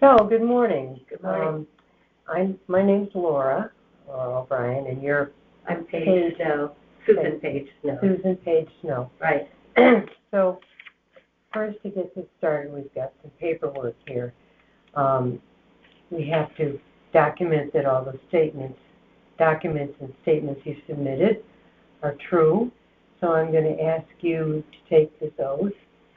So, good morning. Good morning. My name's Laura O'Brien, and you're I'm Paige Snow. Susan Paige Snow. Susan Paige Snow. Right. So, first to get this started, we've got some paperwork here. We have to document that all the documents and statements you submitted are true. So I'm going to ask you to take this oath.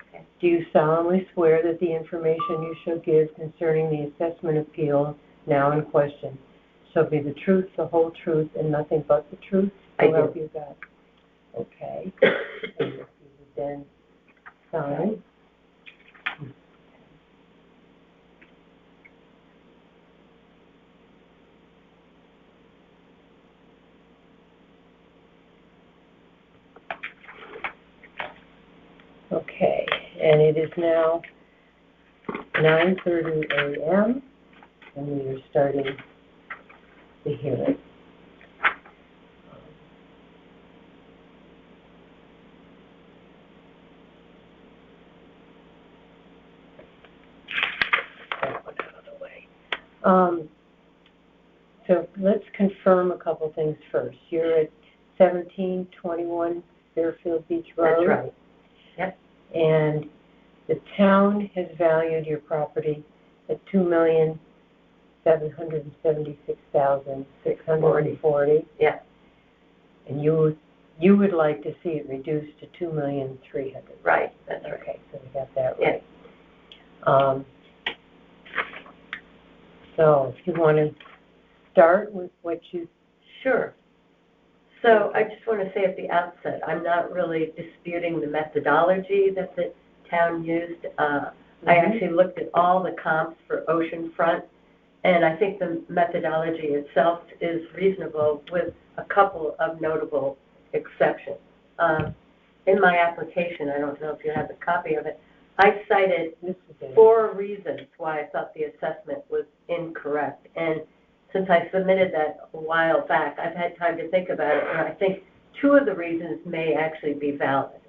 Okay. Do you solemnly swear that the information you shall give concerning the assessment appeal now in question shall be the truth, the whole truth, and nothing but the truth? I do. Help you God. Okay. And if you would then sign. Okay, and it is now 9:30 a.m. and we are starting the hearing. That one out of the way. So let's confirm a couple things first. You're at 1721 Fairfield Beach Road. That's right. Yep. And the town has valued your property at $2,776,640. Yeah. And you would like to see it reduced to $2,300,000. Right. That's right. Okay, so we got that Yeah. right. So if you want to start with what you... Sure. So I just want to say at the outset, I'm not really disputing the methodology that the town used. I actually looked at all the comps for oceanfront, and I think the methodology itself is reasonable with a couple of notable exceptions. In my application, I don't know if you have a copy of it, I cited 4 reasons why I thought the assessment was incorrect. And since I submitted that a while back, I've had time to think about it, and I think 2 of the reasons may actually be valid.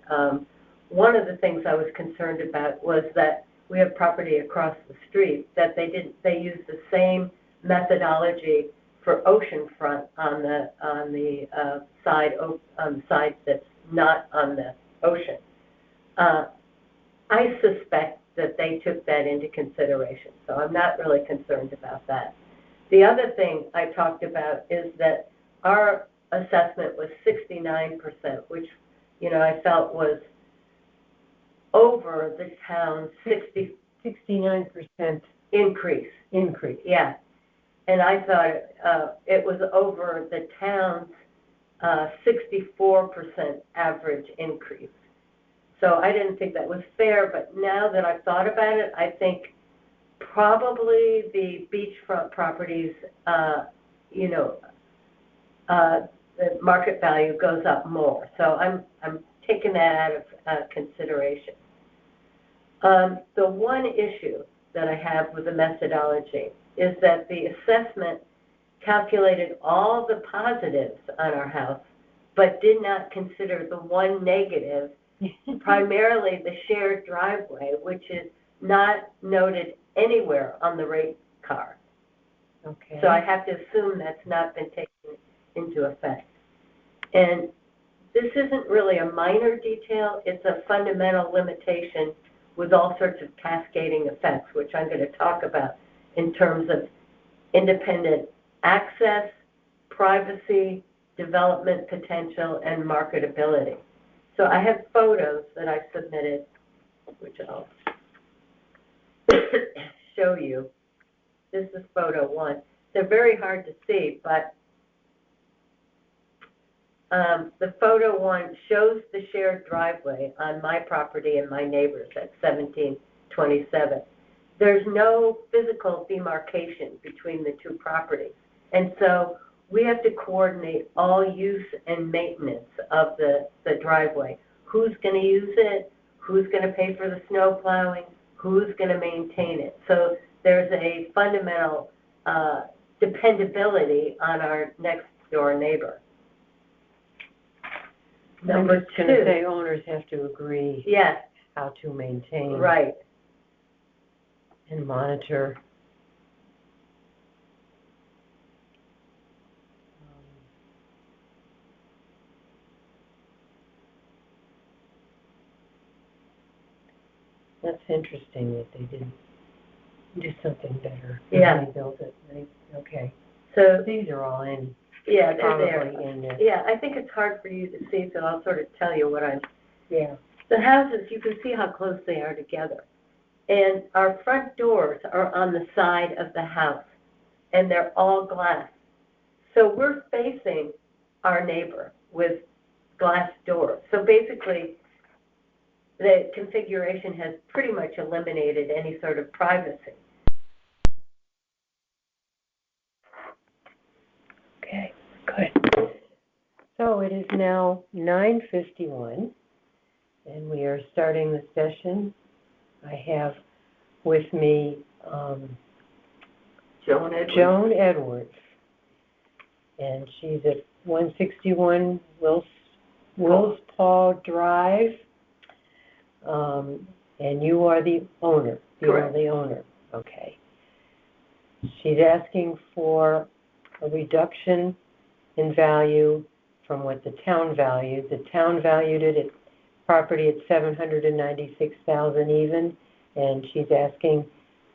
One of the things I was concerned about was that we have property across the street that they used the same methodology for oceanfront on the side that's not on the ocean. I suspect that they took that into consideration, so I'm not really concerned about that. The other thing I talked about is that our assessment was 69%, which, I felt was over the town's 69% increase. Yeah. And I thought it was over the town's 64% average increase. So I didn't think that was fair, but now that I've thought about it, I think probably the beachfront properties, the market value goes up more. So I'm taking that out of consideration. The one issue that I have with the methodology is that the assessment calculated all the positives on our house, but did not consider the one negative, primarily the shared driveway, which is not noted anywhere on the rate card. Okay. So I have to assume that's not been taken into effect. And this isn't really a minor detail, it's a fundamental limitation with all sorts of cascading effects, which I'm going to talk about in terms of independent access, privacy, development potential, and marketability. So I have photos that I submitted, which I'll show you. This is photo 1. They're very hard to see, but the photo 1 shows the shared driveway on my property and my neighbor's at 1727. There's no physical demarcation between the 2 properties, and so we have to coordinate all use and maintenance of the driveway. Who's going to use it? Who's going to pay for the snow plowing? Who's going to maintain it? So there's a fundamental dependability on our next door neighbor. Number 2. I'm going to say owners have to agree yes. how to maintain right. and monitor That's interesting that they didn't do something better. Yeah. They built it. Okay. So, These are all in, yeah, they're there. probably in there. Yeah, I think it's hard for you to see, so I'll sort of tell you what I'm. Yeah. The houses, you can see how close they are together. And our front doors are on the side of the house, and they're all glass. So we're facing our neighbor with glass doors. So basically, the configuration has pretty much eliminated any sort of privacy. Okay, good. So it is now 9:51, and we are starting the session. I have with me Joan Edwards, and she's at 161 Wills Paul Drive, and you are the owner. You are the owner. Okay. She's asking for a reduction in value from what the town valued. The town valued it at property at $796,000 even, and she's asking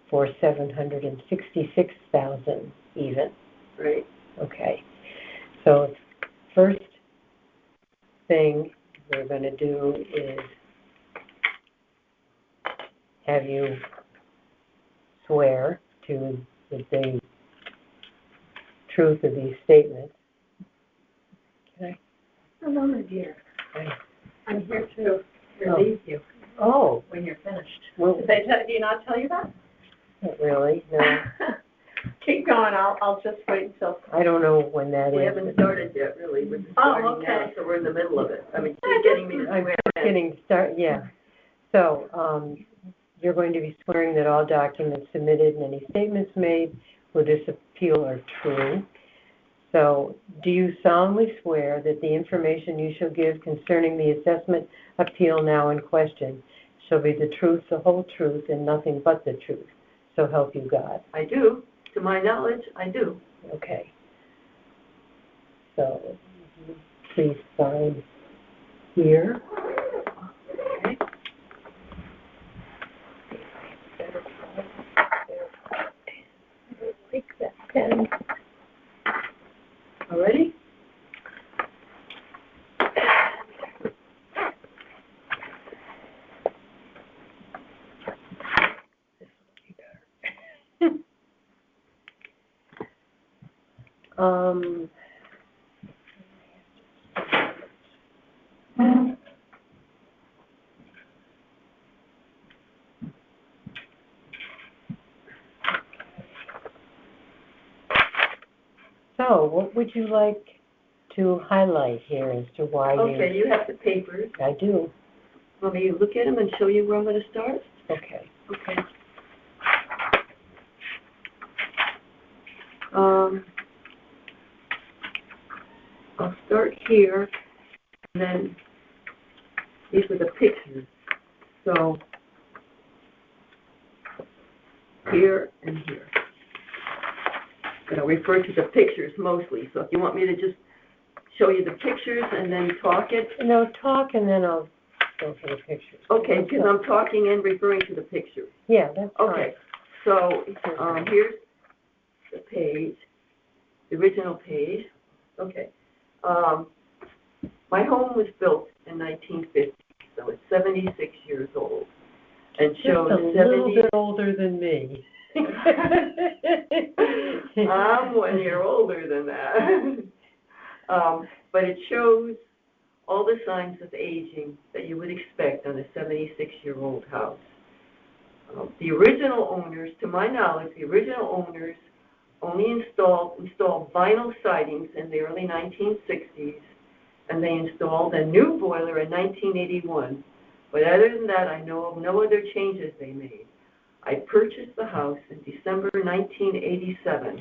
for $766,000 even. Right. Okay. So first thing we're going to do is have you swear to the truth of these statements. Okay. Hello, my dear. Hi. I'm here to relieve you Oh, when you're finished. well, Did you not tell you that? not really, no. Keep going. I'll just wait until. I don't know when that is. We haven't started yet, really. We're just Oh, starting now, okay. so we're in the middle of it. I mean, she's getting me to I'm swear just in. getting started, yeah. So, you're going to be swearing that all documents submitted and any statements made with this appeal are true. So, do you solemnly swear that the information you shall give concerning the assessment appeal now in question shall be the truth, the whole truth, and nothing but the truth? So help you God. I do. To my knowledge, I do. Okay. So, please sign here. Okay. Take that pen. All ready? Um, so, what would you like to highlight here as to why Okay, you have the papers. I do. Want me to look at them and show you where I'm going to start? Okay. Okay. I'll start here, and then these are the pictures. So, here and here. And I'll refer to the pictures mostly, so if you want me to just show you the pictures and then talk it. No, talk and then I'll go for the pictures. Okay, because I'm talking and referring to the pictures. Yeah, that's fine. Okay, so here's the page, the original page. Okay. My home was built in 1950, so it's 76 years old, and shows Just a little bit older than me. I'm 1 year older than that. But it shows all the signs of aging that you would expect on a 76-year-old house. The original owners, to my knowledge, the original owners only installed vinyl sidings in the early 1960s, and they installed a new boiler in 1981. But other than that, I know of no other changes they made. I purchased the house in December 1987.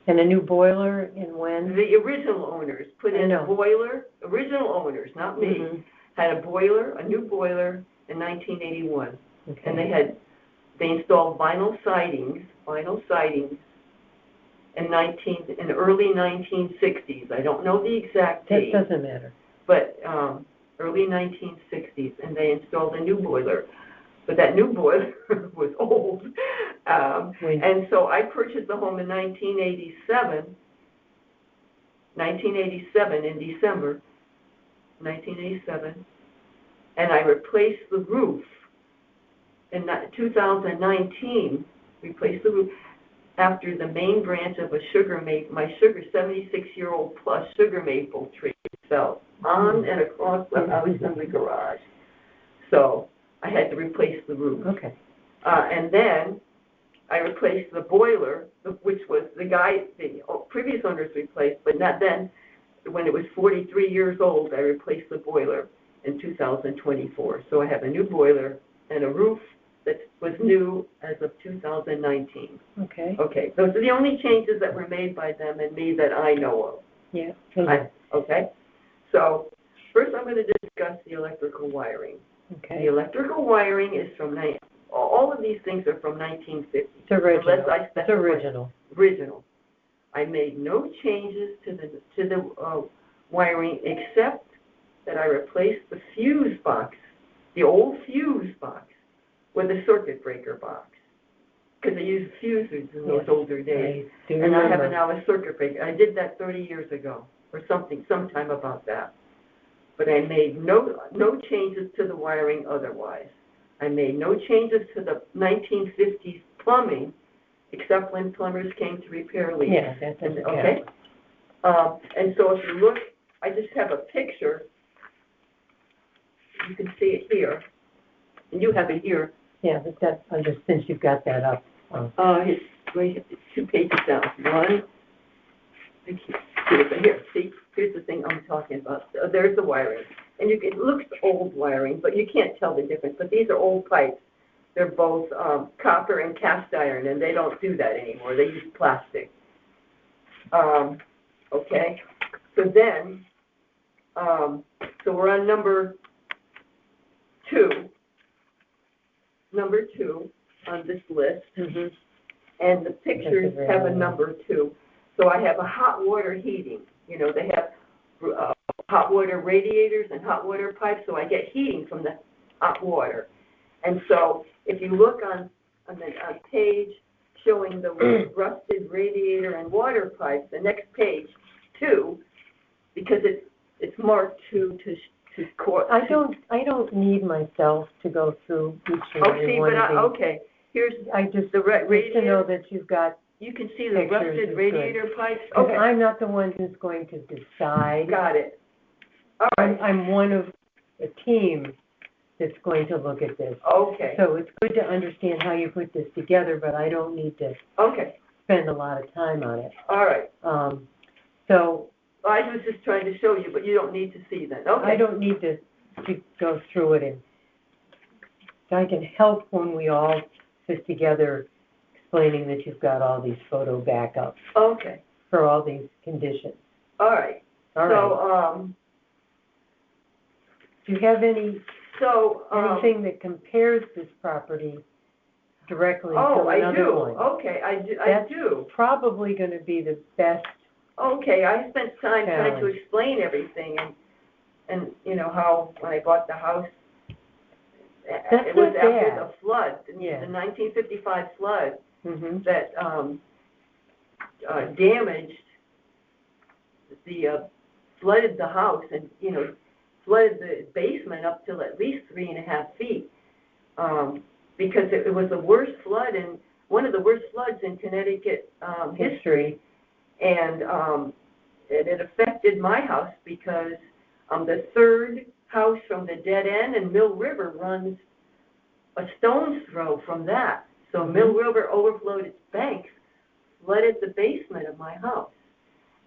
And a new boiler in when? The original owners put in a boiler, original owners, not me, had a boiler, a new boiler in 1981. Okay. And they installed vinyl sidings in early 1960s. I don't know the exact date. That doesn't matter. But early 1960s, and they installed a new boiler. But that new boiler was old. And so I purchased the home in 1987 in December, 1987, and I replaced the roof in 2019, replaced the roof after the main branch of a my 76-year-old plus sugar maple tree fell on and across the house assembly garage. So I had to replace the roof. Okay. And then I replaced the boiler, which was the previous owners replaced, but not then. When it was 43 years old, I replaced the boiler in 2024. So I have a new boiler and a roof that was new as of 2019. Okay. Okay, those are the only changes that were made by them and me that I know of. Yeah. Okay, so first I'm going to discuss the electrical wiring. Okay. The electrical wiring is from, all of these things are from 1950. It's original. Unless I specify. It's original. Original. I made no changes to the wiring except that I replaced the fuse box, the old fuse box, with a circuit breaker box. Because they used fuses in those older days. And I have now a circuit breaker. I did that 30 years ago or sometime about that. But I made no changes to the wiring otherwise. I made no changes to the 1950s plumbing, except when plumbers came to repair leaks. Yeah, that doesn't count. Okay? And so if you look, I just have a picture. You can see it here. And you have it here. Yeah, but that, since you've got that up. It's 2 pages down. One. Here, see, here's the thing I'm talking about. There's the wiring. And it looks old wiring, but you can't tell the difference. But these are old pipes. They're both copper and cast iron, and they don't do that anymore. They use plastic. Okay? So then, so we're on number 2. Number 2 on this list. Mm-hmm. And the pictures have a number 2. So I have a hot water heating. You know, they have hot water radiators and hot water pipes, so I get heating from the hot water. And so if you look on the page showing the rusted radiator and water pipes, the next page, 2, because it's marked 2 to court. I don't need myself to go through each and every one of these. Okay, here's I just the need to know that you've got. You can see the rusted radiator pipes. Okay. I'm not the one who's going to decide. Got it. All right. I'm one of a team that's going to look at this. Okay. So it's good to understand how you put this together, but I don't need to spend a lot of time on it. All right. So I was just trying to show you, but you don't need to see that. Okay. I don't need to go through it, and I can help when we all sit together explaining that you've got all these photo backups for all these conditions. All right. So, do you have anything that compares this property directly to another one? Okay, I do. That's probably going to be the best. Okay, I spent time trying to explain everything, and you know how when I bought the house, it was after the flood, the 1955 flood, that damaged flooded the house and flooded the basement up till at least 3.5 feet, because it was the worst flood and one of the worst floods in Connecticut history, and it affected my house because the third house from the dead end and Mill River runs a stone's throw from that. So Mill River overflowed its banks, flooded the basement of my house.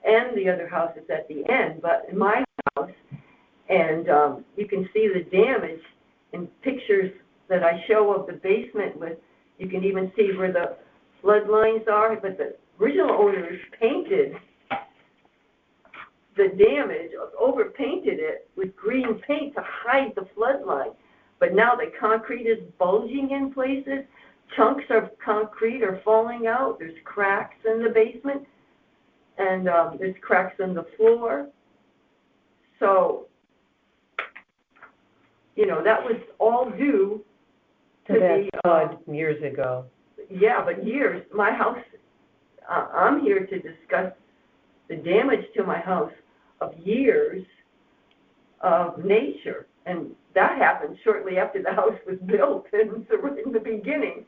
And the other house is at the end, but in my house, and you can see the damage in pictures that I show of the basement with, you can even see where the flood lines are, but the original owners painted the damage, overpainted it with green paint to hide the flood line. But now the concrete is bulging in places, chunks of concrete are falling out, there's cracks in the basement, and there's cracks in the floor. So you know, that was all due To to that the, flood years ago. yeah, but years, my house, I'm here to discuss the damage to my house of years of nature. And that happened shortly after the house was built and so right in the beginning.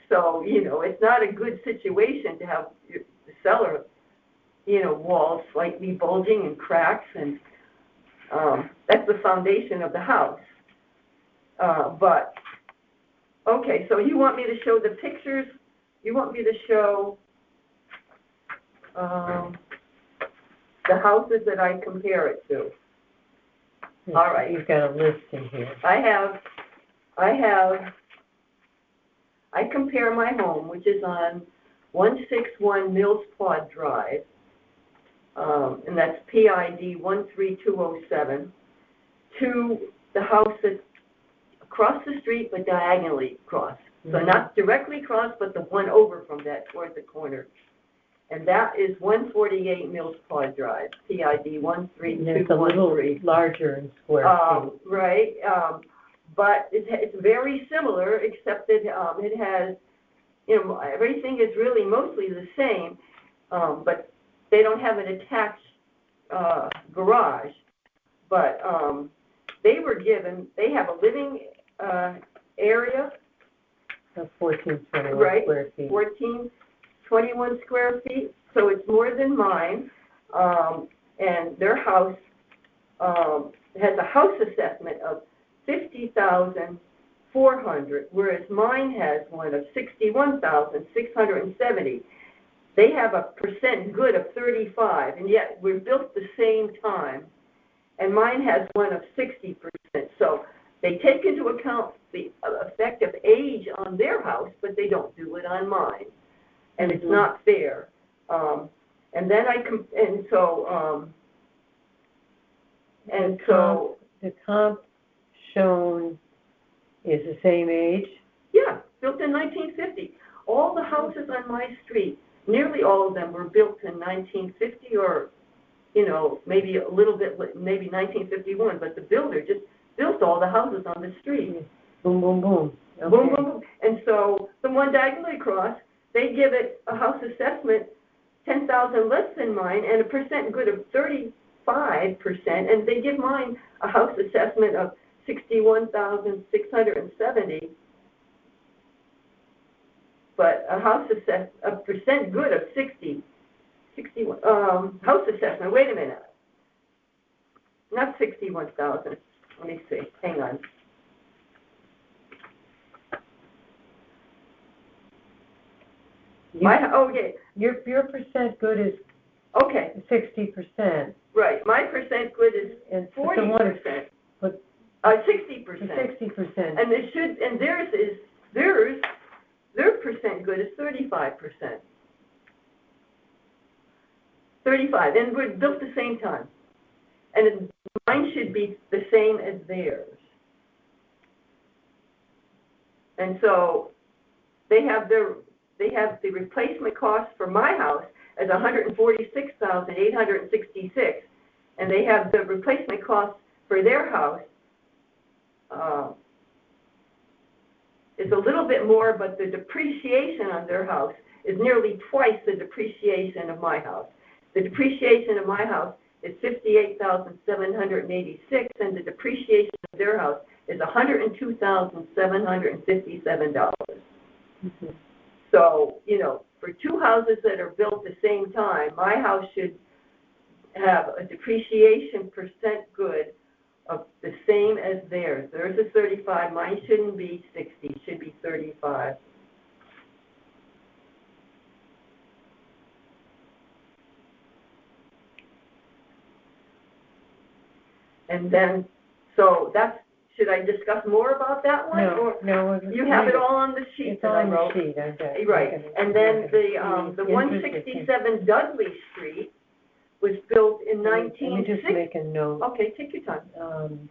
So, you know, it's not a good situation to have the cellar, you know, walls slightly bulging and cracks, and that's the foundation of the house. But, okay, so you want me to show the pictures? You want me to show the houses that I compare it to? All right. You've got a list in here. I compare my home, which is on 161 Mills Pod Drive, and that's PID 13207, to the house that's across the street but diagonally across. So not directly across, but the one over from that toward the corner. And that is 148 Mills Pod Drive, PID And it's a little 13213. larger in square feet. Right, but it's very similar, except that it has, you know, everything is really mostly the same, but they don't have an attached garage. But they have a living area. Of 1421 Right, square feet. 1421 square feet, so it's more than mine. And their house has a house assessment of $50,400, whereas mine has one of $61,670. They have a percent good of 35, and yet we're built the same time. And mine has one of 60%. So they take into account the effect of age on their house, but they don't do it on mine, and it's not fair. And then The comp shown is the same age? yeah, built in 1950. All the houses on my street, nearly all of them were built in 1950 or, you know, maybe a little bit, maybe 1951, but the builder just built all the houses on the street. Boom, boom, boom. Okay. Boom, boom, boom. And so the one diagonally across, they give it a house assessment 10,000 less than mine and a percent good of 35%, and they give mine a house assessment of 61,670, but a percent good of 61, house assessment, wait a minute, not 61,000, let me see, hang on. Your percent good is Okay, 60%. right, my percent good is And 40%. but 60%. 60%. And their percent good is 35%. 35, and we're built the same time. And mine should be the same as theirs. And so they have the replacement cost for my house as $146,866, and they have the replacement cost for their house is a little bit more, but the depreciation on their house is nearly twice the depreciation of my house. The depreciation of my house is $58,786, and the depreciation of their house is $102,757. Mm-hmm. So, you know, for two houses that are built the same time, my house should have a depreciation percent good of the same as theirs. Theirs is 35, mine shouldn't be 60, it should be 35. And then, so that's, should I discuss more about that one? No. You have it all on the sheet It's that I on the wrote. sheet, I got it. Right, and then the 167 Dudley Street was built in Let me 1960. just make a note. Okay, take your time.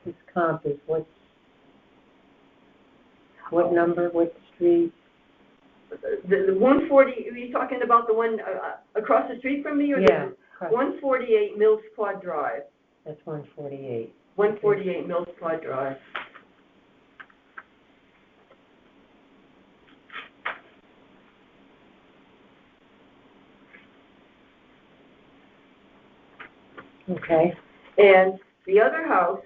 This comp is what number, what street? The 140, are you talking about the one across the street from me? Or Yeah. 148 Mills Quad Drive. That's 148. 148 Mills Quad Drive. Okay, And the other house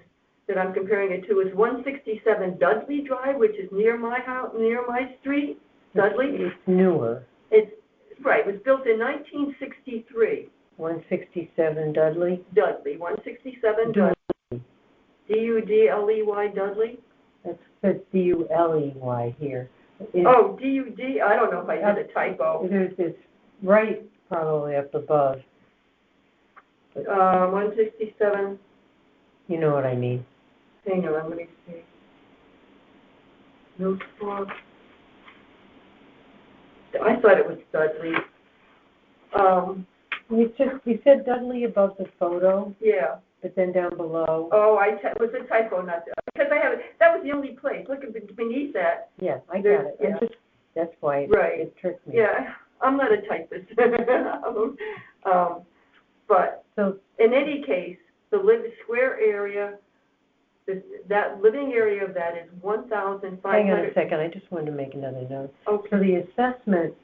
that I'm comparing it to is 167 Dudley Drive, which is near my house, near my street, Dudley. it's newer, It's, right, it was built in 1963, 167 Dudley. Dudley, 167 Dudley. Dudley. D-U-D-L-E-Y, Dudley? That's the D-U-L-E-Y here. Oh, D-U-D, I don't know if I did a typo. It's right probably up above, 167, you know what I mean. hang on, let me see. Mills Farm. I thought it was Dudley. We said Dudley above the photo, Yeah. but then down below, Oh, it was a typo, not, because that was the only place, look beneath that. yeah, I got it. Yeah. That's why Right. it tricked me. Yeah, I'm not a typist. But So, in any case, the square area, that living area of that is 1,500. hang on a second, I just wanted to make another note. Okay. So the assessment,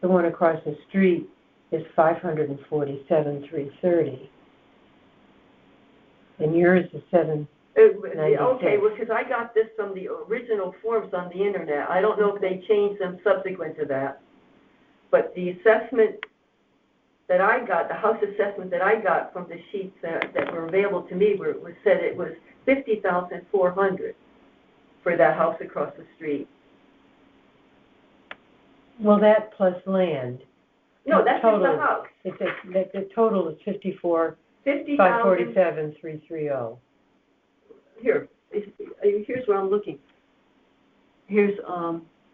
the one across the street, is $547,330. And yours is $796. Okay, well, because I got this from the original forms on the internet. I don't know if they changed them subsequent to that. But the assessment that I got, the house assessment that I got from the sheets that were available to me said it was $50,400 for that house across the street. Well, that plus land. No, that's just the Total. house. The total is $50,000. $547,330. Here, here's where I'm looking. Here's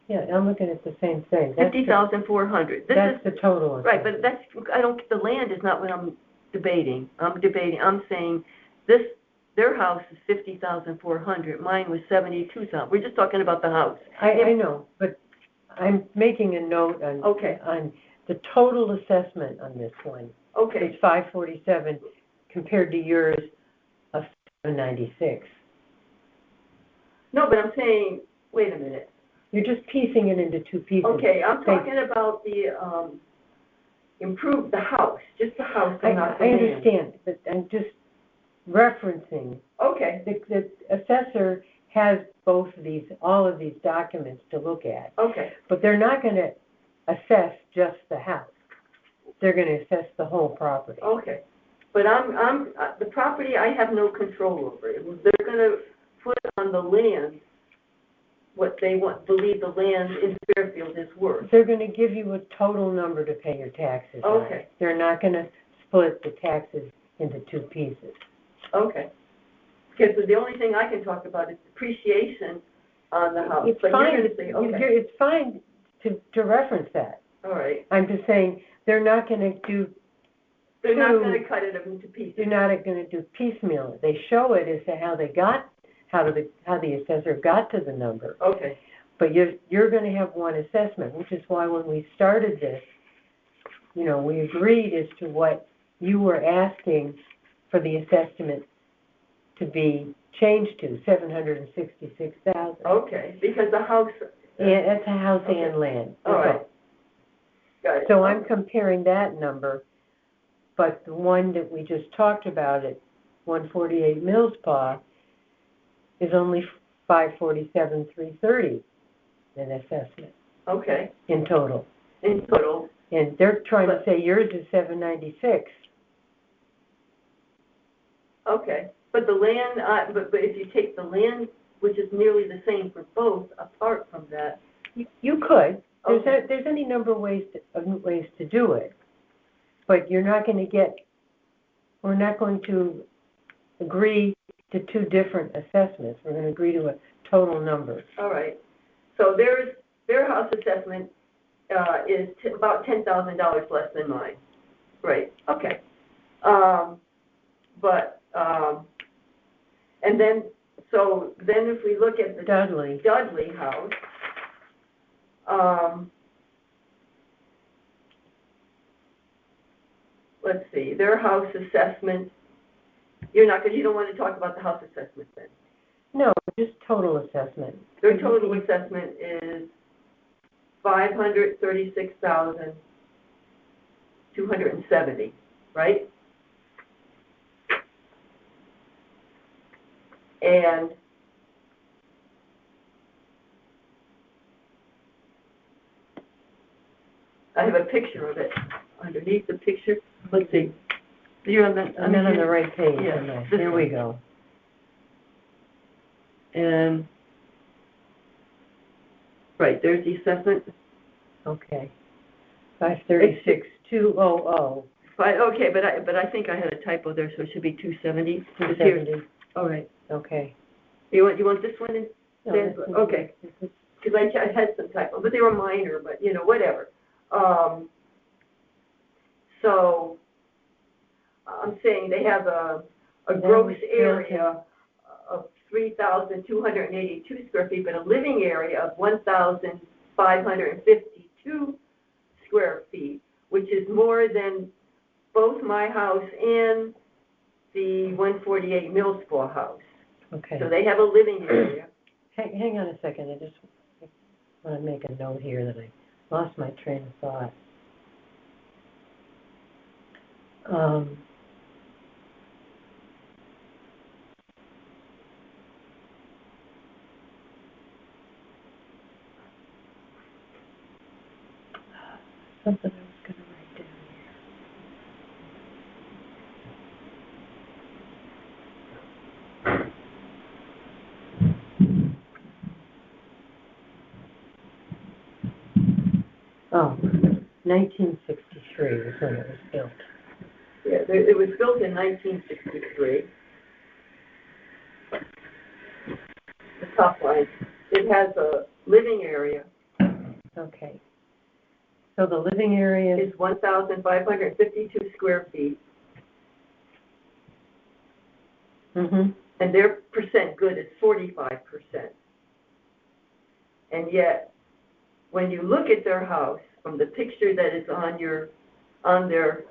Yeah, I'm looking at the same thing. That's the- $50,400. That's the total. Right, but the land is not what I'm debating. I'm saying their house is $50,400, mine was $72,000. We're just talking about the house. I know, but I'm making a note Okay. on the total assessment on this one. Okay, It's $547 compared to yours of $796. no, but I'm saying, wait a minute. You're just piecing it into two pieces. Okay, I'm talking about the the house, just the house I and not the land. understand, but I'm just referencing. Okay, The assessor has all of these documents to look at, okay, but they're not going to assess just the house. They're going to assess the whole property. okay. But the property I have no control over. They're gonna put on the land what they believe the land in Fairfield is worth. They're going to give you a total number to pay your taxes on. Okay. They're not going to split the taxes into two pieces. Okay. Because the only thing I can talk about is depreciation on the house. It's But fine. you're gonna say, okay, It's fine to reference that. all right. I'm just saying they're not going to do. They're not Two. gonna cut it into pieces. They're not going to do piecemeal. They show it as to how the assessor got to the number. Okay, But you're going to have one assessment, which is why when we started this, we agreed as to what you were asking for the assessment to be changed to, $766,000. okay, because the house. And that's a house Okay. and land. All That's right. Got it. So I'm comparing that number, but the one that we just talked about at 148 Millspaw is only $547,330 an assessment Okay, in total. in total. And they're trying to say yours is $796. Okay, but the land, but if you take the land, which is nearly the same for both, apart from that. You could. Okay. There's any number of ways to do it, but you're not going to we're not going to agree to two different assessments. We're going to agree to a total number. All right. So their house assessment is about $10,000 less than mine. Right. Okay. And then if we look at the Dudley. Dudley house, let's see, their house assessment. You don't want to talk about the house assessment then. No, just total assessment. Their total assessment is $536,270, right? And I have a picture of it underneath the picture. Let's see. You're on the, I'm on the right page. Yeah, am I? this Here one. we go. And, right, there's the assessment. Okay. 536,200, Okay, but I think I had a typo there, so it should be 270. 270. All right. Okay. You want this one in? No, Then- this is- okay. this is- Because I had some typo, but they were minor, but, you know, whatever. So, I'm saying they have a gross area of 3,282 square feet, but a living area of 1,552 square feet, which is more than both my house and the 148 Millspaw house. Okay. So they have a living area. Hang on a second, I just want to make a note here that I lost my train of thought. Something I was going to write down here. Oh, 1963 was when it was built. Yeah, it was built in 1963. The top line. It has a living area. Okay. So the living area It's 1,552 square feet, Mm-hmm. and their percent good is 45%. And yet, when you look at their house, from the picture that is on their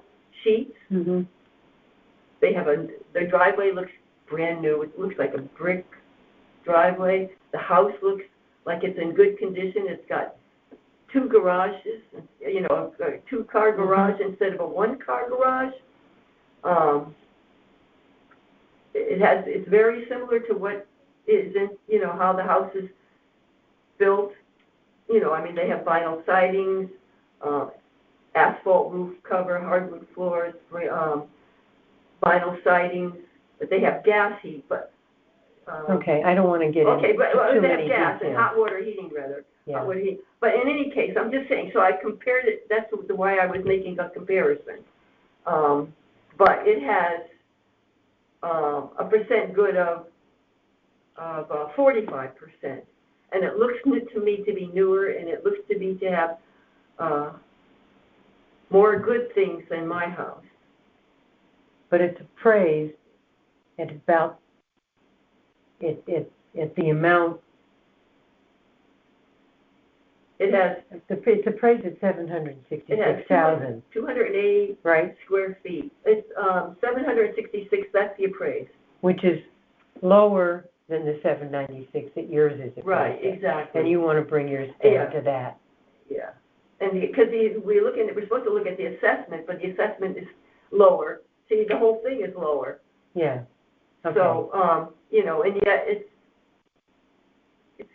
sheets, Mm-hmm. they have their driveway looks brand new. It looks like a brick driveway. The house looks like it's in good condition. It's got 2 garages, you know, a 2-car garage instead of a 1-car garage. It's very similar to what is in, you know, how the house is built. You know, I mean, they have vinyl sidings, asphalt roof cover, hardwood floors, vinyl sidings, but they have gas heat, but. Okay, I don't want to get into Okay, but too they many have gas and details. hot water heating, rather. Yeah. Hot water heat. But in any case, I'm just saying, so I compared it, that's the way I was making a comparison. But it has a percent good of 45%. And it looks to me to be newer, and it looks to me to have more good things than my house. But it's appraised at about, at the amount, It has it's appraised at 766,000, 280 right? square feet. It's 766, that's the appraised. Which is lower than the 796 that yours is appraised Right, at. exactly. And you want to bring yours down Yeah. to that. Yeah, and because we're supposed to look at the assessment, but the assessment is lower. See, the whole thing is lower. Yeah. Okay. So, you know, and yet it's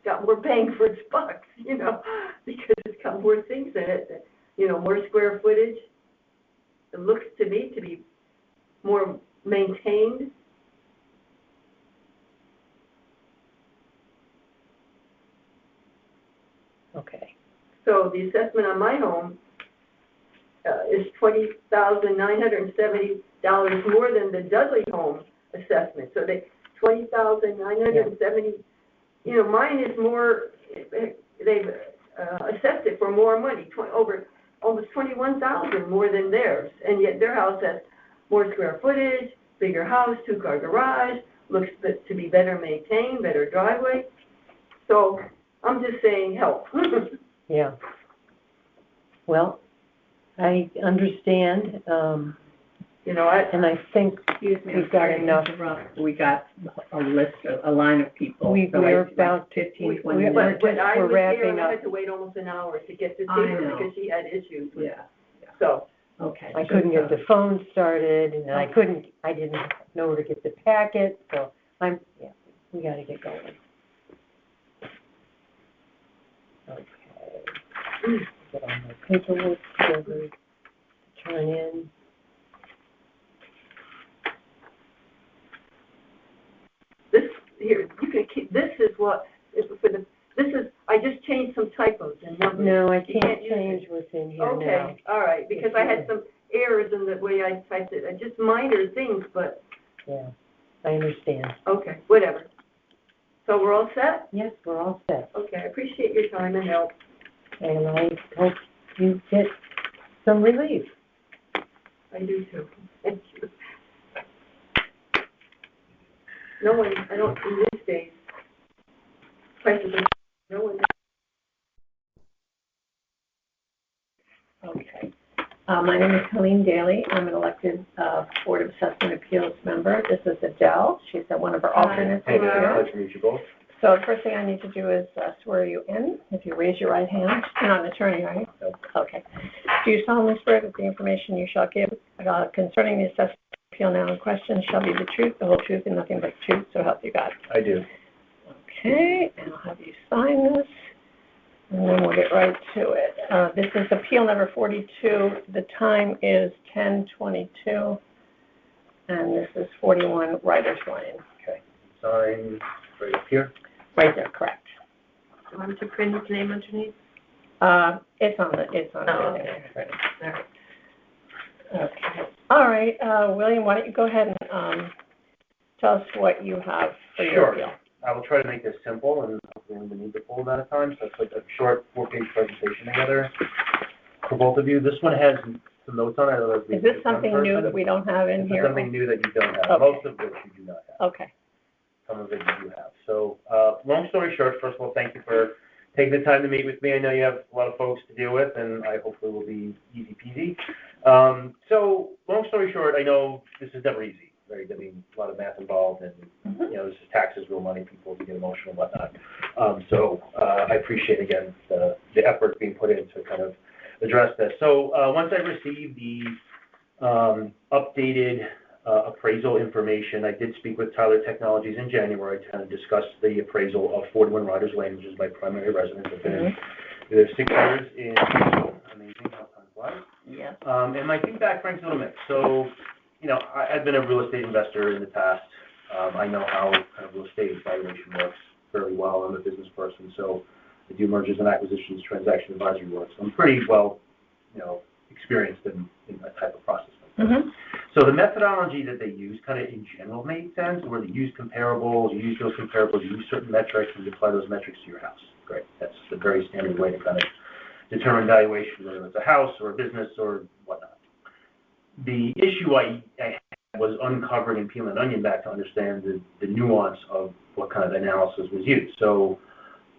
got more bang for its buck, you know, because it's got more things in it, you know, more square footage. It looks to me to be more maintained. Okay. So the assessment on my home is $20,970 more than the Dudley home assessment. So they $20,970. You know, mine is more. They've assessed it for more money, over almost $21,000 more than theirs, and yet their house has more square footage, bigger house, 2-car garage, looks to be better maintained, better driveway. So I'm just saying, help. Yeah. Well, I understand, You know, and I think Excuse me, we've got enough. We got a list, a line of people. We're about 15, 20 we're minutes. But I we're was here wrapping and I up. had to wait almost an hour to get to see I her know. because she had issues with Yeah, So, okay. I couldn't get the phone started, and I didn't know where to get the packet, so we gotta get going. Okay. Get all my paperwork together, turn in. This, here, you can keep, this is what, is for the, this is, I just changed some typos and numbers. No, I You can't use change it. what's in here now. Okay, all right, because I had some errors in the way I typed it, just minor things, but, Yeah, I understand. okay, whatever. So we're all set? Yes, we're all set. Okay, I appreciate your time and help. And I hope you get some relief. I do too. Thank you. No one, I don't, in these days, prices are, no one. Okay. My name is Colleen Daly. I'm an elected Board of Assessment Appeals member. This is Adele. She's one of our alternates Hey, here. pleasure to meet you both. So the first thing I need to do is swear you in. If you raise your right hand, you're not an attorney, right? No. Okay. Do you solemnly swear that the information you shall give concerning the assessment appeal now in question shall be the truth, the whole truth, and nothing but the truth, so help you God? I do. Okay, and I'll have you sign this, and then we'll get right to it. This is appeal number 42. The time is 10:22, and this is 41 Writers Lane. Okay. Sign right up here. Right there, correct. Do you want to print his name underneath? It's on the Oh, there. okay. All right. Okay. All right, William, why don't you go ahead and tell us what you have for your Sure. appeal. I will try to make this simple and hopefully we need the full amount of time. So I put a short 4-page presentation together for both of you. This one has some notes on it. Otherwise we Is this just one something new person. that we don't have in This is here? something new that you don't have. Okay. Most of which you do not have. Okay. Some of it you do have. So, long story short, first of all, thank you for taking the time to meet with me. I know you have a lot of folks to deal with, and I hopefully will be easy peasy. So, long story short, I know this is never easy, right? I mean, a lot of math involved, and, you know, this is taxes, real money, people get emotional and whatnot. I appreciate, again, the effort being put in to kind of address this. So, once I received the updated appraisal information, I did speak with Tyler Technologies in January to kind of discuss the appraisal of 41 Riders Lane, which is my primary residence. I've been there 6 years in amazing how time flies. Yes. And my feedback, frankly, is a little mixed. So, you know, I've been a real estate investor in the past. I know how kind of real estate valuation works fairly well. I'm a business person, so I do mergers and acquisitions, transaction advisory work. So I'm pretty well, you know, experienced in that type of process. So the methodology that they use kind of in general made sense, where they use comparables, you use those comparables, you use certain metrics, and you apply those metrics to your house. Great. That's the very standard way to kind of determine valuation, whether it's a house or a business or whatnot. The issue I had was uncovering and peeling an onion back to understand the nuance of what kind of analysis was used. So,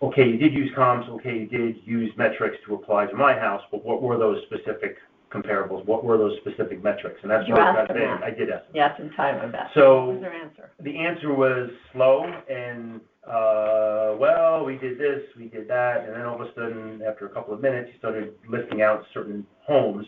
okay, you did use comps, okay, you did use metrics to apply to my house, but what were those specific comparables? What were those specific metrics? And that's You where it asked got them big. that. I did ask them. Yes, in time, I bet. So- What was their answer? The answer was slow and, well, we did this, we did that, and then all of a sudden, after a couple of minutes, he started listing out certain homes,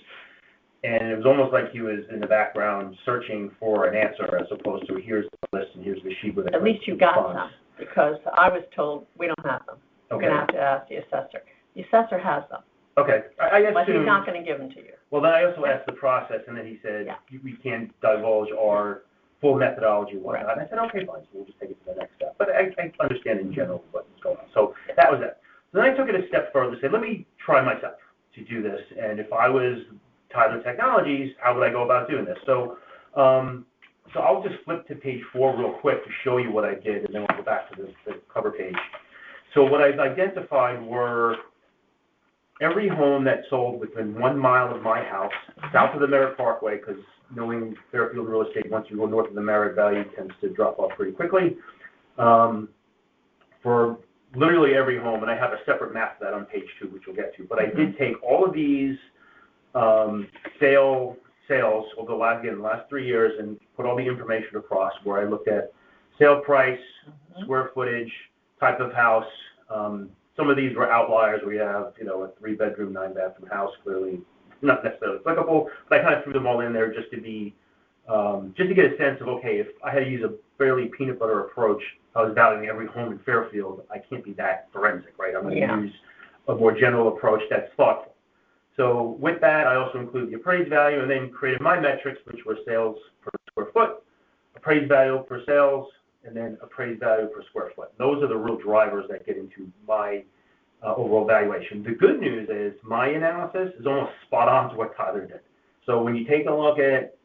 and it was almost like he was in the background searching for an answer as opposed to here's the list and here's the sheet with the At least you got response. some, because I was told we don't have them. We're Okay. gonna have to ask the assessor. The assessor has them, Okay, I assume. but he's not gonna give them to you. Well, then I also asked the process, and then he said, Yeah. we can't divulge our full methodology and whatnot. Right. And I said, okay, fine, so we'll just take it to the next step. But I understand in general what's going on. So that was it. So then I took it a step further, said, let me try myself to do this. And if I was Tyler Technologies, how would I go about doing this? So I'll just flip to page 4 real quick to show you what I did, and then we'll go back to the cover page. So what I've identified were every home that sold within 1 mile of my house, south of the Merritt Parkway, because knowing Fairfield real estate, once you go north of the Merritt, value tends to drop off pretty quickly. For literally every home, and I have a separate map of that on page 2, which we'll get to, but I did take all of these sales over the last 3 years and put all the information across where I looked at sale price, square footage, type of house. Some of these were outliers where you have, you know, a 3-bedroom, 9-bathroom house, clearly not necessarily applicable, but I kind of threw them all in there just to be, just to get a sense of, okay, if I had to use a fairly peanut butter approach, I was valuing every home in Fairfield, I can't be that forensic, right? I'm going Yeah. to use a more general approach that's thoughtful. So with that, I also include the appraised value and then created my metrics, which were sales per square foot, appraised value per sales, and then appraised value per square foot. Those are the real drivers that get into my overall valuation. The good news is my analysis is almost spot on to what Tyler did. So when you take a look at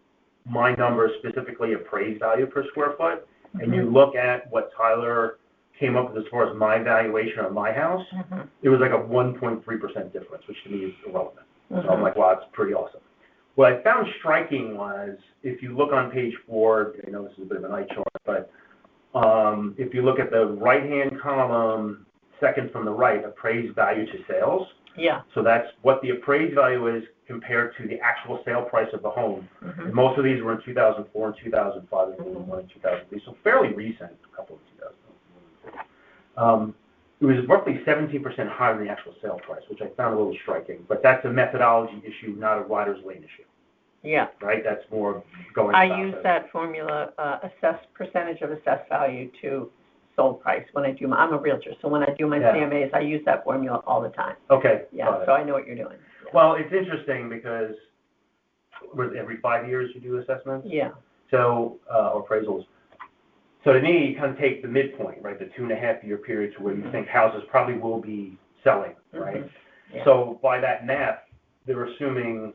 my numbers, specifically appraised value per square foot, and you look at what Tyler came up with as far as my valuation of my house, it was like a 1.3% difference, which to me is irrelevant. So I'm like, wow, that's pretty awesome. What I found striking was, if you look on page 4, I know this is a bit of an eye chart, but if you look at the right-hand column, second from the right, appraised value to sales. Yeah. So that's what the appraised value is compared to the actual sale price of the home. And most of these were in 2004 and 2005, and maybe one in 2003, so fairly recent, a couple in 2004. It was roughly 17% higher than the actual sale price, which I found a little striking. But that's a methodology issue, not a rider's lane issue, Yeah. right? That's more going I about use it. that formula, percentage of assessed value to sold price when I do I'm a realtor, so when I do my Yeah. CMAs, I use that formula all the time. Okay. Yeah, got it. so I know what you're doing. Yeah. Well, it's interesting because every 5 years you do assessments, Yeah. so or appraisals. So to me, you kind of take the midpoint, right, the 2.5-year period to where you think houses probably will be selling, right? Yeah. So by that math, they're assuming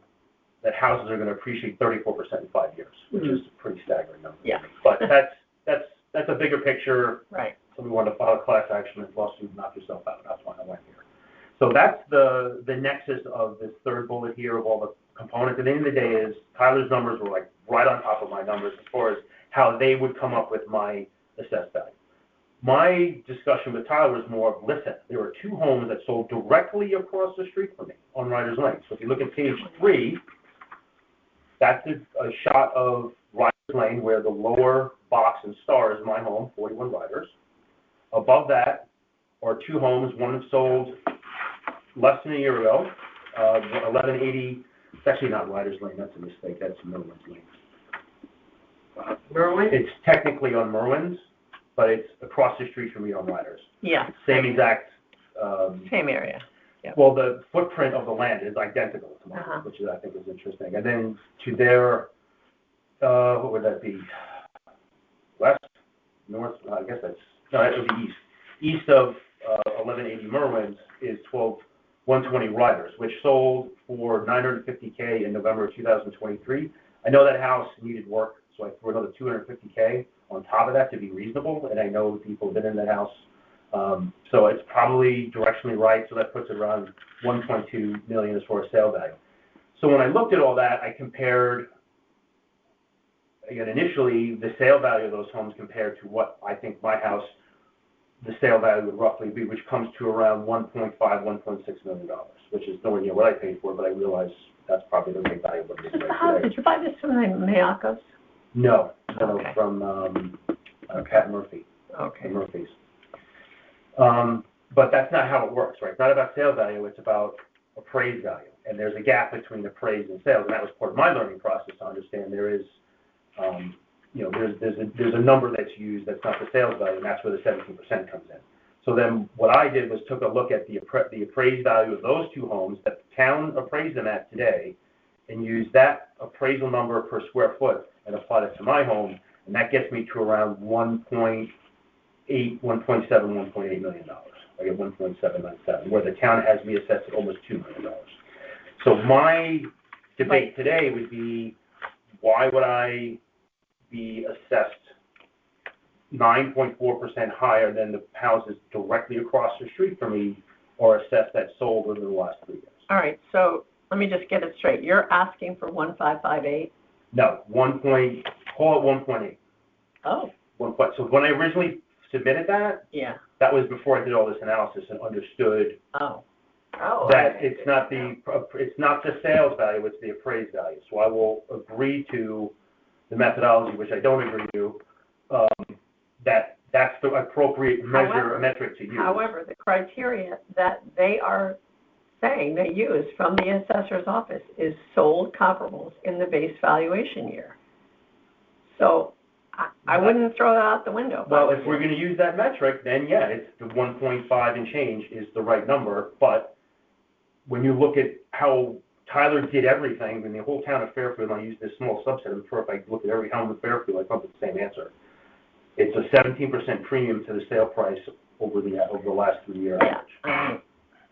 that houses are going to appreciate 34% in 5 years, which is a pretty staggering number. Yeah. But that's a bigger picture. Right. Somebody wanted to file a class action lawsuit, knock yourself out. That's why I went here. So that's the nexus of this third bullet here of all the components. At the end of the day is Tyler's numbers were like right on top of my numbers as far as how they would come up with my assessed value. My discussion with Tyler was more of, listen, there were 2 homes that sold directly across the street from me on Riders Lane. So if you look at page 3, that's a shot of Riders Lane where the lower box and star is my home, 41 Riders. Above that are 2 homes, one sold less than a year ago, 1180, it's actually not Riders Lane, that's a mistake, that's Merwin's Lane. Merwin? It's technically on Merwin's, but it's across the street from me on Riders. Yeah. Same exact, Same area. well, the footprint of the land is identical to mine, which is, I think is interesting. And then to their, what would that be? West, north, I guess that's, no, that would be east. East of 1180 Merwin's is 120 Riders, which sold for $950K in November of 2023. I know that house needed work, so I threw another $250K on top of that to be reasonable, and I know the people have been in that house. So it's probably directionally right, so that puts it around $1.2 million as far as sale value. So when I looked at all that, I compared, again, initially, the sale value of those homes compared to what I think my house, the sale value would roughly be, which comes to around $1.5, $1.6 million, which is nowhere near what I paid for, but I realize that's probably the right value of what it is right today. Did you buy this from the Mayakos? No, Okay. from Pat Murphy, Okay. the Murphys. But that's not how it works, right? It's not about sale value, it's about appraised value. And there's a gap between appraised and sales, and that was part of my learning process to understand there is, there's a number that's used that's not the sales value, and that's where the 17% comes in. So then what I did was took a look at the appraised value of those 2 homes that the town appraised them at today, and used that appraisal number per square foot and applied it to my home, and that gets me to around $1.7, $1.8 million. I get 1.797, where the town has me assessed at almost $2 million. So my debate today would be, why would I be assessed 9.4% higher than the houses directly across the street from me, or assessed that sold within the last 3 years? All right, so let me just get it straight. You're asking for 1558? No, call it 1.8. Oh. So when I originally submitted that, Yeah. that was before I did all this analysis and understood Oh. that it's not the sales value, it's the appraised value. So I will agree to the methodology, which I don't agree to, that's the appropriate metric to use. However, the criteria that they are saying they use from the assessor's office is sold comparables in the base valuation year. So I wouldn't throw that out the window. Well, if we're gonna use that metric, then yeah, it's the 1.5 and change is the right number, but when you look at how Tyler did everything in the whole town of Fairfield, and I use this small subset, I'm sure if I look at every home in Fairfield, I come to the same answer. It's a 17% premium to the sale price over the last 3-year Yeah, average.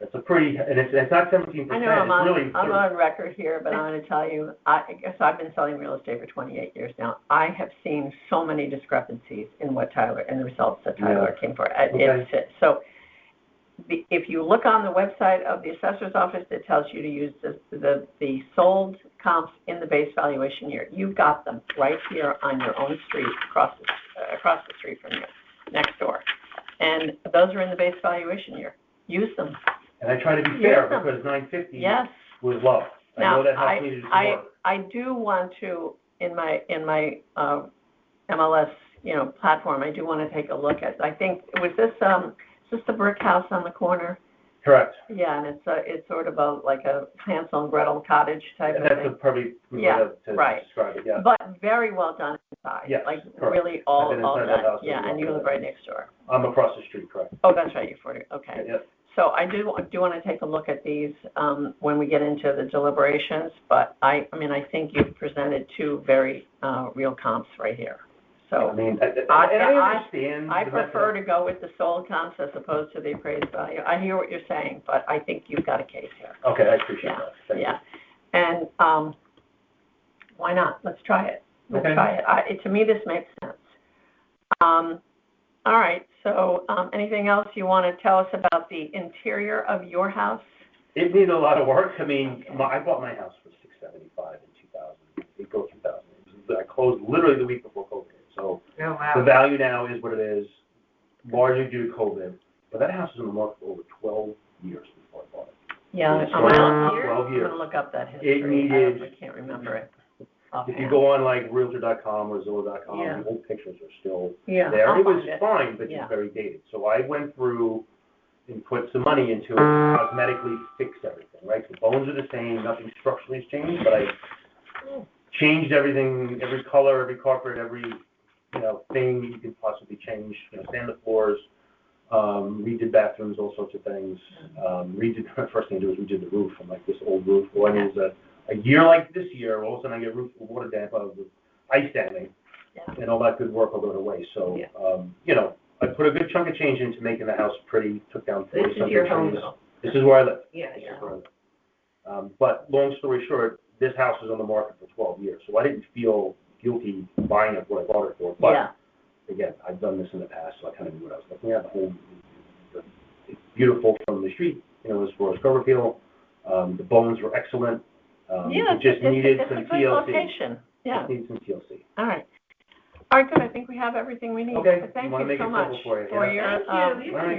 That's a pretty, and it's not 17%, I know I'm it's really. on record here, but I'm going to tell you, I guess I've been selling real estate for 28 years now. I have seen so many discrepancies in what Tyler, and the results that Tyler came for. So if you look on the website of the assessor's office, it tells you to use the sold comps in the base valuation year. You've got them right here on your own street, across the street from you, next door. And those are in the base valuation year. Use them. And I try to be fair, because 950 was low. I know that house needed some work. I do want to, in my MLS, platform, I do want to take a look at, I think, was this the brick house on the corner? Correct. Yeah, and it's sort of like a Hansel and Gretel cottage type of thing. That's a probably good way to describe it, yeah. But very well done inside. Yes, like correct. Really all I've been inside that house. Yeah, and you live right next door. I'm across the street, correct. Oh, that's right, you're 40, okay. Yeah. So I do want to take a look at these when we get into the deliberations, but I think you've presented two very real comps right here. So I mean, I understand. I prefer to go with the sold comps as opposed to the appraised value. I hear what you're saying, but I think you've got a case here. Okay, I appreciate that. Thank you. And why not? Let's try it. Let's try it. To me, this makes sense. All right, so anything else you want to tell us about the interior of your house? It needed a lot of work. I mean, I bought my house for $675 in 2000, April 2000. I closed literally the week before COVID. So the value now is what it is, largely due to COVID. But that house was on the market for over 12 years before I bought it. Yeah, I'm 12 years. going to look up that history. It needed. I can't remember it. If you go on like Realtor.com or Zillow.com, the old pictures are still there. It was fine, but it's very dated. So I went through and put some money into it, cosmetically fix everything, right? The bones are the same, nothing structurally has changed, but I changed everything, every color, every carpet, every thing you could possibly change. Sand the floors, redid bathrooms, all sorts of things. The first thing I did was redid the roof. I'm like, this old roof. Well, it was a year like this year, all of a sudden I get roof water damp out of the ice damming, and all that good work will go to waste. So, I put a good chunk of change into making the house pretty, took down 40 something trees. This is your home, though. This is where I live. Yeah. But long story short, this house was on the market for 12 years, so I didn't feel guilty buying it what I bought it for. But again, I've done this in the past, so I kind of knew what I was looking at. The home, it's beautiful from the street, as far as curb appeal. The bones were excellent. It just needed some TLC. Location. Yeah. It needs some TLC. All right. All right, good. I think we have everything we need. Okay. Thank you so much for your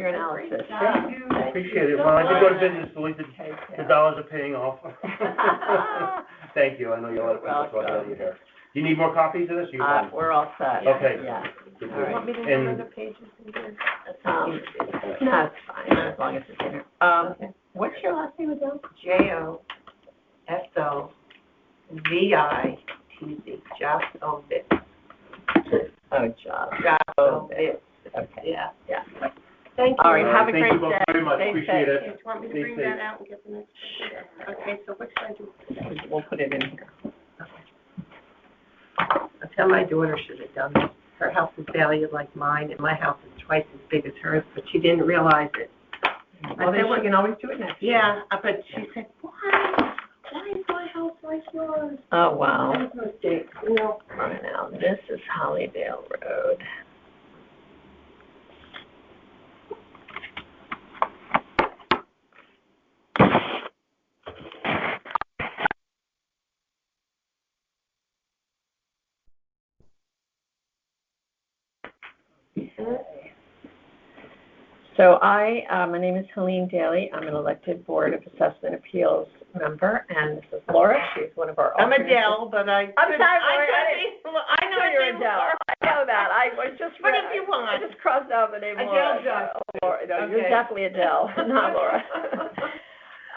analysis. I appreciate it. Well, I did go to business, so at least the dollars are paying off. Thank you. I know you're a lot of people, so I'll tell you here. Do you need more copies of this? We're all set. Okay. Yeah. Good. All right. Want me to number the pages in here? No, it's fine, as long as it's in here. What's your last name again? JOSOVITZ. Josovitz. Oh, Job. Josovitz. Okay. Yeah. Thank you. All right, have a great day. Thank you both very much. Stay Appreciate safe. it. Do you want me to bring that out and get the next one? Okay, so what should I do? We'll put it in here. I'll tell my daughter should have done this. Her house is valued like mine, and my house is twice as big as hers, but she didn't realize it. Well, then she can always do it next year. Yeah, but she said, why? Why is my house like yours? Oh, wow. That was a mistake, All right, now, this is Hollydale Road. So my name is Helene Daly. I'm an elected Board of Assessment Appeals member, and this is Laura. She's one of our I'm alternates. Adele, but I'm sorry, Laura. I know you're Adele. I know that. I just. But if you want. I just crossed out the name Adele Laura. Johnson. Laura. No, Okay. You're definitely Adele, not Laura.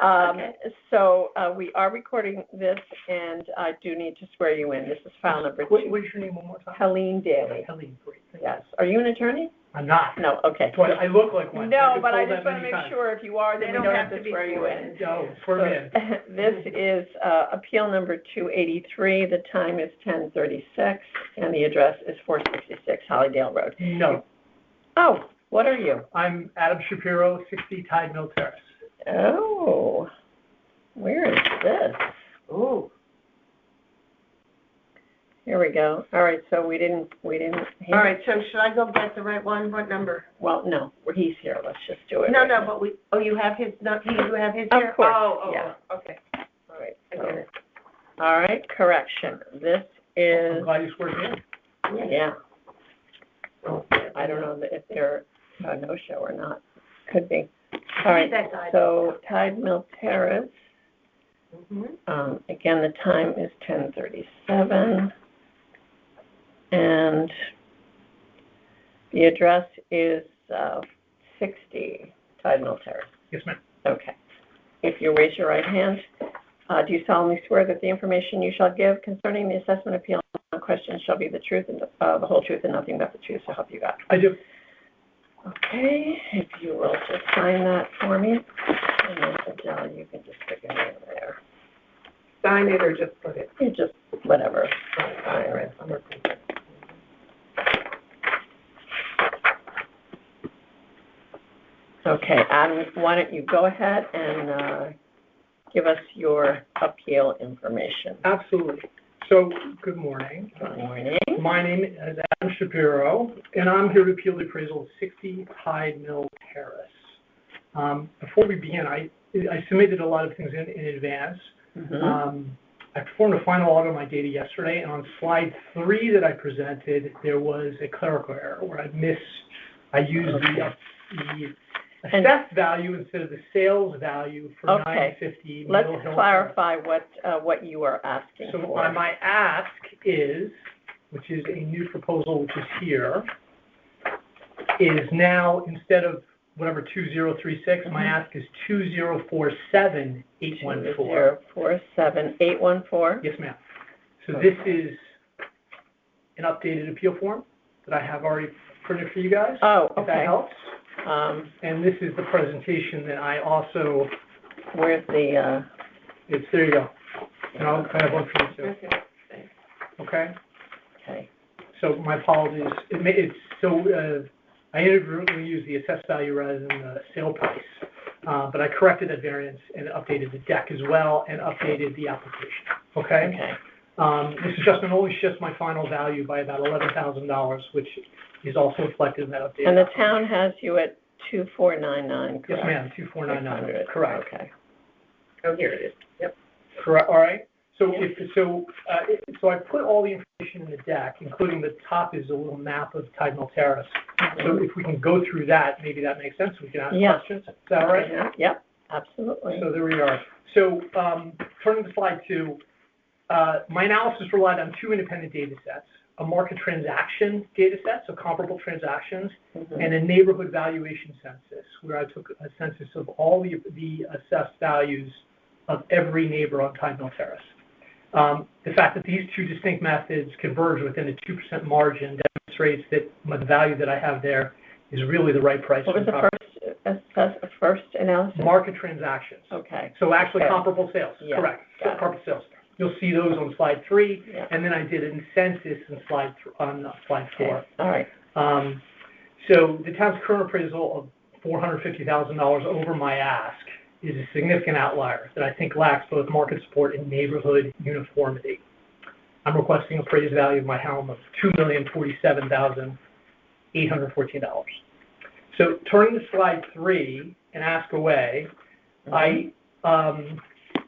Okay. So, we are recording this, and I do need to swear you in. This is file number What's 2. your name one more time? Helene Daly. Helene, great. Thank Yes. Are you an attorney? I'm not. No, okay. So I look like one. No, I've but I been just told want to that make many times. sure if you are, then we don't have to swear you in. No, swear me in. So, this is, appeal number 283. The time is 10:36, and the address is 466 Hollydale Road. No, Oh, what are you? I'm Adam Shapiro, 60 Tide Mill Terrace. Oh, where is this? Ooh. Here we go. All right, so we didn't. All right, so should I go get the right one? What number? Well, no, he's here. Let's just do it. No, right no, now. but you have his, you have his Of here? course, Oh, yeah. okay. All right, I get it. all right, correction. This I'm is, glad you sweared me in. yeah. I don't know if they're a no-show or not. Could be. All right, That guy. so Tide Mill Terrace, Mhm. again, the time is 10:37. And the address is 60 Tide Mill Terrace. Yes, ma'am. Okay. If you raise your right hand, do you solemnly swear that the information you shall give concerning the assessment appeal and questions shall be the truth and the whole truth and nothing but the truth, so help you God? I do. Okay, if you will just sign that for me, and then Adele, you can just stick it in there. Sign it or just put it? You just, whatever. All right. Okay, Adam, why don't you go ahead and give us your appeal information. Absolutely. So, good morning. Good morning. My name is Adam Shapiro, and I'm here to appeal the appraisal of 60 Tide Mill Terrace. Before we begin, I submitted a lot of things in advance. Mhm. I performed a final audit of my data yesterday, and on slide 3 that I presented, there was a clerical error where I used the assessed value instead of the sales value for Okay. 950 Mill Let's Hill. clarify what you are asking So for. my ask is, which is a new proposal, which is here, is now, instead of whatever 2036, my ask is 2047,814. 2047,814. Yes, ma'am. So this is an updated appeal form that I have already printed for you guys. Oh, If that okay. helps. And And this is the presentation that I also, where's the, there you go. And I have one for you too, okay? okay. So my apologies. I inadvertently used the assessed value rather than the sale price. But I corrected that variance and updated the deck as well and updated the application, okay? Okay. This adjustment only shifts my final value by about $11,000, which is also reflected in that updated. And the town has you at 2499, correct? Yes, ma'am, 2499, correct. Okay. Oh, here it is. Yep. Correct, all right? So so I put all the information in the deck, including the top is a little map of Tide Mill Terrace. So if we can go through that, maybe that makes sense, we can ask Yeah. questions. Is that all right? Yep, absolutely. So there we are. So, turning to slide 2, my analysis relied on 2 independent data sets, a market transaction data set, so comparable transactions, Mhm. and a neighborhood valuation census, where I took a census of all the assessed values of every neighbor on Tide Mill Terrace. The fact that these 2 distinct methods converge within a 2% margin demonstrates that the value that I have there is really the right price. What for was the property. first analysis? Market transactions. Okay. So actually Sales. comparable sales, Yeah, correct. So got it. comparable sales. You'll see those on slide 3, Yeah. and then I did a census on slide 4. Okay. All right. So the town's current appraisal of $450,000 over my ask is a significant outlier that I think lacks both market support and neighborhood uniformity. I'm requesting appraised value of my home of $2,047,814. So turning to slide 3 and ask away, I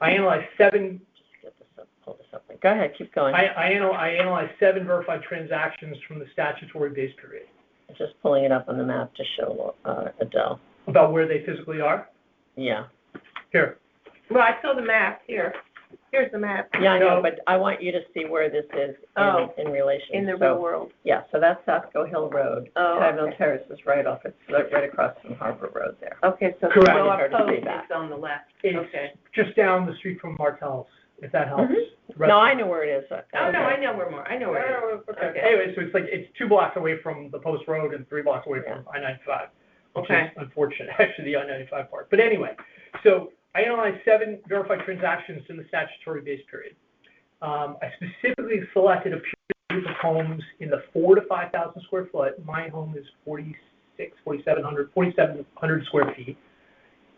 analyzed 7. Just get this up, pull this up. Go ahead, keep going. I analyzed 7 verified transactions from the statutory base period. Just pulling it up on the map to show Adele. About where they physically are? Yeah. Here. Well, I saw the map here. Here's the map, Yeah, I know, No. but I want you to see where this is Oh, in relation. in the So, real world. yeah, so that's Sasko Hill Road. Oh, Tybell okay. Terrace is right off, it's right across from Harbor Road there. Okay, so Correct. so Hard our to see post that. is on the left. It's Okay. just down the street from Martell's, if that helps. Mhm. The rest- No, I know where it is. Oh, no, I know where more, I know where it is. Okay. Okay. Anyway, so it's 2 blocks away from the Post Road and 3 blocks away from I-95, which is Okay. unfortunate, actually, the I-95 part. But anyway, so I analyzed 7 verified transactions in the statutory base period. I specifically selected a group of homes in the 4,000 to 5,000 square foot. My home is 4,700 square feet,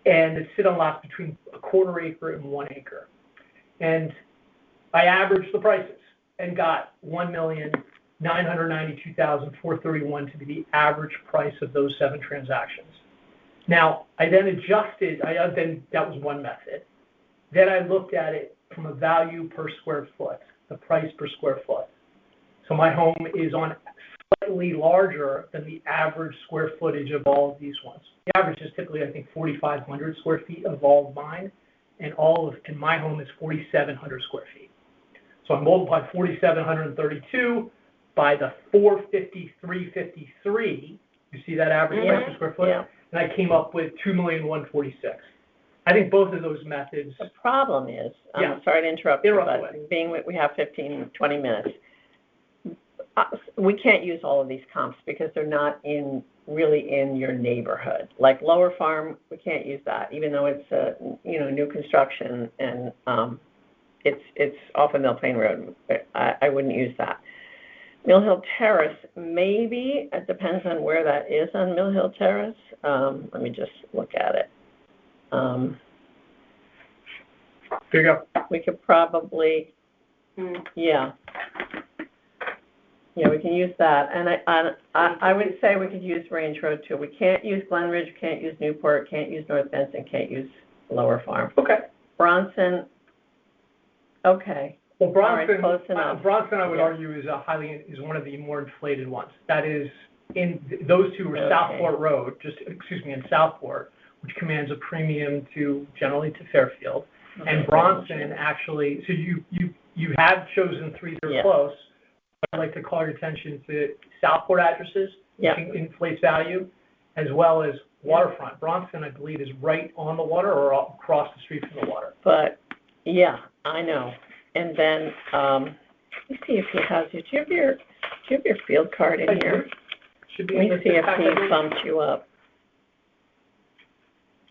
and it sit on lots between a quarter acre and 1 acre. And I averaged the prices and got $1,992,431 to be the average price of those 7 transactions. Now, I then adjusted, that was one method. Then I looked at it from a value per square foot, the price per square foot. So my home is on slightly larger than the average square footage of all of these ones. The average is typically, I think, 4,500 square feet of all of mine, and my home is 4,700 square feet. So I multiplied 4,732 by the 453.53. You see that average price per square foot? Yeah. And I came up with 2,146,000. I think both of those methods. The problem is, Yeah. I'm sorry to interrupt you, Interrupt but away. we have 15, 20 minutes. We can't use all of these comps because they're not really in your neighborhood. Like Lower Farm, we can't use that, even though it's new construction and it's off of Mill Plain Road. I wouldn't use that. Mill Hill Terrace, maybe. It depends on where that is on Mill Hill Terrace. Let me just look at it. There you go. We could probably, yeah, we can use that. And I would say we could use Range Road too. We can't use Glen Ridge, can't use Newport, can't use North Benson, can't use Lower Farm. Okay. Bronson, okay. Well, All right, Bronson, close enough. Bronson, I would Yeah. argue, is one of the more inflated ones. That is, those two are Okay. Southport Road, in Southport, which commands a premium generally to Fairfield. And Bronson actually, so you have chosen 3 that are Yeah. close. I'd like to call your attention to Southport addresses, Yeah. which inflates value, as well as waterfront. Bronson, I believe, is right on the water or across the street from the water. But, yeah, I know. And then, let me see if he has you. Do you have your field card in here? Should be Let in me the see if he packet. bumped you up.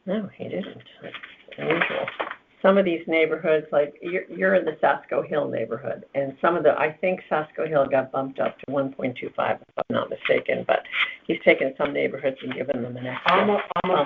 No, he didn't. That's unusual. Some of these neighborhoods, like, you're in the Sasko Hill neighborhood, and I think Sasko Hill got bumped up to 1.25, if I'm not mistaken, but he's taken some neighborhoods and given them an extra I'm bump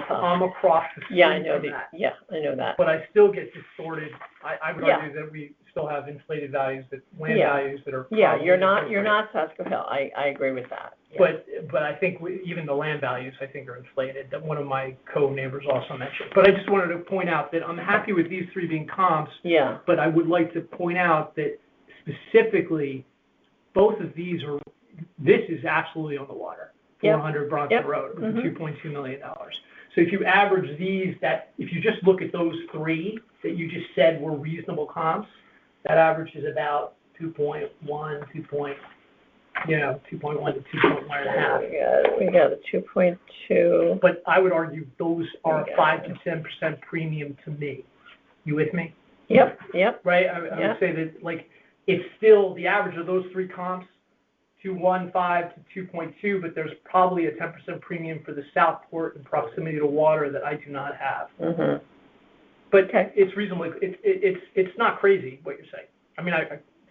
up. I'm across the street Yeah, I know from that. I know that. But I still get distorted. I would Yeah. argue that we still have inflated values, land Yeah. values that are. Yeah, probably you're not inappropriate. Sasko Hill. I agree with that. Yeah. But I think even the land values, I think, are inflated, that one of my co-neighbors also mentioned. But I just wanted to point out that I'm happy with these 3 being comps, Yeah. but I would like to point out that specifically, both of these this is absolutely on the water. Yep. 400 Bronson Yep. Road with Mhm. $2.2 million. So if you average these, if you just look at those 3 that you just said were reasonable comps, that average is about 2.1 to 2.1.5. We got a 2.2. But I would argue those are a Yeah. 5 to 10% premium to me. You with me? Yep. Right? I Yeah. would say that, like, it's still the average of those 3 comps, 2.15 to 2.2, but there's probably a 10% premium for the Southport and proximity to water that I do not have. Mhm. But Okay. it's reasonably, it's not crazy what you're saying. I mean,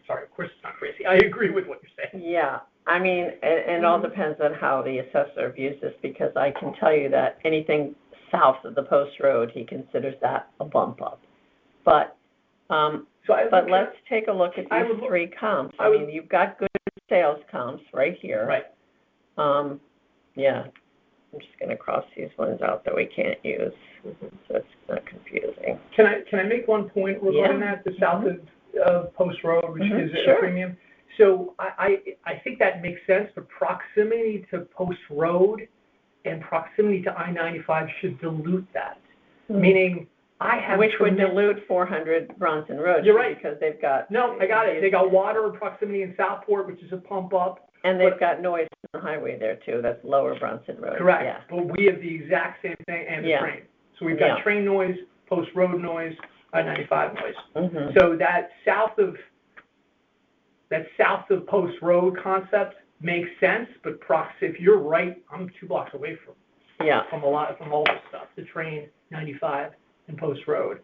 sorry, of course it's not crazy. I agree with what you're saying. Yeah, I mean, it all depends on how the assessor views this, because I can tell you that anything south of the Post Road, he considers that a bump up. But, but let's take a look at these 3 comps. I mean, you've got good sales comps right here. Right. Yeah, I'm just gonna cross these ones out that we can't use, so it's not confusing. Can I make one point regarding Yeah. that, the south of Post Road, which Mhm, is a sure. premium? So I think that makes sense. The proximity to Post Road and proximity to I-95 should dilute that. Meaning, I have Which would tremendous- dilute 400 Bronson Road. You're right. Because they've got. No, I got it. They got water and proximity in Southport, which is a pump up. And they've got noise on the highway there too, that's lower Bronson Road. Correct. Yeah. But we have the exact same thing and the Yeah. train. So we've got Yeah. train noise, post road noise, I-95 noise. Mhm. So that south of Post Road concept makes sense, but if you're right, I'm 2 blocks away Yeah, from all this stuff, the train, 95 and Post Road.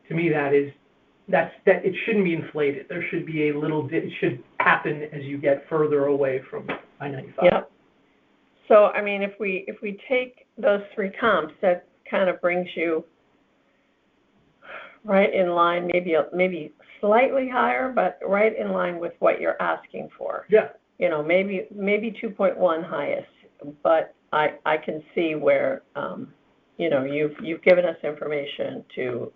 To me, it shouldn't be inflated. There should be it should happen as you get further away from I-95. yep. So, I mean, if we take those 3 comps, that kind of brings you right in line, maybe slightly higher, but right in line with what you're asking for. Yeah. You know, maybe 2.1 highest, but I can see where, you know, you've given us information to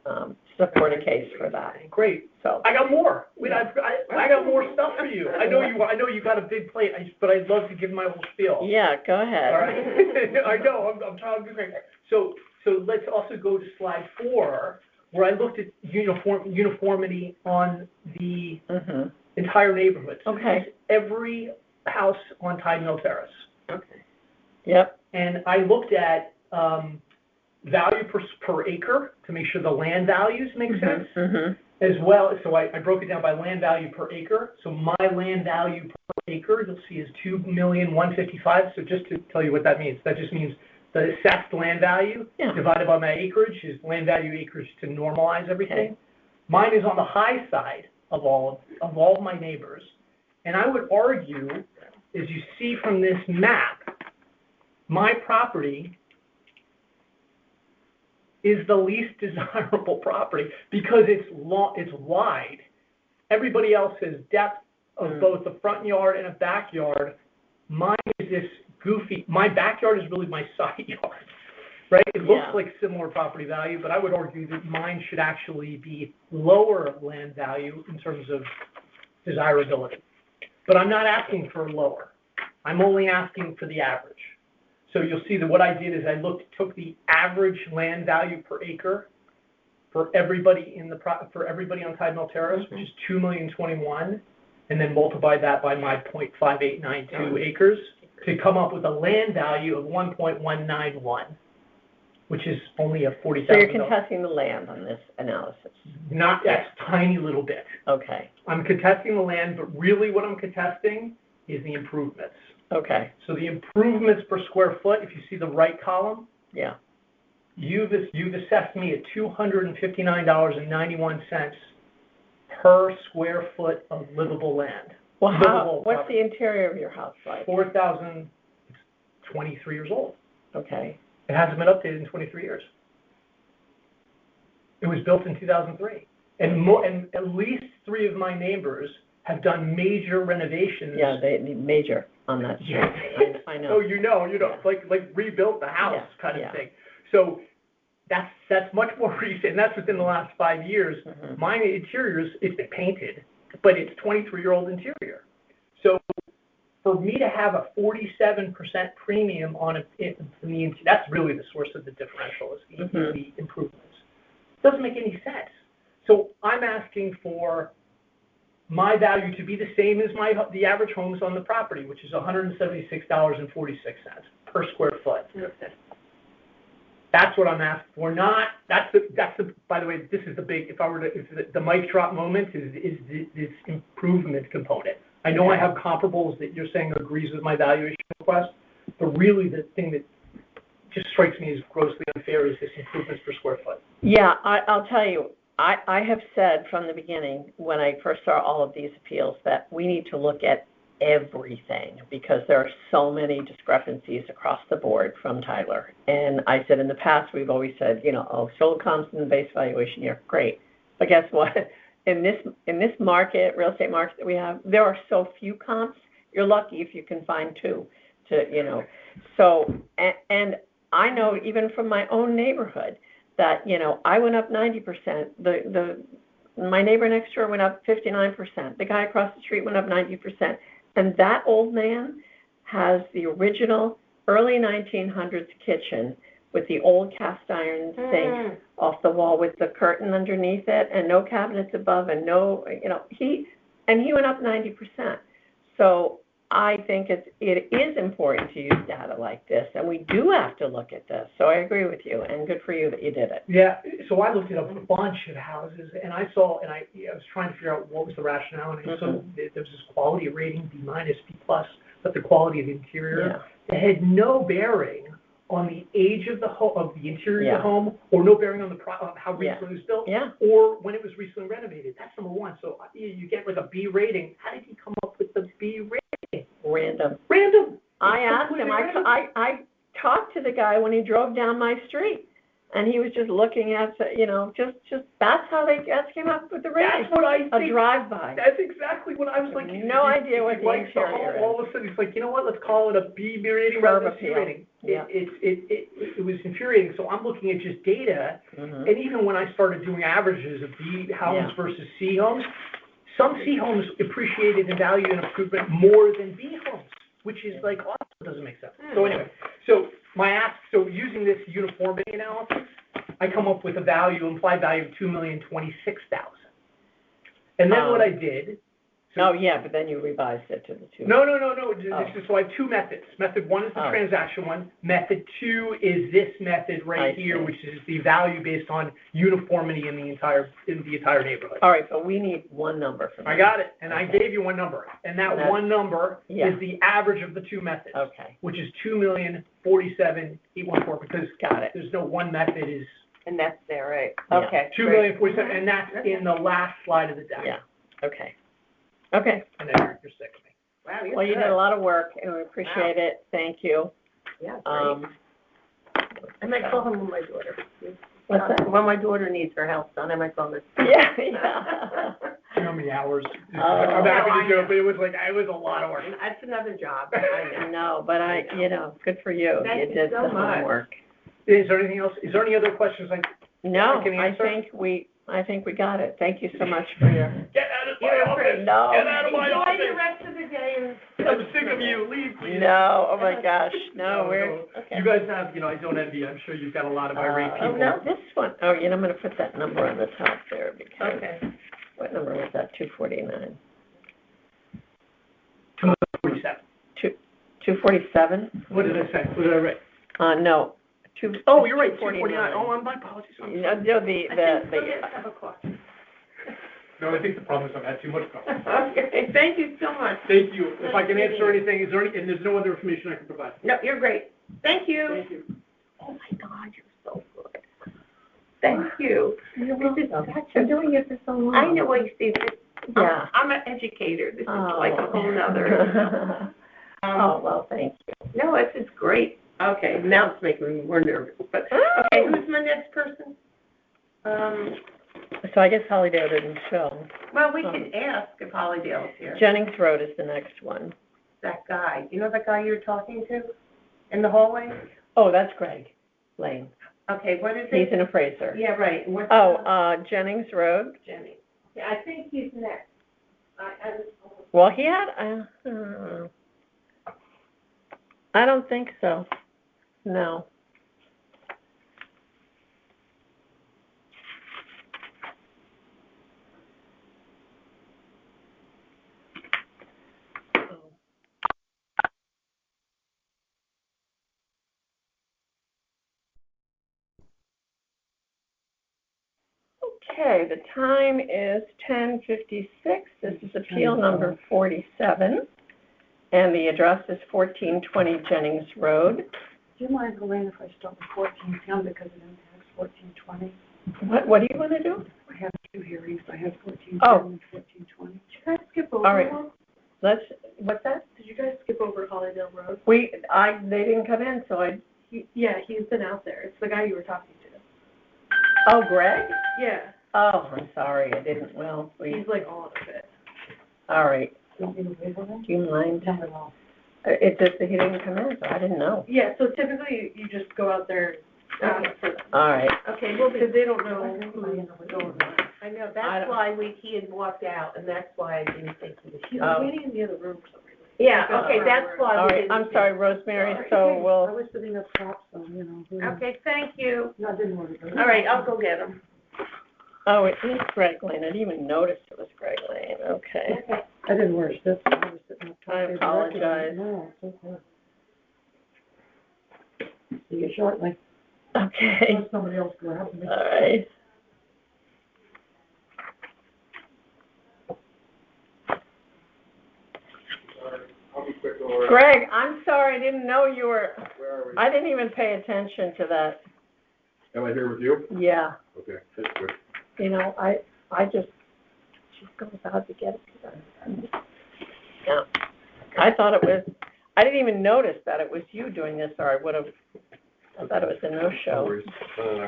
support a case for that. Great. So, I got more. I got more stuff for you. I know you got a big plate, but I'd love to give my whole spiel. yeah, go ahead. All right. I know. I'm trying to be great. So let's also go to slide 4, where I looked at uniformity on the Mhm. entire neighborhood. So Okay. this is every house on Tide Mill Terrace. Okay. Yep. And I looked at value per acre to make sure the land values make sense. Mhm. As well, so I broke it down by land value per acre. So my land value per acre, you'll see, is $2,155,000. So just to tell you what that means, that just means the assessed land value Yeah. divided by my acreage is land value acreage to normalize everything. Okay. Mine is on the high side of all of my neighbors, and I would argue, as you see from this map, my property is the least desirable property because it's wide. Everybody else has depth of both a front yard and a backyard. Mine is this goofy, my backyard is really my side yard, right? It looks Yeah. like similar property value, but I would argue that mine should actually be lower land value in terms of desirability. But I'm not asking for lower. I'm only asking for the average. So you'll see that what I did is I took the average land value per acre for everybody for everybody on Tide Mill Terrace, which is $2,021,000, and then multiplied that by my 0.5892 acres to come up with a land value of 1.191, which is only a $40,000. So you're contesting the land on this analysis? Not a tiny little bit. Okay. I'm contesting the land, but really what I'm contesting is the improvements. Okay. So the improvements per square foot, if you see the right column, Yeah. you've assessed me at $259.91 per square foot of livable land. Well, Livable what's property. the interior of your house like? 23 years old. Okay. It hasn't been updated in 23 years. It was built in 2003. And at least 3 of my neighbors have done major renovations. Yeah, they need major on that street. Yeah. I know. Oh, you know, like rebuilt the house Yeah, kind of yeah. thing. So that's much more recent, and that's within the last 5 years. Mhm. My interior it's been painted, but it's 23-year-old interior. So for me to have a 47% premium on that's really the source of the differential is the improvements. Doesn't make any sense. So I'm asking for my value to be the same as the average homes on the property, which is $176.46 per square foot. Okay. That's what I'm asking for. By the way, this is the big, if the mic drop moment is this improvement component. I know I have comparables that you're saying agrees with my valuation request, but really the thing that just strikes me as grossly unfair is this improvements per square foot. Yeah, I'll tell you, I have said from the beginning, when I first saw all of these appeals, that we need to look at everything because there are so many discrepancies across the board from Tyler. And I said in the past, we've always said, sold comps in the base valuation year, great. But guess what? In this market, real estate market that we have, there are so few comps. You're lucky if you can find 2 So, and I know even from my own neighborhood that, I went up 90%. My neighbor next door went up 59%. The guy across the street went up 90%. And that old man has the original early 1900s kitchen with the old cast iron sink off the wall with the curtain underneath it and no cabinets above and no, he went up 90%. So I think it is important to use data like this, and we do have to look at this. So I agree with you, and good for you that you did it. Yeah, so I looked at a bunch of houses, and I saw, and I was trying to figure out what was the rationale, and I saw there was this quality rating, B-, B+, but the quality of the interior, it had no bearing on the age of the interior of the home, or no bearing on on how recently it was built, or when it was recently renovated. That's number one. So you get like a B rating. How did he come up with the B rating? Random. I asked him, I talked to the guy when he drove down my street, and he was just looking at, just that's how they came up with the rating. That's what I think. A drive-by. That's exactly what I was like. No idea what the interior is. All of a sudden, he's like, you know what, let's call it a B rating rather than a C rating. Yeah. It was infuriating. So I'm looking at just data, and even when I started doing averages of B homes versus C homes, some C homes appreciated in value and improvement more than B homes, which is like also doesn't make sense. So anyway, so using this uniformity analysis, I come up with implied value of $2,026,000. And then what I did. But then you revised it to the 2. No. So I have two methods. Method one is the transaction one. Method two is this method right here, which is the value based on uniformity in the entire neighborhood. All right, but we need one number from you. I got it, and I gave you one number, and that one number is the average of the two methods, which is $2,047,814. Because there's no one method is. And that's there, right? Yeah. Okay. $2,047,000, and that's in the last slide of the deck. Yeah. Okay. And then you're sick of me. Wow, you're Well, you good. did a lot of work, and we appreciate it. Thank you. Yeah, great. I might call him when my daughter. What's that? When my daughter needs her house done, I might call this. Yeah. You know how many hours? Oh. I'm happy to do it, but it was a lot of work. That's another job. I know, but good for you. Thank you did so the much. homework. Is there anything else? Is there any other questions No, I can I answer? think we got it. Thank you so much for your. Get out of my You're office! free. No. Get out of my Enjoy office! the rest of the day and. I'm sick of you. Leave, please. No, oh my gosh, no, we're, okay. You guys have, I don't envy. I'm sure you've got a lot of irate people. Oh, no, this one, I'm gonna put that number on the top there because. What number was that? 249. 247. 247? What did I say? What did I write? No. Oh, you're right, 249. Oh, my apologies. No, Have a coffee. No, I think the problem is I've had too much coffee. Okay, thank you so much. Thank you. If I can answer anything, and there's no other information I can provide. No, you're great. Thank you. Thank you. Oh my God, you're so good. Thank you. You're doing it for so long. I know what you see. Yeah. I'm an educator. This is like a whole nother. Well, thank you. No, this is great. Okay, now it's making me more nervous. But okay, who's my next person? So I guess Hollydale didn't show. Well, we can ask if Hollydale's here. Jennings Road is the next one. That guy. You know that guy you were talking to in the hallway? Oh, that's Greg Lane. Okay, what is He's it? an appraiser. Yeah, right. And what's Jennings Road. Jenny? Yeah, I think he's next. Well, he had, I don't think so. No. Okay, the time is 10:56. This is appeal number 47, and the address is 1420 Jennings Road. Do you mind, Elaine, if I start with 1410 because it impacts 1420? What do you want to do? I have two hearings. I have 1410 Oh. and 1420. Did you guys skip over? All right. What's that? Did you guys skip over Hollydale Road? They didn't come in, so Yeah, he's been out there. It's the guy you were talking to. oh, Greg? Yeah, Oh, I'm sorry, I didn't, he's like all of it. all right. You want me to wait on him? Do you mind? Not at all. It's just that he didn't come in, so I didn't know. Yeah, so typically you just go out there and ask for them. All right. Okay, well, Because they don't know who's going on. I know, I that's don't- why he had walked out, and that's why I didn't think he was He here. was Oh. waiting in the other room for some reason. Yeah, okay, that's why All we right, didn't. I'm sorry, Rosemary, so I we'll, was sitting up top, so, you know. who knows? Okay, thank you. No, I didn't worry about it. All right, I'll go get them. oh, it is Greg Lane, I didn't even notice it was Greg Lane, okay. I didn't worry, that's, I was sitting up top. I They apologize. No, it's okay. See you shortly. Okay, Let somebody else grab me. all right. Greg, I'm sorry, I didn't know you were, I didn't even pay attention to that. Am I here with you? Yeah, Okay, that's good. you know, I just, she's going out to get it. Yeah, I thought it was, I didn't even notice that it was you doing this, or I would have, I thought it was a No no-show. worries. All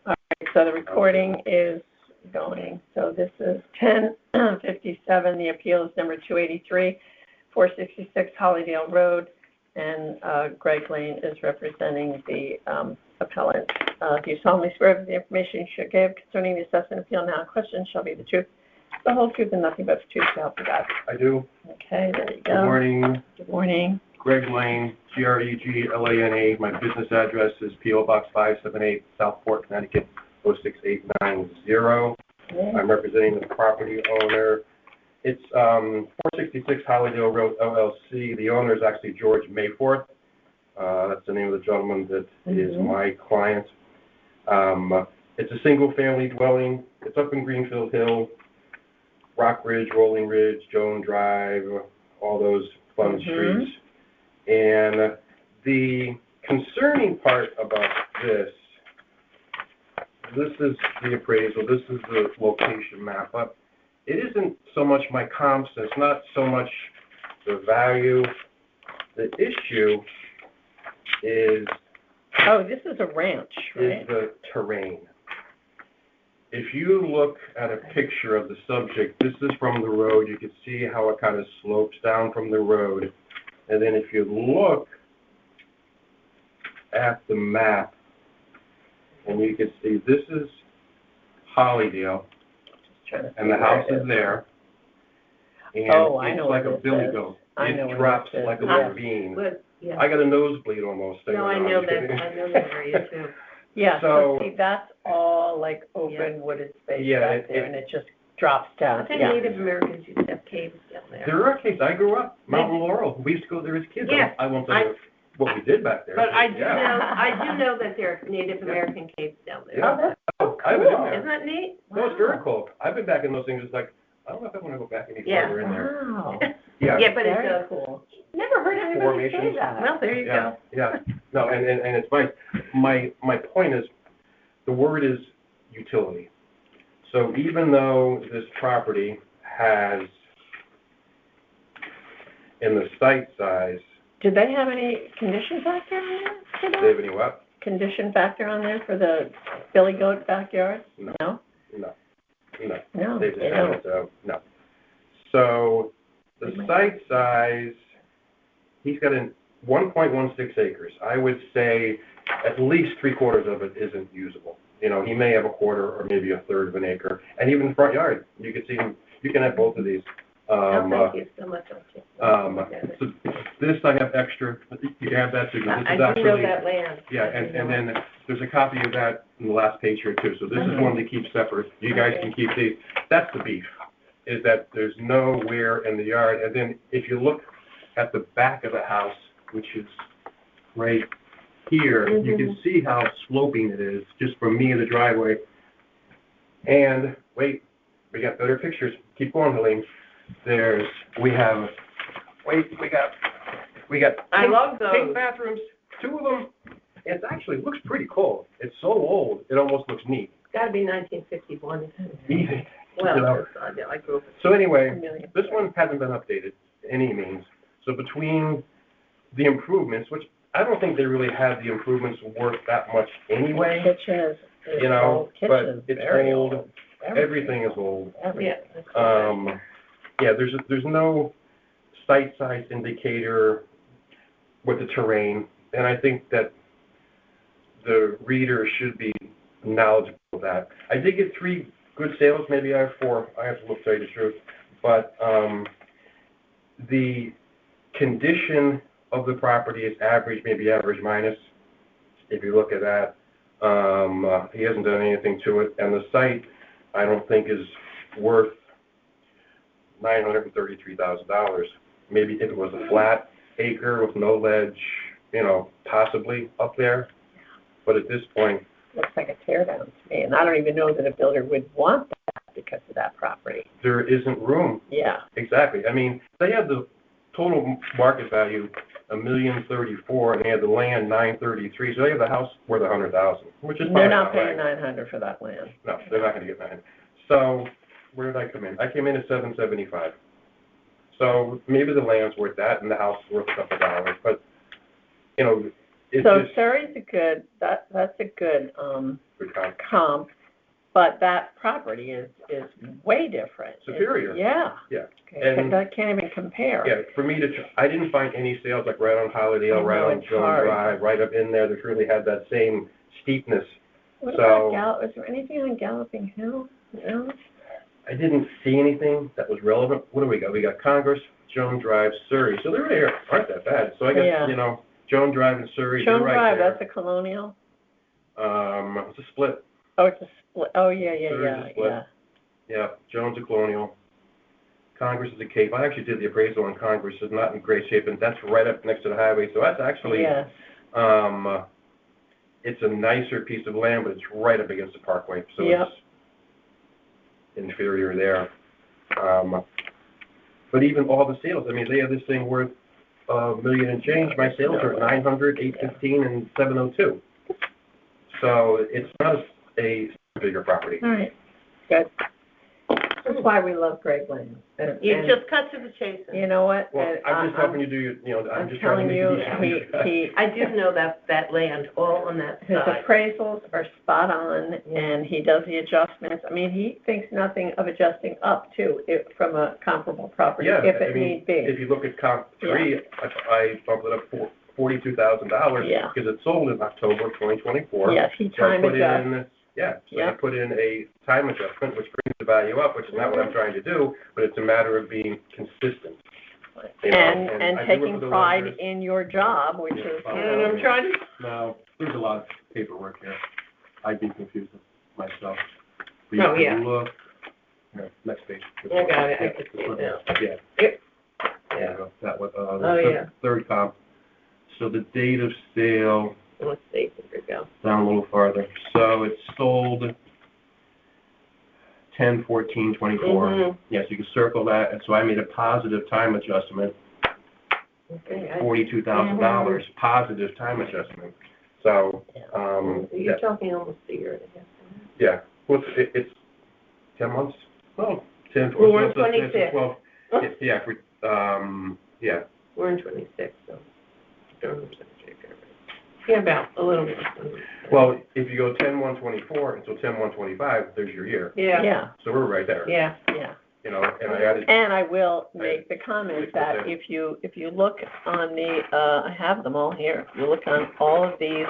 right, so the recording is going, so this is 10:57, the appeal is number 283, 466 Hollydale Road, and Greg Lane is representing the appellant. Do you solemnly swear that the information you should give concerning the assessment appeal now in question shall be the truth, the whole truth, and nothing but the truth, so help you God? I do. Okay, there you go. Good morning, Good morning. Greg Lane, GREGLANE. My business address is P.O. Box 578, Southport, Connecticut, 06890. I'm representing the property owner. It's 466 Hollydale Road, LLC. The owner is actually George Mayforth. That's the name of the gentleman that is my client. It's a single-family dwelling. It's up in Greenfield Hill, Rock Ridge, Rolling Ridge, Joan Drive, all those fun streets. And the concerning part about this is the appraisal, this is the location map, but it isn't so much my comps, it's not so much the value. The issue is Oh, this is a ranch, right? is the terrain. If you look at a picture of the subject, this is from the road, you can see how it kind of slopes down from the road. And then if you look at the map, and you can see this is Hollydale, and the house is there. And Oh, I know it's like where a this billy is. goat. I know It where drops this is. like a Yeah. little bean. But, yeah. I got a nosebleed almost. No, I know that, I know that area too. Yeah, so So- see, that's all like open Yeah. wooded space Yeah, back there, and it just drops down, I think yeah. Native Americans used to have caves down there. There are caves. I grew up, Mountain Laurel. We used to go there as kids. Yeah, I won't tell you what we did back there. But I do Yeah. know, I do know that there are Native American caves down there. Yeah. Oh, I've been in there. Isn't that neat? No, it's very cool. I've been back in those things. It's like, I don't know if I want to go back any Yeah. further in there. Wow. Yeah. Yeah, but it's Very a, cool. Never heard anybody say Formations. that. well, there you Yeah, go. yeah. No, and it's nice. My point is, the word is utility. So even though this property has, in the site size, Did they have any condition factor on there for they that? have any what? Condition factor on there for the billy goat backyard? No. No? No, no. No, They just they have don't. it, no. So the site size, he's got 1.16 acres. I would say at least 3/4 of it isn't usable. You know, he may have 1/4 or maybe 1/3 of an acre. And even the front yard, you can see him, you can have both of these. Oh, thank you so much, Archie. So this I have extra, you can have that too, because this I is do know actually. that land. Yeah, and then there's a copy of that in the last page here too, so this is one to keep separate, you guys can keep these. That's the beef, is that there's nowhere in the yard, and then if you look at the back of the house, which is right here, you can see how sloping it is, just from me in the driveway. And, wait, we got better pictures, keep going, Helene. We got I love those. pink bathrooms, 2 of them. It actually looks pretty cool. It's so old, it almost looks neat. It's gotta be 1951, isn't it? Easy. Well, You know. I grew up. So anyway, A million. this one hasn't been updated any means. So between the improvements, which I don't think they really had the improvements worth that much anyway, Kitchen is you know, old. but Kitchen is it's very old. old. Everything is old. Everything. Yeah, there's no site size indicator with the terrain, and I think that the reader should be knowledgeable of that. I did get 3 good sales, maybe I have 4, I have to look, tell you the truth, but the condition of the property is average, maybe average minus, if you look at that. He hasn't done anything to it, and the site, I don't think is worth $933,000. Maybe if it was a flat acre with no ledge, you know, possibly up there. But at this point, Looks like a tear down to me, and I don't even know that a builder would want that because of that property. there isn't room. Yeah. Exactly. I mean, they have the total market value $1,034,000, and they have the land $933,000. So they have the house worth $100,000, which is They're probably not right. paying $900 for that land. No, they're not gonna get $900,000. So, where did I come in? I came in at $775,000. So, maybe the land's worth that, and the house is worth a couple dollars, but, you know, it's So just Surrey's a good, that's a good, good comp. comp, but that property is way different. Superior. Yeah. Yeah. Okay, And- that can't even compare. Yeah, for me to, I didn't find any sales like right on Hollydale, I right know, on it's Jones hard. Drive, right up in there, that really had that same steepness. What So- about is there anything on Galloping Hill? No? I didn't see anything that was relevant. What do we got? We got Congress, Jones Drive, Surrey, so they really aren't that bad. So I guess, Yeah. you know, Jones Drive and Surrey, they're Jones right Drive, there. that's a colonial? It's a split. Oh, it's a split, oh, yeah, Surrey's a split. Yeah, Jones is Colonial. Congress is a Cape. I actually did the appraisal on Congress. It's not in great shape, and that's right up next to the highway. So that's actually, Yes. it's a nicer piece of land, but it's right up against the parkway, so Yep. it's inferior there. But even all the sales, I mean, they have this thing worth $1 million and change. My sales are at 900, 815, and 702. So it's not a bigger property. All right, good. That's why we love Greg Lane. And- You and just cut to the chase. You know what? Well, And I'm just helping you do your, you know, I'm just trying to make it telling you, easy. I do know that land, all on that his side. appraisals are spot on, and he does the adjustments. I mean, he thinks nothing of adjusting up too, from a comparable property, Yeah, if I it mean, need be. if you look at comp three, I bumped it up $42,000 Yeah. because it sold in October of 2024. Yes, he So I time put adjusts. in, yeah, so I Yeah. put in a time adjustment, which brings the value up, which is not what I'm trying to do, but it's a matter of being consistent. You know, And I do it for taking the pride lenders. in your job, which Yeah, is, you and know. I'm trying to, No, there's a lot of paperwork here. I'd be confused myself. Oh, yeah. Look, here, next page. I got it, I can see it now. Yeah. Yep. Yeah, that was, Oh, yeah. third comp. So the date of sale, Let's see, here we go. down a little farther. So it sold 10/14/24. Mhm. Yes, you can circle that, and so I made a positive time adjustment, Okay, I- $42,000, positive time adjustment. So, You're yeah, talking almost a year and a half. yeah, well, it's 10 months? Oh, 10, We're in so it's 26. 12, yeah, yeah, We're in 26, so. Yeah, about a little bit. well, if you go 10/1/24 until 10/1/25, there's your year. Yeah, Yeah, So we're right there. yeah. yeah. You know, and I added, And I will make the comment that if you look on the, I have them all here, if you look on all of these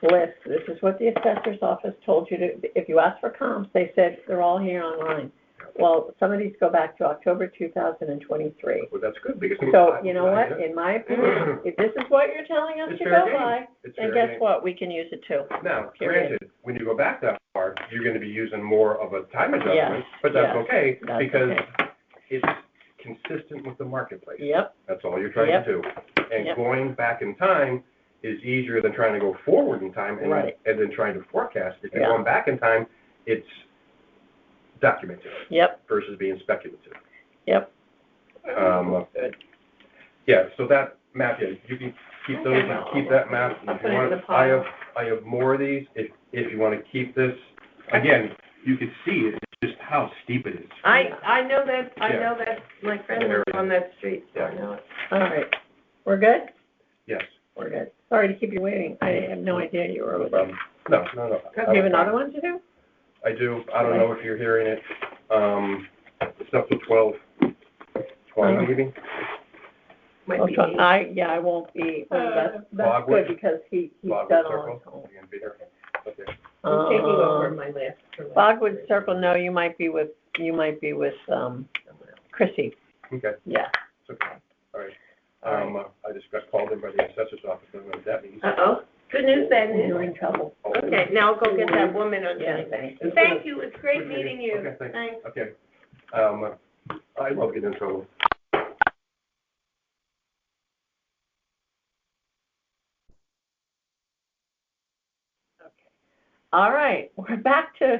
lists, this is what the assessor's office told you to, if you ask for comps, they said they're all here online. Well, some of these go back to October 2023. well, that's good, because. So, you know what, in my opinion, if this is what you're telling us It's to fair go game. by, It's then fair guess game. what, we can use it too. Now, Period. granted, when you go back that far, you're gonna be using more of a time adjustment, Yes, but that's yes, okay, that's because okay. it's consistent with the marketplace. Yep, That's all you're trying Yep. to do. And Yep. going back in time is easier than trying to go forward in time and, Right. and then trying to forecast. If you're Yeah. going back in time, it's documented yep, versus being speculative. yep. Good. Yeah, so that map, yeah, you can keep those, you can keep that map. I'll If put you it in want, the pile. I have more of these, if you wanna keep this. Again, you can see it, it's just how steep it is. I know that, Yeah. my friend lives on that street, so I know it. All right, we're good? Yes. We're good. Sorry to keep you waiting. I have no idea you were over there. No. Do you have another one to do? I do, I don't know if you're hearing it, it's up to 12 maybe? Might I'll be try- me. I won't be, well, that's Logwood? good because he's Logwood done all Circle? his homework. You gonna be here? Okay. I'm taking over Um, my last. Bogwood Circle, no, you might be with, Chrissy, Okay, yeah. it's okay, all right. I just got called in by the assessor's office, and that means. Uh-oh. Good news, bad news. You're in trouble. Okay, now I'll go get that woman on Yeah. Jenny. Thank you, it's great meeting you. Okay, thanks. Thanks. Okay. I love getting in trouble. All right, we're back to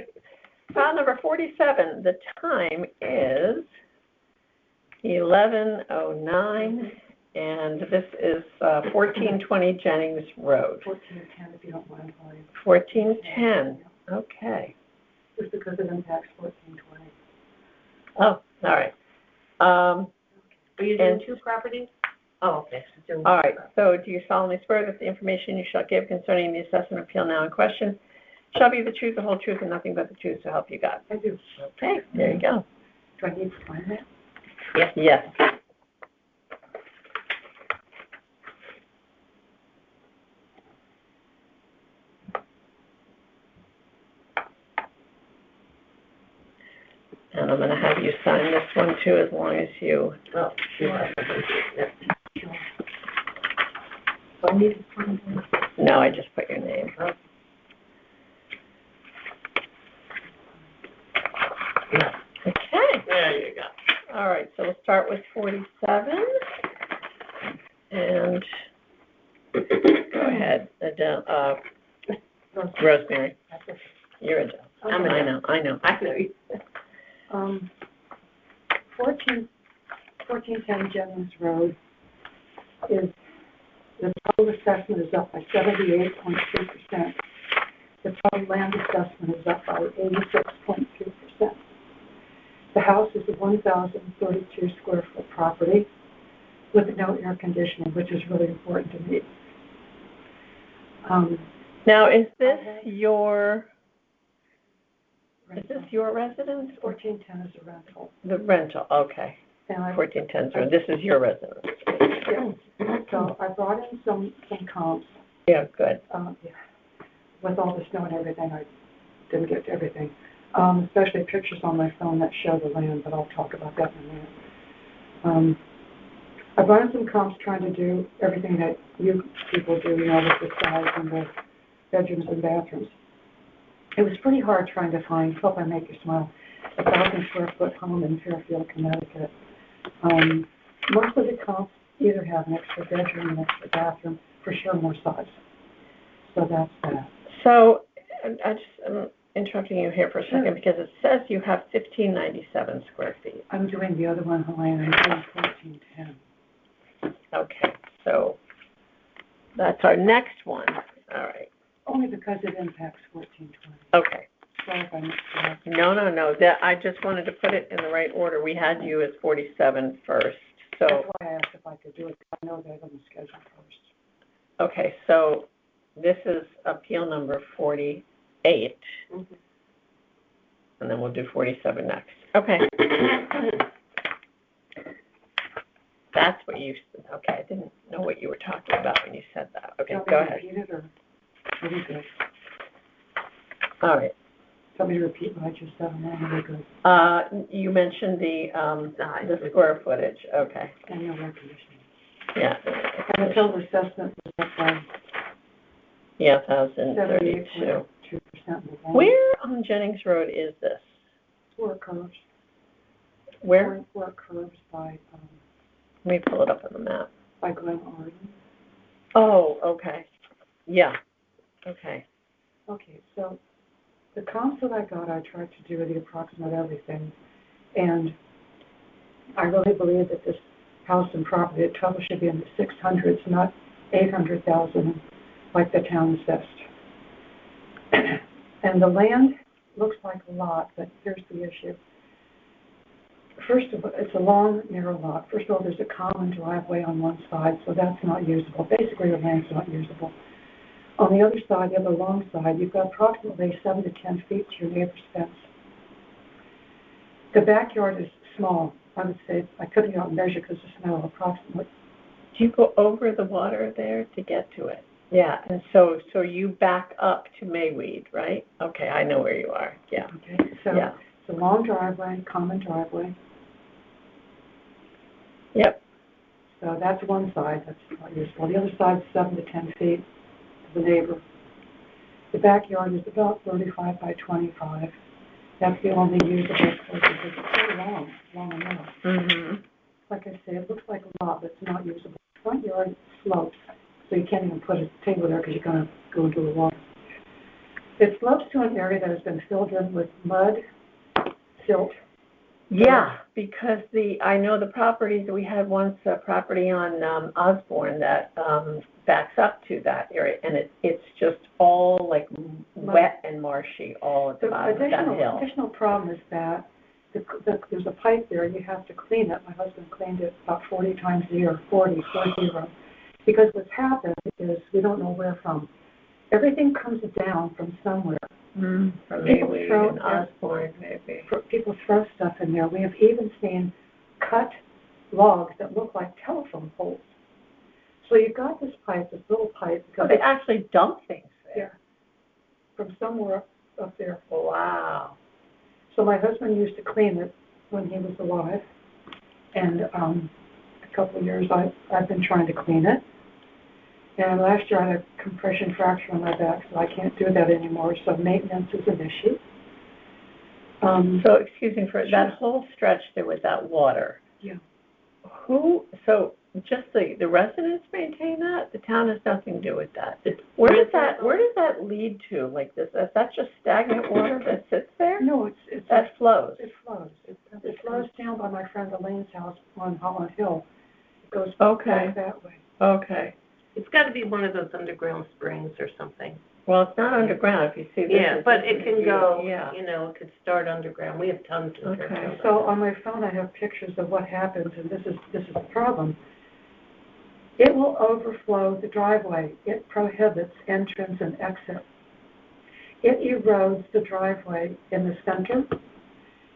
file number 47. The time is 11:09, and this is 1420 Jennings Road. 1410, if you don't mind, Holly. 1410, okay. Just because it impacts 1420. Oh, all right. Are you doing And- two properties? Oh, okay. All right, so do you solemnly swear that the information you shall give concerning the assessment appeal now in question shall be the truth, the whole truth, and nothing but the truth, so help you God? I do. Okay, there you go. Do I need to sign that? Yes. Yes. And I'm going to have you sign this one too, as long as you, Oh, sure. Sure. Do I need to sign that? no, I just put your name. Okay. There you go. All right, so we'll start with 47. And go ahead, Adele, Rosemary. You're Adele. Okay. I know. I know you. 1410 Jennings Road is, the total assessment is up by 78.3%. The total land assessment is up by 86.2%. The house is a 1,032 square foot property with no air conditioning, which is really important to me. Now, is this your residence? 1410 is a rental. The rental, okay. And I 1410, so this is your residence. Yeah. So I brought in some comps, Yeah, good. yeah. With all the snow and everything, I didn't get to everything. Especially pictures on my phone that show the land, but I'll talk about that in a minute. I brought in some comps trying to do everything that you people do, with the size and the bedrooms and bathrooms. It was pretty hard trying to find, hope I make you smile, a 1,000 square foot home in Fairfield, Connecticut. Most of the comps either have an extra bedroom, an extra bathroom, for sure more size. So that's that. So, I'm interrupting you here for a second Sure. because it says you have 1,597 square feet. I'm doing the other one, Helene, I'm doing 1410. Okay, so that's our next one. All right. Only because it impacts 1420. Okay. Sorry if I mixed it up. No. That, I just wanted to put it in the right order. We had you as 47 first. So, That's why I asked if I could do it. I know they're on the schedule first. okay, so this is appeal number 48. Mhm. And then we'll do 47 next. Okay. That's what you, okay, I didn't know what you were talking about when you said that. Okay, Tell me go to ahead. repeat it, or are we good? All right. Tell me to repeat what I just said, and then we're good. You mentioned the square footage, okay, And no air conditioning. yeah. And the total assessment was up by Yeah, 1,032. 78.2%. Where on Jennings Road is this? Where it curves. Where? Where it curves by Let me pull it up on the map. Glen Arden. Oh, okay. Yeah, okay. Okay, so the comps that I got, I tried to do the approximate everything. And I really believe that this house and property, the total should be in the 600s, not 800,000 like the town assessed. And the land looks like a lot, but here's the issue. First of all, it's a long, narrow lot. First of all, there's a common driveway on one side, so that's not usable. Basically, the land's not usable. On the other side, the other long side, you've got approximately 7 to 10 feet to your neighbor's fence. The backyard is small. I would say, I couldn't even measure because of snow, approximately. Do you go over the water there to get to it? Yeah, and so you back up to Mayweed, right? Okay, I know where you are, yeah. Okay, so Yeah. it's a long driveway, common driveway. Yep. So that's one side, that's not useful. The other side's 7 to 10 feet to the neighbor. The backyard is about 35 by 25. That's the only usable place because it's so long enough. Mm-hmm. Like I say, it looks like a lot, but it's not usable. Front yard slopes, so you can't even put a table there because you're going to go into the water. It slopes to an area that has been filled in with mud, silt. Yeah, because I know the properties, we had once a property on Osborne that backs up to that area, and it's just all like wet and marshy all at the The bottom of that hill. additional problem is that there's a pipe there, and you have to clean it. My husband cleaned it about 40 times a year, 40. Because what's happened is we don't know where from. Everything comes down from somewhere. From People maybe throw- in Osborne, maybe. People throw stuff in there. We have even seen cut logs that look like telephone poles. So you've got this pipe, this little pipe. So they actually dump things there. From somewhere up there. Wow. So my husband used to clean it when he was alive. And a couple of years I've been trying to clean it. And last year I had a compression fracture on my back, so I can't do that anymore. So maintenance is an issue. So, excuse me, for that whole stretch there with that water. Yeah. So just the residents maintain that? The town has nothing to do with that? Where does that lead to? Like this, is that just stagnant water that sits there? No, That flows? It flows. It flows down by my friend Elaine's house on Holland Hill. It goes Okay. back that way. Okay. It's gotta be one of those underground springs or something. Well, it's not underground, if you see this. Yeah, but it can go, Yeah. it could start underground. We have tons of Okay. underground. So on my phone I have pictures of what happens, and this is the problem. It will overflow the driveway. It prohibits entrance and exit. It erodes the driveway in the center,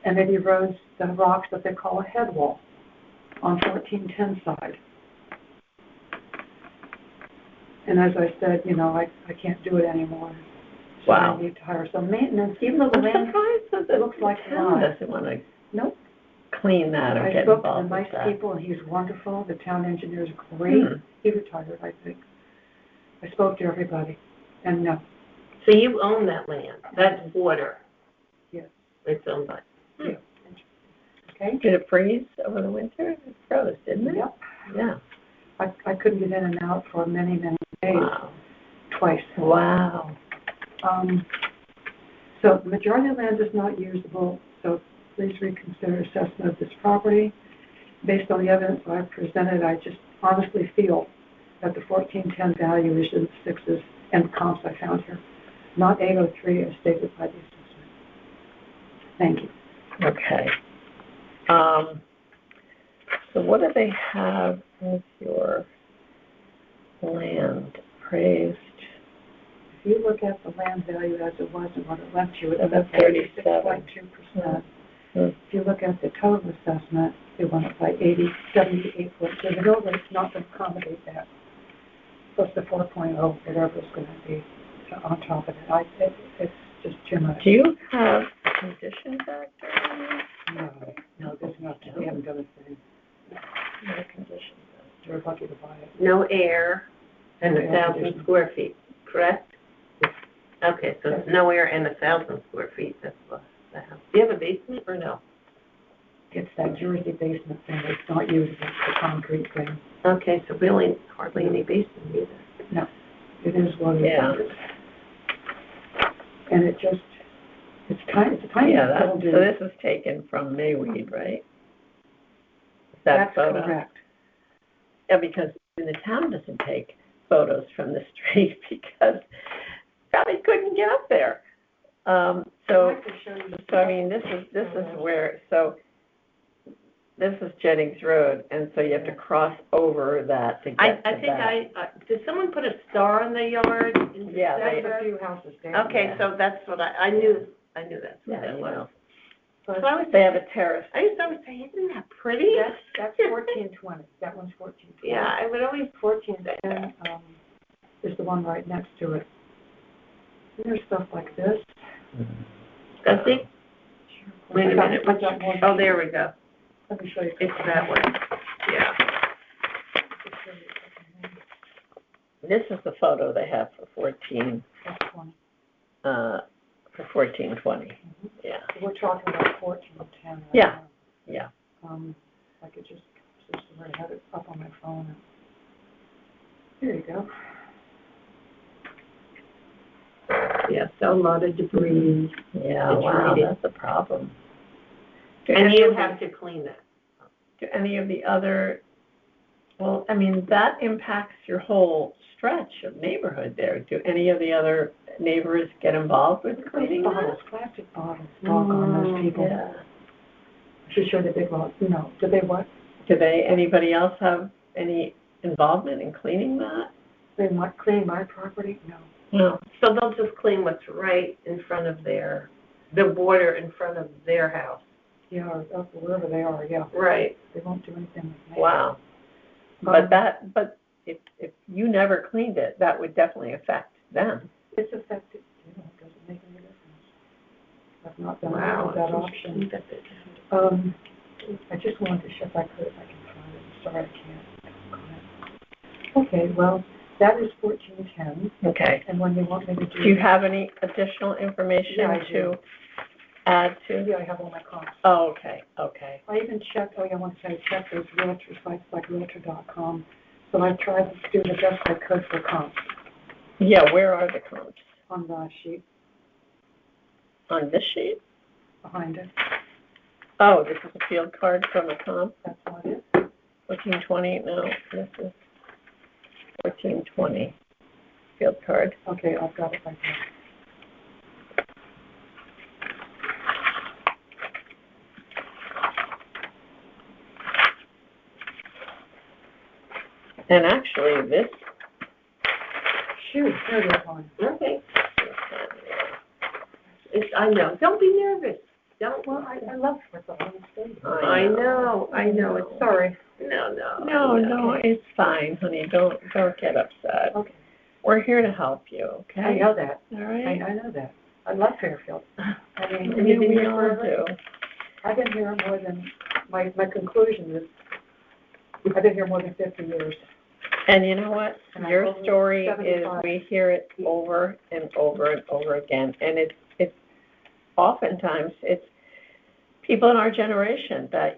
and it erodes the rocks that they call a head wall on 1410 side. And as I said, I can't do it anymore. So Wow. I need to hire some maintenance, even though the I'm land surprised that looks like the town lime. doesn't want to Nope. clean that or I get spoke to the involved with nice that. people, and he's wonderful. The town engineer's great. He retired, I think. I spoke to everybody, and no. So you own that land, that's water? Yes. It's owned by, Okay? Did it freeze over the winter? It froze, didn't it? Yep. Yeah. I couldn't get in and out for many, many days, Wow. twice. Wow. So the majority of land is not usable, so please reconsider assessment of this property. Based on the evidence I've presented, I just honestly feel that the 1410 value is in the sixes and comps I found here, not 803 as stated by the assessment. Thank you. Okay. So what do they have as your land appraised? If you look at the land value as it was and what it went to, it's About 36.2%. If you look at the total assessment, it went up by 78.2. The mill rate's not going to accommodate that, plus the 4.0, whatever it's going to be on top of it. It's just too much. Do you have a condition factor on this? No, there's nothing. We haven't done a thing. Not a condition We're lucky to buy it. no air and Air 1,000 conditioning. square feet, correct? Okay, so it's no air and 1,000 square feet, that's what the house. Do you have a basement or no? It's that Jersey basement thing. It's not usable. It's the concrete thing. Okay, so really hardly any basement either. No, it is what it Yeah. is. And it's a tiny Yeah, little so this was taken from Mayweed, right? That That's photo? correct. Yeah, because the town doesn't take photos from the street because probably couldn't get up there. So I mean, this is where, so this is Jennings Road, and so you have to cross over that to get to that. Did someone put a star on the yard? Yeah, There's a few houses there. Okay, so that's what I knew that's what Yeah, that you was. know. So I was, They have a terrace. I used to always say, isn't that pretty? That's 1420. That one's 1420. Yeah, I would always, 1410 is the one right next to it. And there's stuff like this. let's see. Wait a minute, I got more. oh, there we go. Let me show you. It's that one, yeah. This is the photo they have for 14, That's one. for 1420. Mhm. Yeah, We're talking about 1410 right Yeah. now. yeah. I could just where I had it up on my phone. Here you go. Yeah, so a lot of debris. Yeah, It's wow, reading. that's a problem. Do And any you of the- have to clean that. Do any of the other, well, I mean, that impacts your whole stretch of neighborhood there. Do any of the other neighbors get involved with cleaning that? Bottles, plastic bottles, doggone those people. Yeah. She showed a big lot, did they what? Do anybody else have any involvement in cleaning that? They might clean my property? No. No. So they'll just clean what's right in front of the border in front of their house. Yeah, or up wherever they are, yeah. Right. They won't do anything with me. Wow. But if you never cleaned it, that would definitely affect them. It's effective, it doesn't make any difference. I've not done Wow. that option. I just wanted to show if I can find it. Sorry, I can't. Okay, well, that is 1410, Okay. and when you want me to do. Do you have any additional information Yeah, I to do. add to? Yeah, I have all my comps. Oh, okay. I even checked, I want to say, I checked those realtor sites like Realtor.com, so I tried to do the best I could for comps Yeah, where are the comps? on the sheet On this sheet? behind it. Oh, this is a field card from a comp, That's what it is. 1420, no, this is 1420, field card. Okay, I've got it right there. And actually, this, Shoot, there it is on. Okay. I know. Don't be nervous. Don't. Well, I love what's on the stage. I know. It's Sorry. No. no, it's fine, honey, don't get upset. Okay, We're here to help you, okay? I know that. All I right? know that. I love Fairfield. I mean, Yeah, we all do. I've been here more than, my conclusion is, I've been here more than 50 years. And you know what? And I'm Your over story is, 75. we hear it over and over and over again, and it's oftentimes, it's people in our generation that,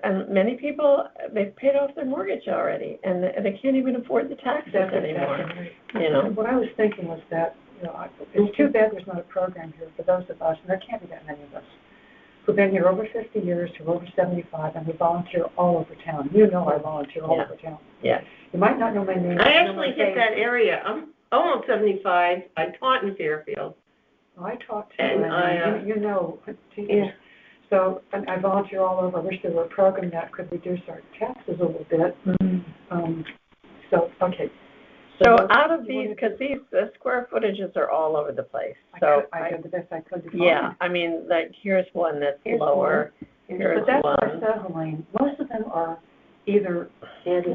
and many people, they've paid off their mortgage already, and they can't even afford the taxes anymore, What I was thinking was that, it's too bad there's not a program here for those of us, and there can't be that many of us, who've been here over 50 years, who are over 75, and who volunteer all over town. You know I volunteer all over town. Yes. You might not know my name. I you know my actually hit face. that area. I'm almost 75. I taught in Fairfield. I talked to And you, you know, teachers. Yeah. So I volunteer all over. I wish there were a program that could reduce our taxes a little bit. Okay. So out of these, because the square footages are all over the place, so. I did the best I could to find. Yeah, I mean, like, here's one that's Here's lower, here's But that's what I one. said, Helene. Most of them are either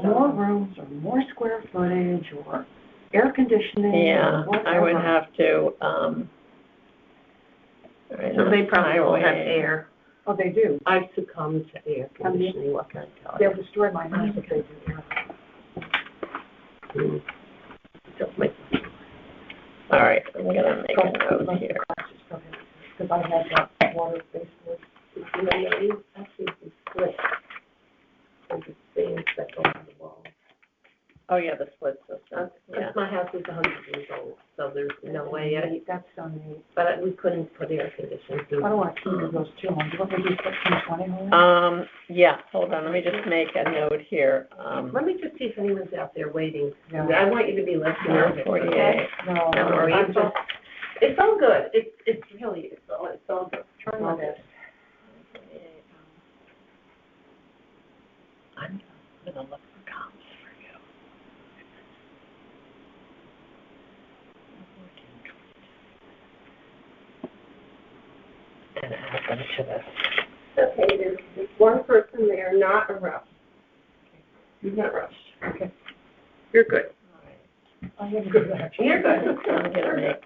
more rooms or more square footage or air conditioning Yeah, or whatever. I would have to, all right, So they that's probably won't have highway. air. Oh, they do. I've succumbed to air conditioning. What can I tell They'll you? destroy my house if they do. Just like All right, I'm gonna make a note here. Because I had that water-based wood. these actually the split. There's the things that go on the wall. Oh, yeah, the split system, yeah. Because my house is 100 years old, so there's no way. That's so neat. But we couldn't put air conditioning. I don't want to keep those too long. Do you want me to do 1520 on Yeah, hold on, let me just make a note here. Let me just see if anyone's out there waiting. Yeah. I want you to be less nervous, 48. okay? No, Don't worry, I'm just it's all good. It's really, it's all good. trying my best. I'm gonna look for comps for you. And add them to this. Okay, there's one person there, not a rush. You're not rushed. Okay. You're good. I am good, actually. You're good. I'm gonna make, let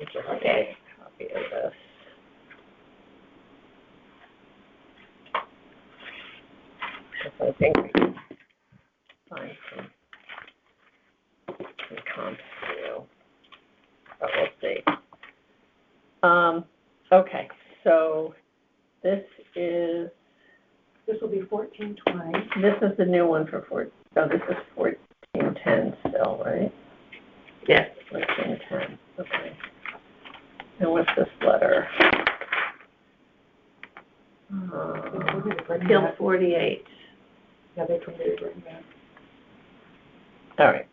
me just Okay. copy of this. Because I think we can find some Okay, so this is, This will be 1420. this is the new one for this is 1410 still, right? Yes. 1410, okay. And what's this letter? Appeal 48. Yeah, they told me to bring that. All right.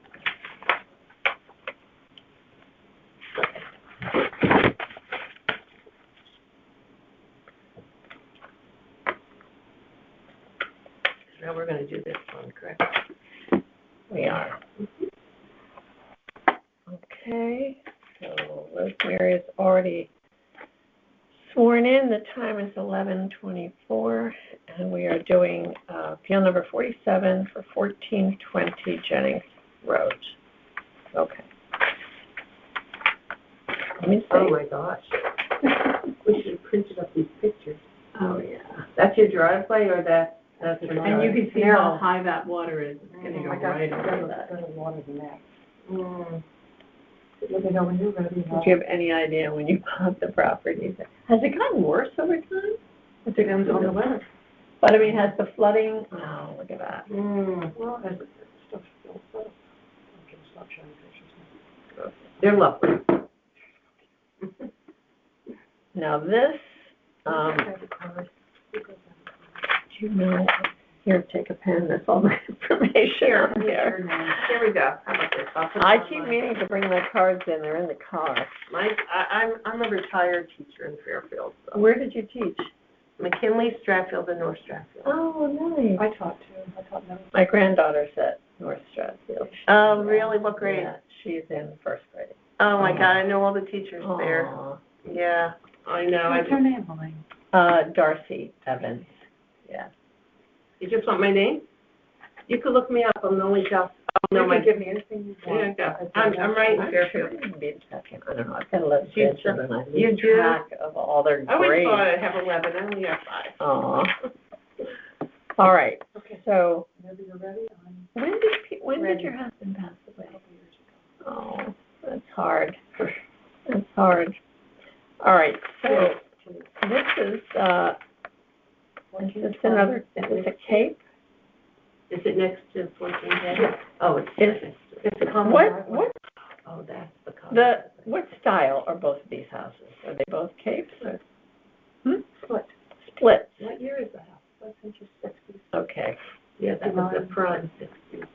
Now we're gonna do this one, correct? We are. Okay, so Rosemary is already sworn in. The time is 11:24, and we are doing appeal number 47 for 1420 Jennings Road. Okay. Let me see. Oh, my gosh. We should have printed up these pictures. Oh, yeah. That's your driveway or that's your And you driveway? can see how high that water is. It's gonna go I got right over that. better water than that. Mm. Let me know when you're ready. Did you have any idea when you bought the property? Has it gotten worse over time? It depends on the weather. But I mean, has the flooding, oh, look at that. Well, as stuff fills up. Okay, stop showing pictures They're lovely. Now this, now. do you know, here, take a pen, that's all my information on here. Here we go. How about this? I'll put it I on keep mine. meaning to bring my cards in, they're in the car. I'm a retired teacher in Fairfield, so. Where did you teach? McKinley, Stratfield, and North Stratfield. Oh, nice. I taught too. I taught middle. My granddaughter's at North Stratfield. Oh, really? What grade? Yeah, she's in first grade. Oh, my God, I know all the teachers there. Aw. Yeah, I know. What's her name, Elaine? Darcy Evans, yeah. You just want my name? You could look me up, I'm the only job, You no, my, can give me anything you there you want. go. I'm right in I'm Fairfield. sure it'd be a second. I don't know, I've got 11 You kids and then I you lose do? track of all their I always grades. thought I'd have 11, I only have 5. Aw. All right, Okay. so Whenever you're ready, I'm when did ready. your husband pass a away? couple years ago. Oh, that's hard. That's hard. All right, so this is this another, is this a cape? Is it next to 1410? Yes. Oh, it's Is- next to it. It's a common What, driveway. what, Oh, that's the color. what style are both of these houses? Are they both capes or? Split. Split. What year is the house? That's into 60s. Okay. Yeah, that was the front 60s.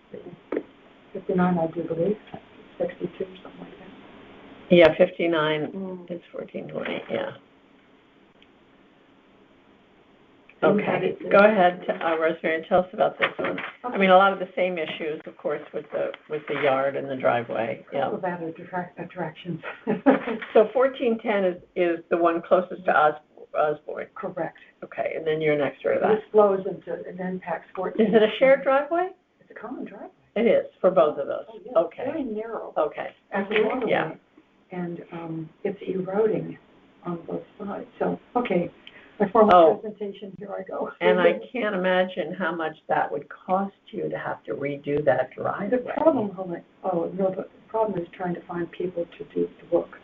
59, I do believe. 62, something like that. Yeah, 59 is 1420, yeah. Okay, go ahead, Rosemary, tell us about this one. I mean, a lot of the same issues, of course, with the yard and the driveway, yeah. Couple of added attractions. So 1410 is the one closest to Osborne. Correct. Okay, and then you're next door to that. This flows into, and then impacts 14. Is it a shared driveway? It's a common driveway. It is, for both of those? Oh, yeah. Okay, Very narrow. okay, As a waterway. yeah. And it's eroding on both sides. So, okay, my formal Oh. presentation, here I go. And I can't imagine how much that would cost you to have to redo that driveway. The problem, the problem is trying to find people to do the work.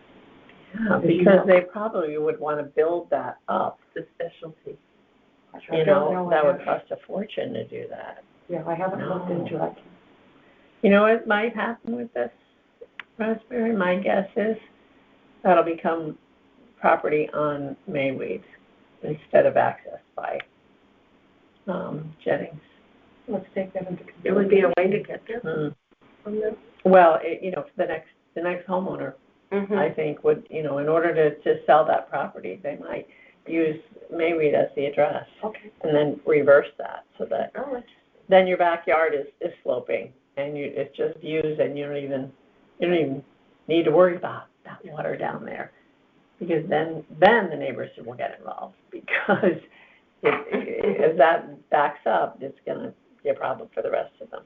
Yeah, because they probably would want to build that up, The specialty. you know, that would cost a fortune to do that. Yeah, I haven't looked into it. You know what might happen with this, Raspberry? My guess is that'll become property on Mayweed instead of accessed by Jennings. Let's take that into consideration. There would be a way to get there Mm. from there? Well, you know, the next homeowner, Mm-hmm. I think would, you know, in order to sell that property, they might use Mayweed as the address Okay. and then reverse that so that Oh, interesting. then your backyard is sloping and it's just views and you don't even need to worry about that water down there. Because then the neighbors will get involved because if that backs up, it's gonna be a problem for the rest of them.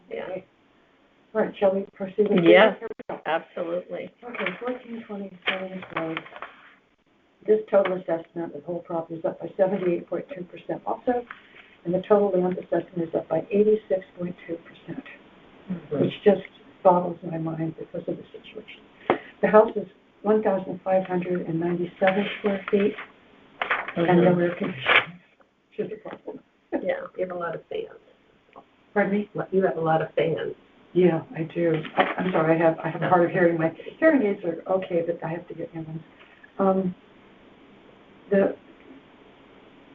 Yeah. Okay. All right, shall we proceed with Yes. Here we go. Absolutely. Okay, 1420 Sterling Road. This total assessment of the whole property is up by 78.2% also, and the total land assessment is up by 86.2%, which just boggles my mind because of the situation. The house is 1,597 square feet, and no air conditioning, which is a problem. Yeah, you have a lot of fans. Pardon me? You have a lot of fans. Yeah, I do. I'm sorry, I have a hard of hearing. My hearing aids are okay, but I have to get new ones.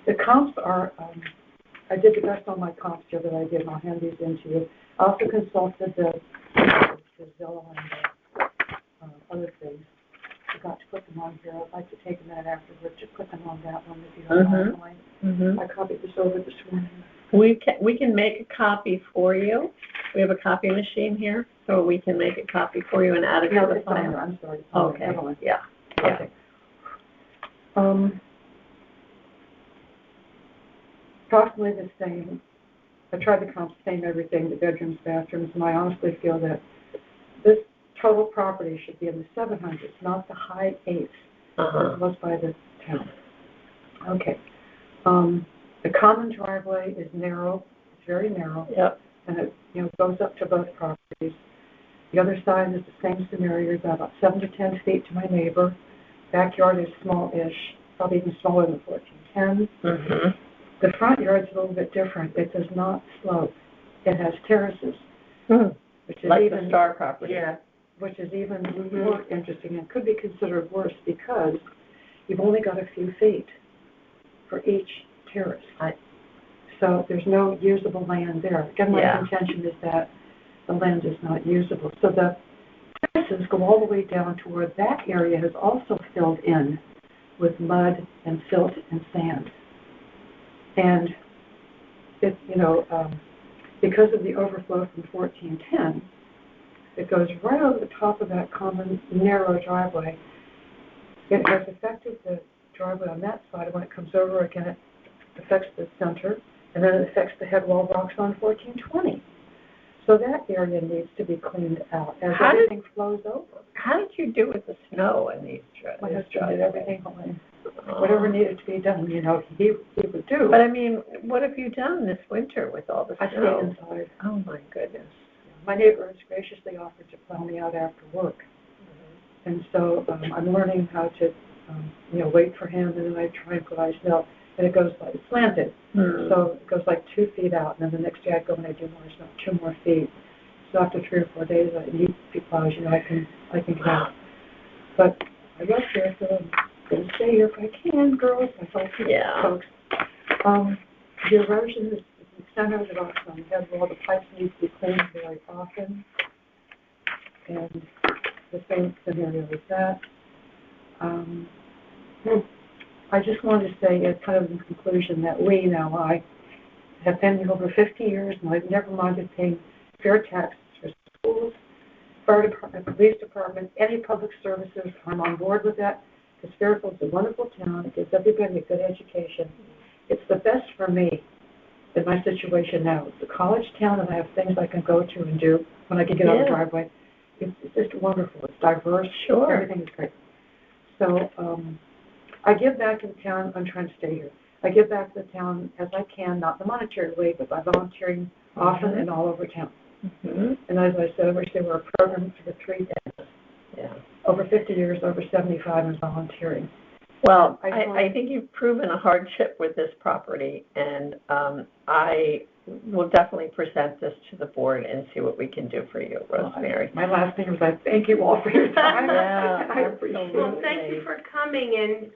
The comps are, I did the best on my comps here that I did, and I'll hand these in to you. I also consulted the Zillow and other things. Forgot to put them on here. I'd like to take a minute afterwards to put them on that one if you don't mind. Mm-hmm. I copied this over this morning. We can make a copy for you. We have a copy machine here, so we can make a copy for you and add it No, to the it's on file. there. I'm sorry. Okay, Never mind. yeah. Okay. Approximately the same. I tried to comp same everything, the bedrooms, bathrooms, and I honestly feel that this total property should be in the 700s, not the high 8s, as was by the town. Okay. The common driveway is narrow. It's very narrow. Yep. And it goes up to both properties. The other side is the same scenario. You've got about 7 to 10 feet to my neighbor. Backyard is small-ish, probably even smaller than 1410. Mm-hmm. The front yard's a little bit different. It does not slope. It has terraces, which is Like even the Star property. Yeah. which is even more interesting and could be considered worse because you've only got a few feet for each terrace. So there's no usable land there. Again, my contention is that the land is not usable. So the terraces go all the way down to where that area has also filled in with mud and silt and sand. And it, because of the overflow from 1410, it goes right over the top of that common narrow driveway. It has affected the driveway on that side. When it comes over again, it affects the center, and then it affects the head wall rocks on 1420. So that area needs to be cleaned out as everything flows over. How did you do with the snow in these My husband did everything, whatever needed to be done, he would do. But I mean, what have you done this winter with all the I snow? stayed inside. Oh my goodness. My neighbor has graciously offered to plow me out after work. And so I'm learning how to, wait for him, and then I tranquilize snow. And it goes like, it's slanted. So it goes like 2 feet out, and then the next day I go and I do more snow, 2 more feet. So after 3 or 4 days, he plows, I can get out. But I love here, so I'm going to stay here if I can, girls. I told folks. The erosion is the center of the rocks on the head wall. The pipes need to be cleaned very often. And the same scenario with that. I just wanted to say, as kind of in conclusion, that I have been here over 50 years, and I've never minded paying fair taxes for schools, fire department, police department, any public services. I'm on board with that, because Fairfield's a wonderful town. It gives everybody a good education. It's the best for me in my situation now. It's a college town, and I have things I can go to and do when I can get out of the driveway. It's just wonderful. It's diverse. Sure. Everything is great. So I give back to the town. I'm trying to stay here. I give back to the town as I can, not in a monetary way, but by volunteering often and all over town. And as I said, we're a program for the 3 days. Yeah. Over 50 years, over 75 in volunteering. Well, I think you've proven a hardship with this property, and I will definitely present this to the board and see what we can do for you, Rosemary. My last thing was I thank you all for your time. Yeah, I appreciate Well, it. thank you for coming, and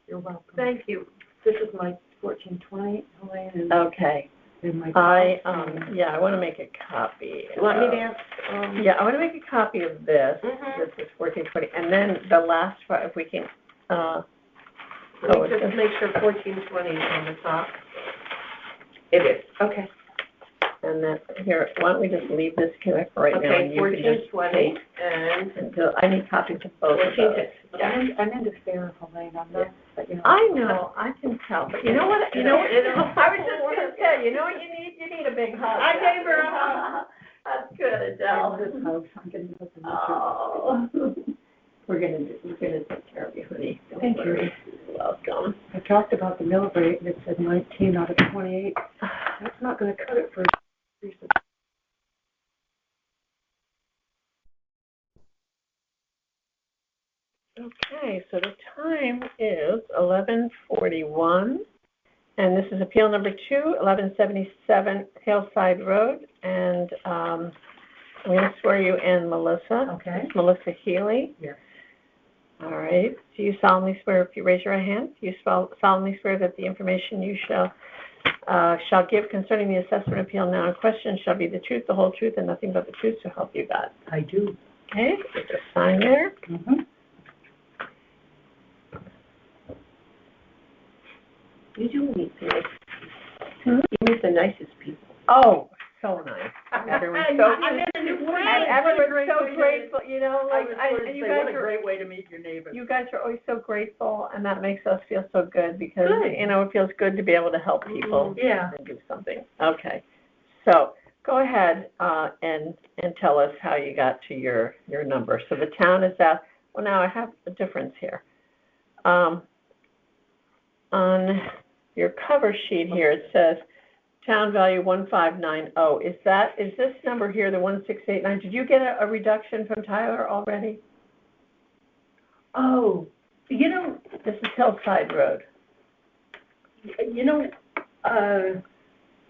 You're welcome. thank you. This is my 1420, Elaine, and Okay. my I want to make a copy. You want me to ask? Yeah, I want to make a copy of this. This is 1420, and then the last part, if we can. Let me just make sure 1420 is on the top. It is. Okay. And then here, why don't we just leave this here for right now? Okay, and you can just 1420 take and until I need copies of both of those. I'm into fair, Elaine. I'm not, I know, I can tell, but you know what? I was just gonna say, you know what you need? You need a big hug. I gave her a hug. That's good, Adele. I'm getting this. Oh. We're gonna take care of you, honey. Don't Thank worry. you. You're welcome. I talked about the mill rate, and it said 19 out of 28. That's not going to cut it for Okay, so the time is 11:41, and this is appeal number 2, 1177 Hillside Road, and I'm going to swear you in, Melissa. Okay. It's Melissa Healy. Yes. All right. Do you solemnly swear, if you raise your right hand, do you solemnly swear that the information you shall give concerning the assessment appeal now in question shall be the truth, the whole truth, and nothing but the truth, so help you God? I do. Okay, you just sign there. Mm-hmm. You do meet the nice, you meet the nicest people. Oh, so nice. Everyone's so, I'm in a new and friend. everyone's so grateful, you know, like, and you guys what a are, great way to meet your neighbors. you guys are always so grateful, and that makes us feel so good, because, Good. you know, it feels good to be able to help people Yeah. and do something. Okay, so, go ahead, and tell us how you got to your number. So the town is at, well, now I have a difference here. On your cover sheet here, it says town value 1590. Is this number here, the 1689? Did you get a reduction from Tyler already? Oh, you know, This is Hillside Road.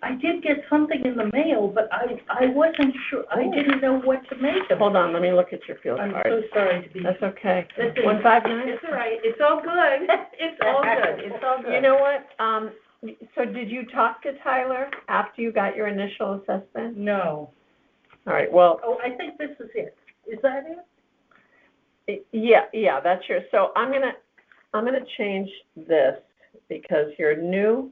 I did get something in the mail, but I wasn't sure, I didn't know what to make of it. Hold on, let me look at your field I'm card. so sorry to be. That's okay. Listen, 159? It's all right, it's all good, it's all good, it's all good. You know what, so did you talk to Tyler after you got your initial assessment? No. All right, well, Oh, I think this is it. Is that it? yeah, that's yours. So I'm gonna change this, because your new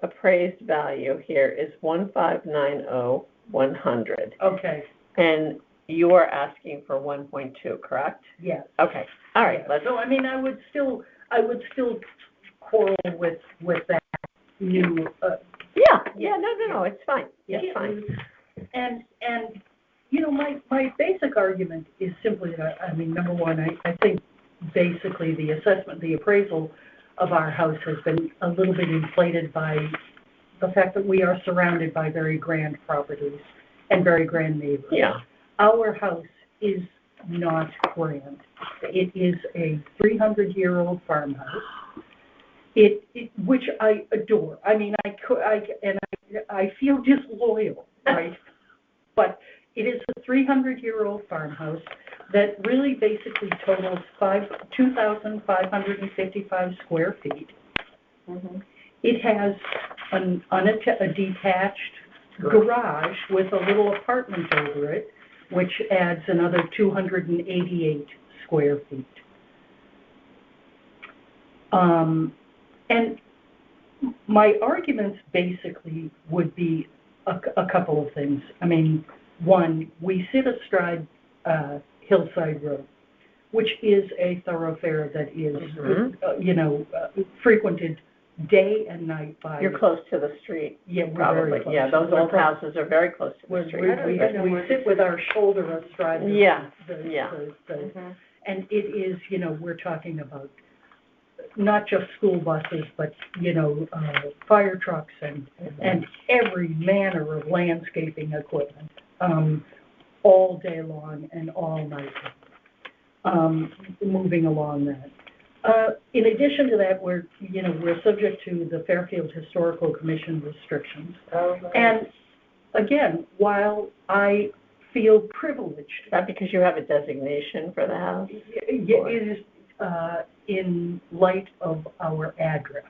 appraised value here is 1590100, Okay, and you are asking for 1.2, correct? yes. Okay, all right, Yeah. let's, So, I mean, I would still quarrel with that new, yeah, no, it's fine, it's yeah. fine. And, you know, my basic argument is simply that, I mean, number one, I think basically the assessment, the appraisal of our house has been a little bit inflated by the fact that we are surrounded by very grand properties and very grand neighbors. Yeah, Our house is not grand. It is a 300-year-old farmhouse. Which I adore. I mean, I feel disloyal, right? But it is a 300-year-old farmhouse that really basically totals 2,555 square feet. Mm-hmm. It has a detached garage with a little apartment over it, which adds another 288 square feet. And my arguments basically would be a couple of things. I mean, one, we sit astride Hillside Road, which is a thoroughfare that is, frequented day and night by. you're close to the street, Yeah, we're probably, very close. yeah, those We're old close. houses are very close to the We street. we sit with our shoulder astride the. Yeah, the- yeah. the- And it is, we're talking about not just school buses, but, fire trucks and every manner of landscaping equipment, all day long and all night, moving along that. In addition to that, we're subject to the Fairfield Historical Commission restrictions. And again, while I feel privileged. Is that because you have a designation for the house? It is in light of our address.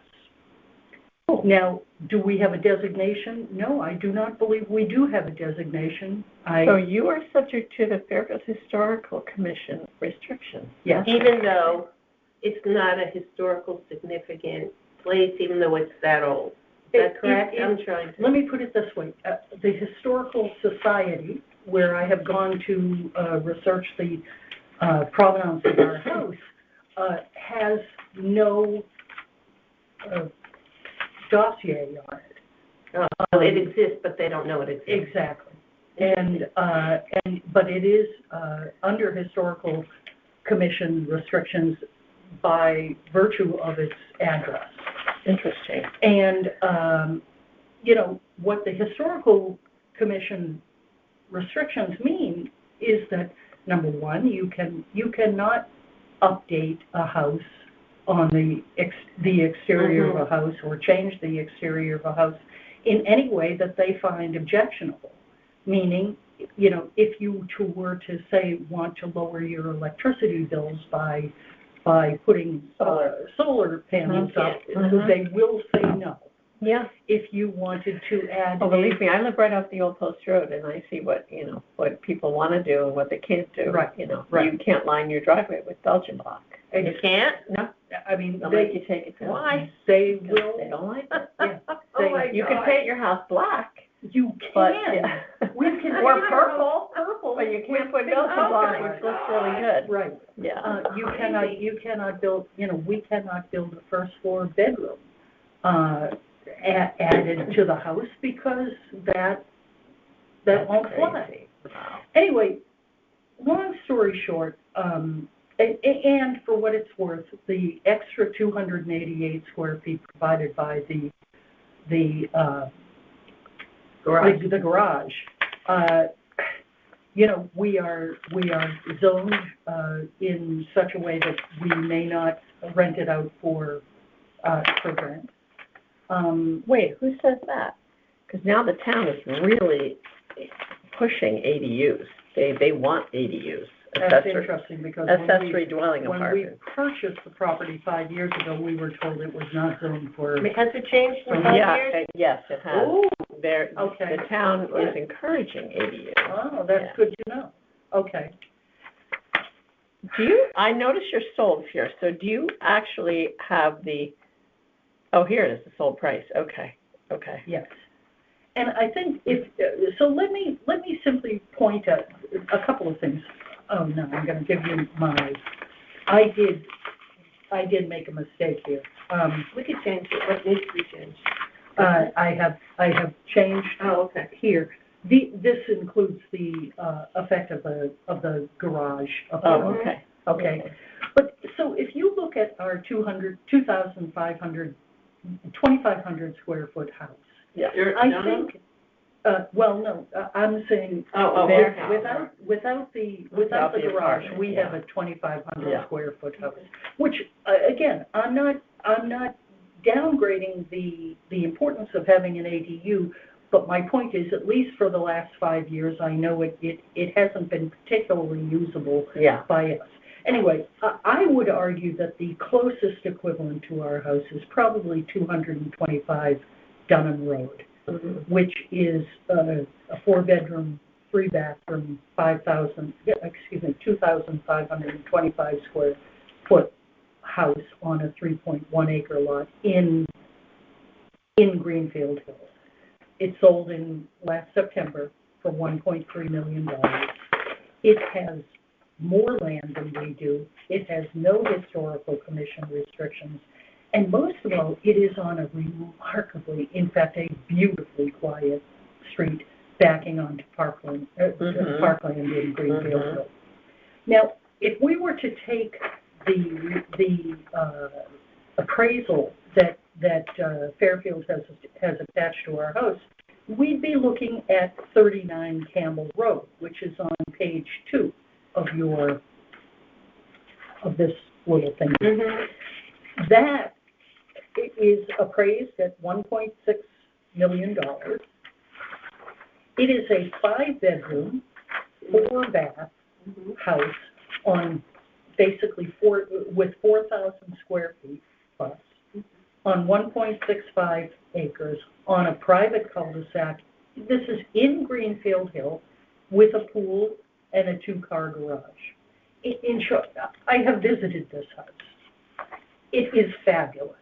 Now, do we have a designation? No, I do not believe we do have a designation. So you are subject to the Fairfield Historical Commission restrictions? Yes. Even though it's not a historical significant place, even though it's that old. Is that correct? I'm trying to. Let me put it this way. The Historical Society, where I have gone to research the provenance of our house, has no dossier on it. It exists, but they don't know it exists. Exactly. But it is under Historical Commission restrictions by virtue of its address. Interesting. And, what the Historical Commission restrictions mean is that, number one, you cannot update a house on the exterior of a house or change the exterior of a house in any way that they find objectionable. Meaning, you know, if you were to say want to lower your electricity bills by putting solar panels up, they will say no. Yeah. If you wanted to add, Oh, believe me, I live right off the Old Post Road, and I see what, you know, what people want to do and what they can't do. Right, You know, right. you can't line your driveway with Belgian block. You can't? No, I mean, they'll make you take it down. Why? they Because will. they don't like it. Yeah, Oh, my You can God. paint your house black, you but, can. yeah. We can Or paint purple, purple, but you can't put with Belgian pink block, color. which looks really good. Right. Yeah. You cannot build, you know, we cannot build a first floor bedroom, added to the house because that won't fly. Wow. Anyway, long story short, and for what it's worth, the extra 288 square feet provided by the garage, you know, we are zoned in such a way that we may not rent it out for rent. Wait, who says that? Because now the town is really pushing ADUs. They want ADUs. That's interesting because Accessory dwelling when we apartment. purchased the property 5 years ago, we were told it was not zoned for. Has it changed in 5 Yeah, years? yes, it has. Oh, The town is encouraging ADUs. oh, that's Yeah. good to know. Okay. I notice you're sold here, so do you actually have oh, here it is, the sold price, okay. Yes. And I think so let me simply point out a couple of things. Oh, no, I'm going to give you I did make a mistake here. We could change it, what needs to be changed? I have changed Oh, okay. here. This includes the effect of the garage. Oh, okay. Okay. But, so if you look at our 2,500 square foot house, Yeah. I think, well, no, I'm saying, their house. without the Without the garage, apartment, we yeah. have a 2,500 Yeah. square foot house, which, again, I'm not downgrading the importance of having an ADU, but my point is, at least for the last 5 years, I know it hasn't been particularly usable Yeah. by us. Anyway, I would argue that the closest equivalent to our house is probably 225 Dunham Road, which is a 4-bedroom, 3-bathroom, 2,525 square foot house on a 3.1 acre lot in Greenfield Hills. It sold in last September for $1.3 million. It has more land than we do. It has no historical commission restrictions. And most of all, it is on a remarkably, in fact, a beautifully quiet street backing onto Parkland in Greenfield Hills. Now, if we were to take the appraisal that Fairfield has attached to our house, we'd be looking at 39 Campbell Road, which is on page 2 of this little thing. That is appraised at $1.6 million. It is a 5-bedroom, 4-bath house on basically with 4,000 square feet plus on 1.65 acres on a private cul-de-sac. This is in Greenfield Hill with a pool and a 2-car garage. In short, I have visited this house. It is fabulous.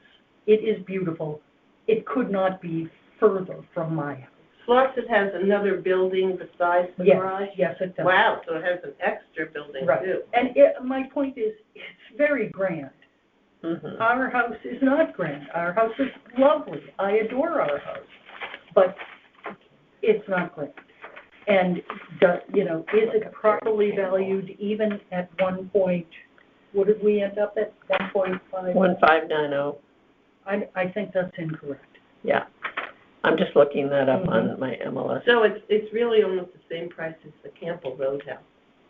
It is beautiful. It could not be further from my house. Plus it has another building besides the garage? Yes, it does. Wow, so it has an extra building Right. too. And my point is, it's very grand. Our house is not grand. Our house is lovely. I adore our house. But it's not grand. And, is it properly valued even at what did we end up at, 1.5? 1590. I think that's incorrect. Yeah. I'm just looking that up on my MLS. So it's really almost the same price as the Campbell Road house.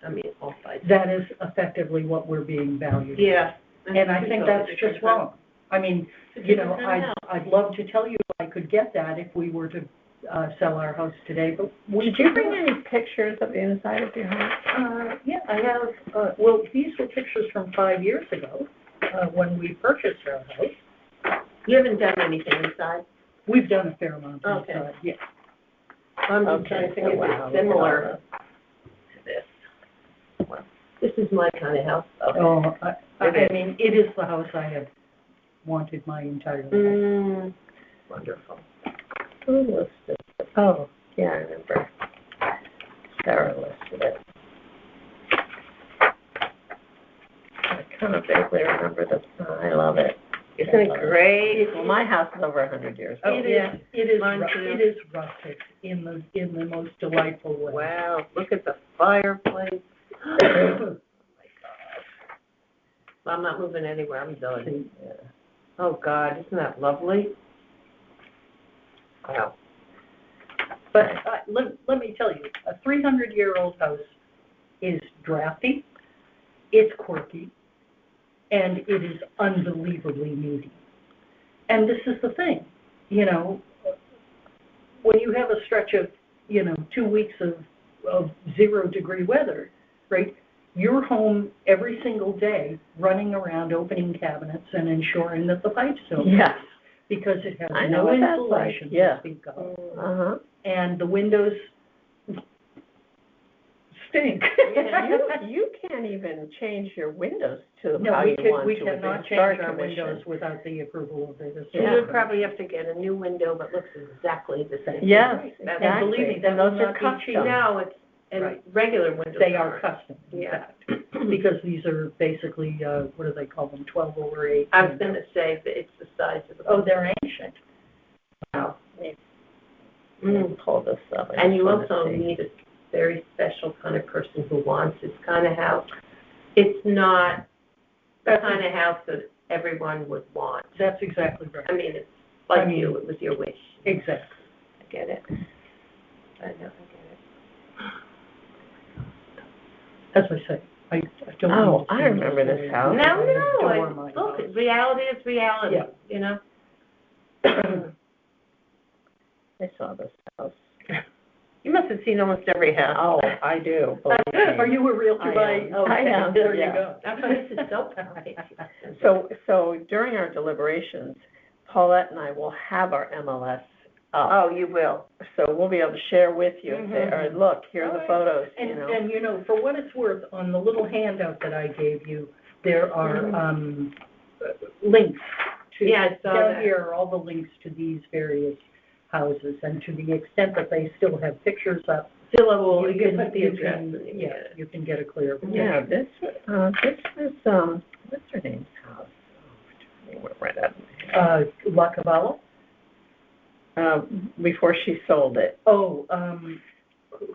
I mean, all sides. that is effectively what we're being valued. Yeah. And I think that's just wrong. I mean, you know, I'd love to tell you I could get that if we were to, sell our house today, but we. Did you bring any pictures of the inside of your house? Yeah, I have, well, these were pictures from 5 years ago, when we purchased our house. You haven't done anything inside? We've done a fair amount Okay. inside, yeah. I'm just trying to think if it's similar to this. Well, this is my kind of house, though. Oh, I mean, it is the house I have wanted my entire life. Wonderful. Who listed it? Oh, yeah, I remember. Sarah listed it. I kind of vaguely remember this. I love it. Isn't it great? Well, my house is over 100 years old. It is Mine too. it is rustic in the most delightful way. Wow, look at the fireplace. Oh, my God. Well, I'm not moving anywhere, I'm done. Yeah. Oh, God, isn't that lovely? Wow. But let me tell you, a 300-year-old house is drafty, it's quirky, and it is unbelievably needy. And this is the thing, you know, when you have a stretch of, 2 weeks of 0-degree weather, right? You're home every single day, running around, opening cabinets and ensuring that the pipes don't burst. Yes. Because it has I know no what that's like, insulation yeah. to speak of. Uh-huh. And the windows stink. You can't even change your windows to No, how we you can, want we to with cannot the change Start our Commission. windows without the approval of the So historic. you'd probably have to get a new window that looks exactly the same. Yes, That's- And believe me, exactly. that And those will are not be cheap. custom. No, it's, and Right. regular windows They are aren't. custom, in Yeah. fact, because these are basically, what do they call them, 12/8? I was gonna say that it's the size of the. Oh, they're ancient. Wow. Mm. Pull this up. I And just you wanna also see. need a very special kind of person who wants this kind of house. It's not the kind of house that everyone would want. That's exactly right. I mean, it's like you, it was your wish. Exactly. I get it. I know, I get it. As I say, I don't. Oh, mean to I seem remember this silly. house. No, I adore no, my look, house. reality is reality, Yeah. you know? I saw this house. You must have seen almost every house. Oh, I do, believe me. Are you a realtor I by? am. Okay, I am, there yeah. you go. That's why this is so perfect. So during our deliberations, Paulette and I will have our MLS up. Oh, you will. So we'll be able to share with you and say, all right, look, here are the photos, you And, know. for what it's worth, on the little handout that I gave you, there are, links to. Yeah, I saw Down that. here are all the links to these various houses, and to the extent that they still have pictures up, Syllable, you can can- put the you address can- and you yeah, get it. you can get a clear picture. Yeah, this was, what's her name's house? Oh, I went right up. La Cavallo? Before she sold it. Oh,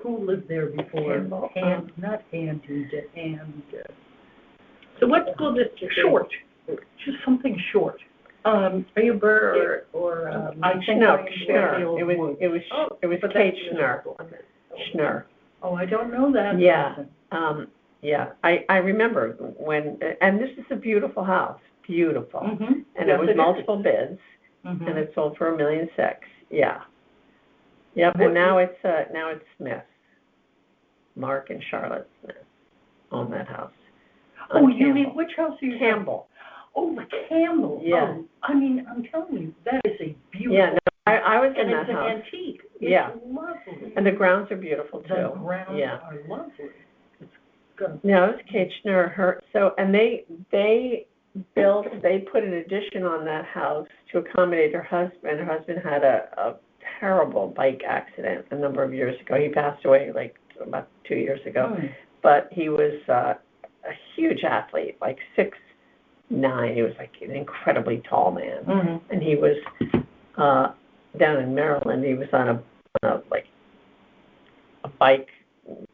who lived there before? Campbell, Not Andy, So what school district? is it? Short, just something short. Are you Burr or, I think Schnur, I'm Schnur. Fairfield Woods. It was but Kate that's Schnur. Schnur. Oh, I don't know that Yeah. person. Yeah, I remember when, and this is a beautiful house, beautiful. Mhm. And Yes, it was is. multiple bids, Mhm. and it sold for $1.6 million, yeah. Yep, and now it's Smith. Mark and Charlotte Smith own that house. Oh, on you mean, Campbell. which house are you? Campbell, Oh, the Campbell. Yeah. Oh, I mean, I'm telling you, that is a beautiful. yeah, no, I was in And that it's an house. antique. Yeah. It's lovely. And the grounds are beautiful too. The grounds Yeah. are lovely. It's good. No, it was Kate Schnur, and they put an addition on that house to accommodate her husband. Her husband had a terrible bike accident a number of years ago. He passed away like about 2 years ago. Mm. But he was a huge athlete, like 6'9". He was like an incredibly tall man. Mhm. And he was down in Maryland. He was on a bike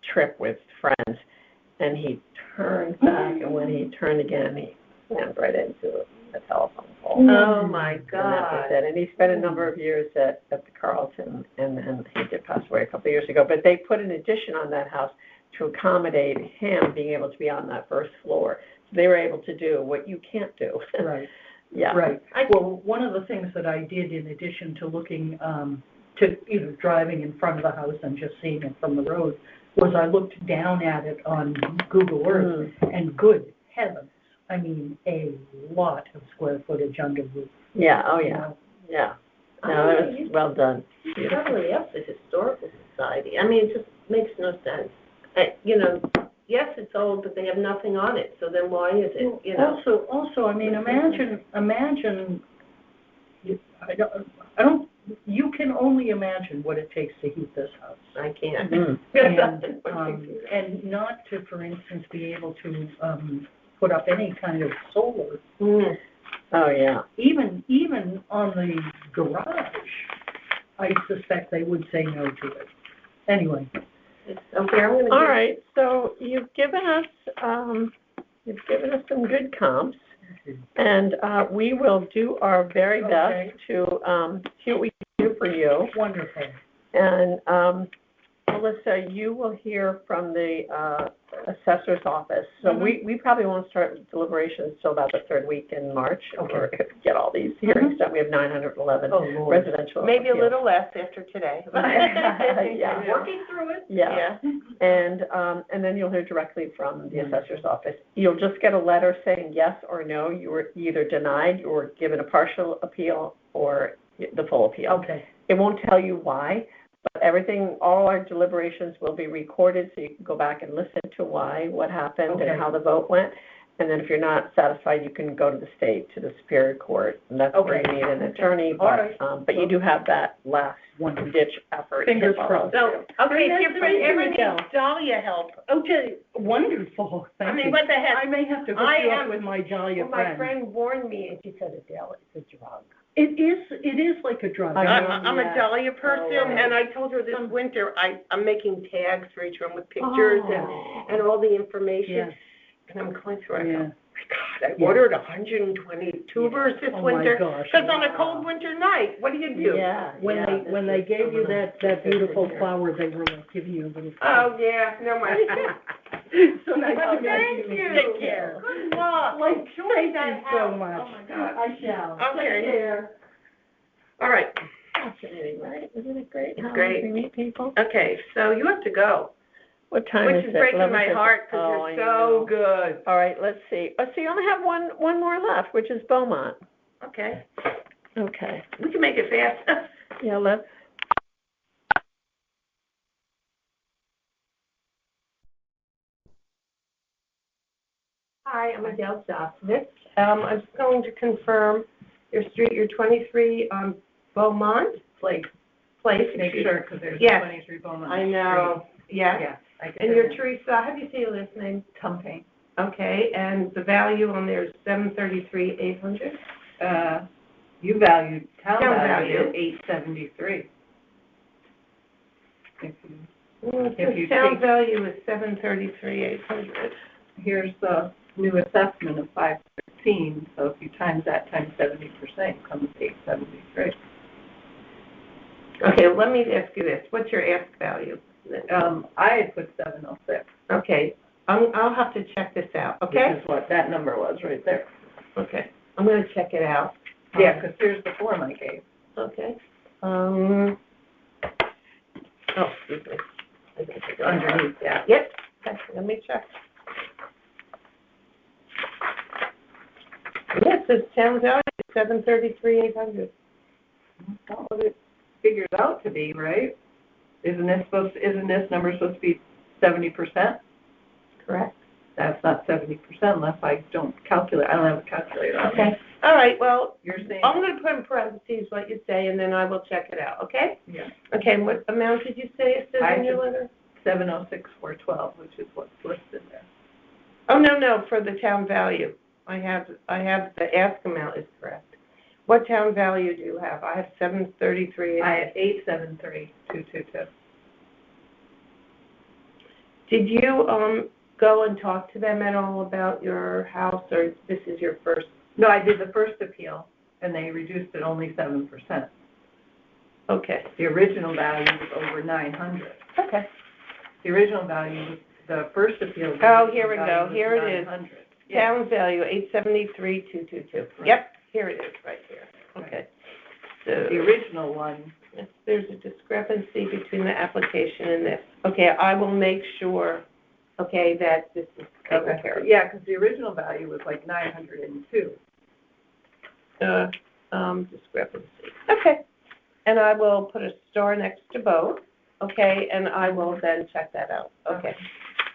trip with friends, and he turned back, and when he turned again, he slammed right into a telephone pole. Oh, my And that was God. it. And he spent a number of years at the Carlton, and then he did pass away a couple of years ago. But they put an addition on that house to accommodate him being able to be on that first floor. So they were able to do what you can't do. Right, Yeah. right. Well, one of the things that I did in addition to looking, to, driving in front of the house and just seeing it from the road, was I looked down at it on Google Earth, and good heavens, I mean, a lot of square footage under roof. Yeah, oh, you yeah, know. yeah. No, that was well done. Probably up the historical society. I mean, it just makes no sense. Yes, it's old, but they have nothing on it, so then why is it, Also, I mean, imagine, you can only imagine what it takes to heat this house. I can't. And not to, for instance, be able to, put up any kind of solar, Oh, yeah. even on the garage, I suspect they would say no to it. Anyway. Okay, I'm gonna. All right, so you've given us some good comps, and we will do our very best to see what we can do for you. Wonderful. And Melissa, you will hear from the assessor's office. So we probably won't start deliberations till about the third week in March, or get all these hearings done. We have 911 residential Maybe a appeals. little less after today. Yeah. Working through it. Yeah. And then you'll hear directly from the assessor's office. You'll just get a letter saying yes or no. You were either denied or given a partial appeal or the full appeal. Okay. It won't tell you why, but all our deliberations will be recorded, so you can go back and listen to what happened Okay. and how the vote went. And then if you're not satisfied, you can go to the state, to the Superior Court, and that's where you need an attorney. All right. But you do have that last ditch effort. Fingers crossed. So, okay, if you ever need Michelle. Dahlia help, Okay, wonderful. Thank I mean, you. what the heck? I may have to hook I you up am- with my Dahlia Well, my friend warned me, and she said Adele, it's a drug. It is like a drug. I know. I'm a Dahlia person, Oh, wow. and I told her this winter, I'm making tags for each room with pictures and all the information. Yeah. And I'm going through, I Yeah. go, my God, I ordered 120 tubers this winter. Oh, my gosh. Because on a cold winter night, what do you do? Yeah. When they gave you that beautiful flower, they were like giving you a little. Oh, yeah, no, my. So nice Well, to meet thank you. Take care. Good luck. Like, Enjoy thank that you so house. much. Oh, my God. I shall. Okay. Take care. All right, Fascinating, right? Isn't it great? It's how great. We meet people. okay, so you have to go, What time which is is it? breaking my 11:50. heart because Oh, I you're so know. good. All right, let's see. So you only have one more left, which is Beaumont. Okay, Okay. we can make it fast. Yeah, let's. Hi, I'm Adele Sosovitz. I'm just going to confirm your street, your 23 Beaumont Place. Make sure, because there's Yes. 23 Beaumont I know, yes. Yeah. I can And do you're that. Teresa, how do you say your last name? Tumping. Okay, and the value on there is $733,800? You valued, Town value. 873. If you Town take- value is $733,800. Here's the new assessment of 513, so if you times that times 70%, it comes to 873. Okay, let me ask you this, what's your ask value? I had put 706. Okay, I'll have to check this out, okay? Which is what that number was right there. Okay, I'm gonna check it out. Yeah, because here's the form I gave. Okay. Excuse me. I think it's Underneath that. Yep, okay, let me check. Yes, this town value is $733,800. That's not what it figures out to be, right? Isn't this number supposed to be 70%? Correct. That's not 70% unless I don't calculate, I don't have a calculator on me. Okay, all right, well, You're saying? I'm gonna put in parentheses what you say, and then I will check it out, okay? Yeah. Okay, and what amount did you say it says in your I letter? 706,412, which is what's listed there. Oh, no, for the town value. I have the ask amount is correct. What town value do you have? I have 733. I had 873,222. Did you, go and talk to them at all about your house, or this is your first? No, I did the first appeal, and they reduced it only 7%. Okay. The original value was over 900. Okay. The original value was the first appeal. Oh, here we go. value was Here it is. 900. Yeah. Town value, 873,222. Yep, here it is, right here. Okay. So, The original one, if there's a discrepancy between the application and this. Okay, I will make sure, okay, that this is taken care of. yeah, because the original value was like 902. Discrepancy. Okay. And I will put a star next to both, okay, and I will then check that out. Okay.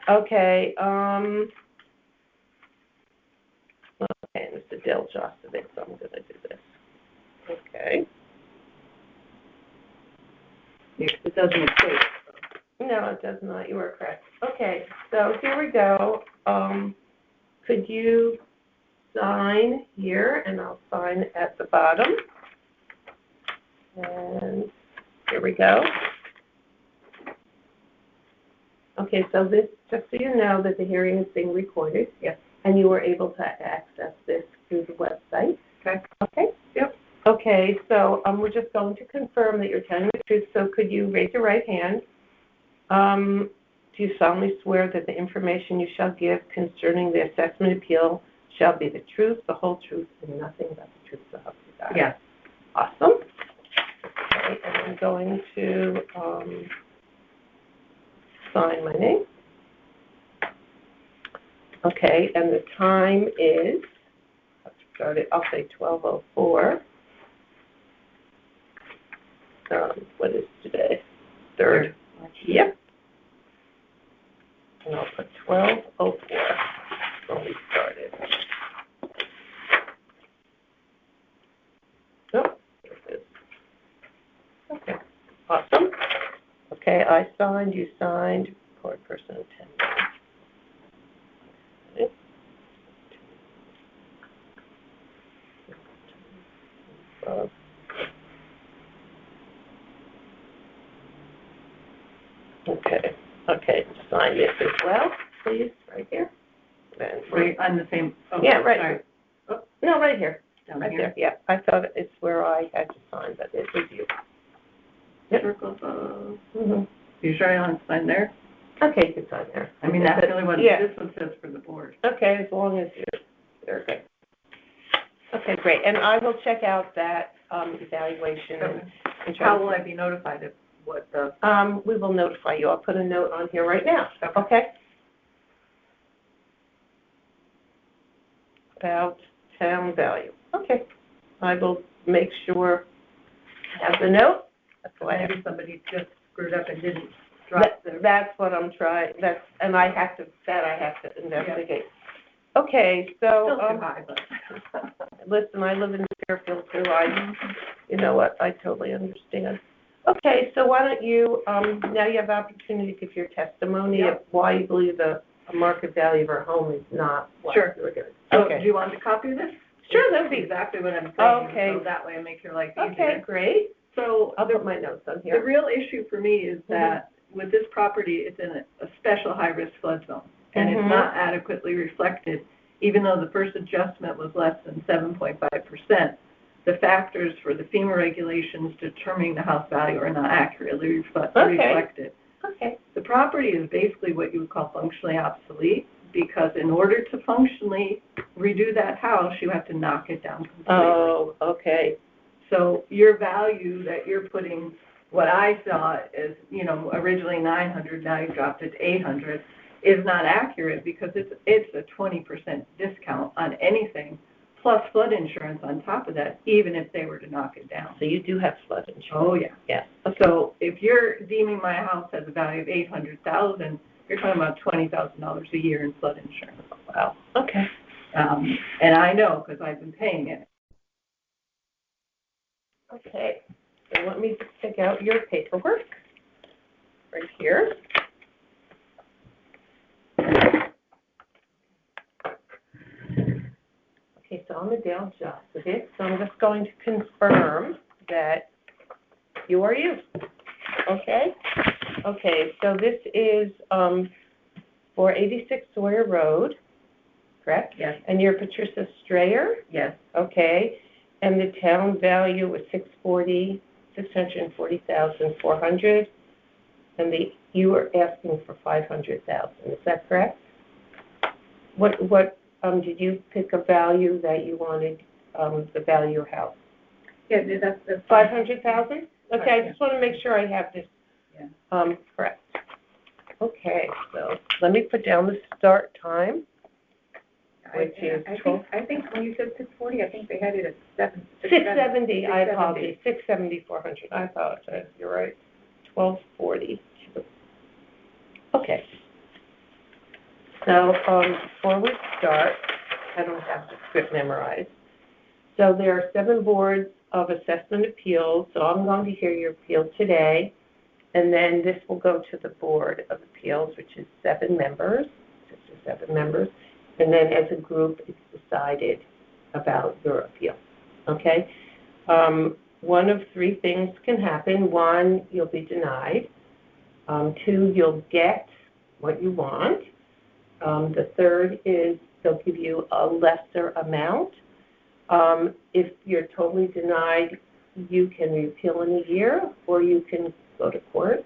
Okay, okay, Mr. Del Josovich, so I'm gonna do this. Okay. Yeah, 'cause it doesn't equate. No, it does not, you are correct. Okay, so here we go. Could you sign here, and I'll sign at the bottom. And here we go. Okay, so this, just so you know that the hearing is being recorded. Yes. And you were able to access this through the website. Okay. Okay? Yep. Okay, so we're just going to confirm that you're telling the truth, so could you raise your right hand? Do you solemnly swear that the information you shall give concerning the assessment appeal shall be the truth, the whole truth, and nothing but the truth, so help you God? Yes. Awesome. Okay, and I'm going to sign my name. Okay, and the time is, let's start it, I'll say 12:04. What is today? Third? Yep. And I'll put 12:04 when we started. Oh, here it is. Okay, awesome. Okay, I signed, you signed, record person attending. Okay, okay, sign this as well, please, right here. And Right on the same, oh, Yeah, right. sorry. Oh, No, right here, down right here. there, yeah. I thought it's where I had to sign, but it was you. Yep. Circles of, Mm-hmm. you sure I want to sign there? Okay, you can sign there. I mean, that's really what, Yeah. this one says for the board. Okay, as long as you're good. Okay, great, and I will check out that evaluation and try How to- will I be notified of what the, we will notify you. I'll put a note on here right now, okay? About town value. Okay. I will make sure I have the note. That's what I have. maybe somebody just screwed up and didn't drop the. That's what I'm trying, and I have to investigate. Okay, so, Still too high, but. listen, I live in Fairfield too. You know what, I totally understand. Okay, so why don't you, now you have opportunity to give your testimony of why you believe the market value of our home is not what Sure. you're doing. So, Okay. do you want a copy of this? Sure, that'd be, Exactly what I'm saying. Okay. So that way I make your life easier. okay, great. So I'll put my notes on the here. real issue for me is that with this property, it's in a special high-risk flood zone. And it's Mhm. not adequately reflected, even though the first adjustment was less than 7.5%. The factors for the FEMA regulations determining the house value are not accurately reflected. Okay. The property is basically what you would call functionally obsolete, because in order to functionally redo that house, you have to knock it down completely. Oh, okay. So your value that you're putting, what I saw is, originally 900, now you dropped it to 800, is not accurate because it's a 20% discount on anything, plus flood insurance on top of that, even if they were to knock it down. So you do have flood insurance? Oh, yeah. Yeah. So if you're deeming my house as a value of $800,000, you're talking about $20,000 a year in flood insurance. Wow. Okay. And I know because I've been paying it. Okay. So let me just take out your paperwork right here. Okay, so I'm Adele Josovich, so I'm just going to confirm that you are you. Okay? Okay, so this is 486 Sawyer Road, correct? Yes. And you're Patricia Strayer? Yes. Okay, and the town value was $640,400. and you were asking for 500,000, is that correct? What, did you pick a value that you wanted, the value of your house? Yeah, that's. 500,000? Okay, I Right, just want to make sure I have this, Yeah. correct. Okay, so let me put down the start time, which is I think when you said 640, I think they had it at 670, I apologize, 670, 400, I apologize, you're right, 1240. Okay. So, before we start, I don't have the script memorized. So there are 7 boards of assessment appeals, so I'm going to hear your appeal today, and then this will go to the Board of Appeals, which is 7 members, 6 or 7 members, and then as a group, it's decided about your appeal, okay? One of 3 things can happen. 1, you'll be denied. 2, you'll get what you want. The third is they'll give you a lesser amount. If you're totally denied, you can reappeal in a year, or you can go to court,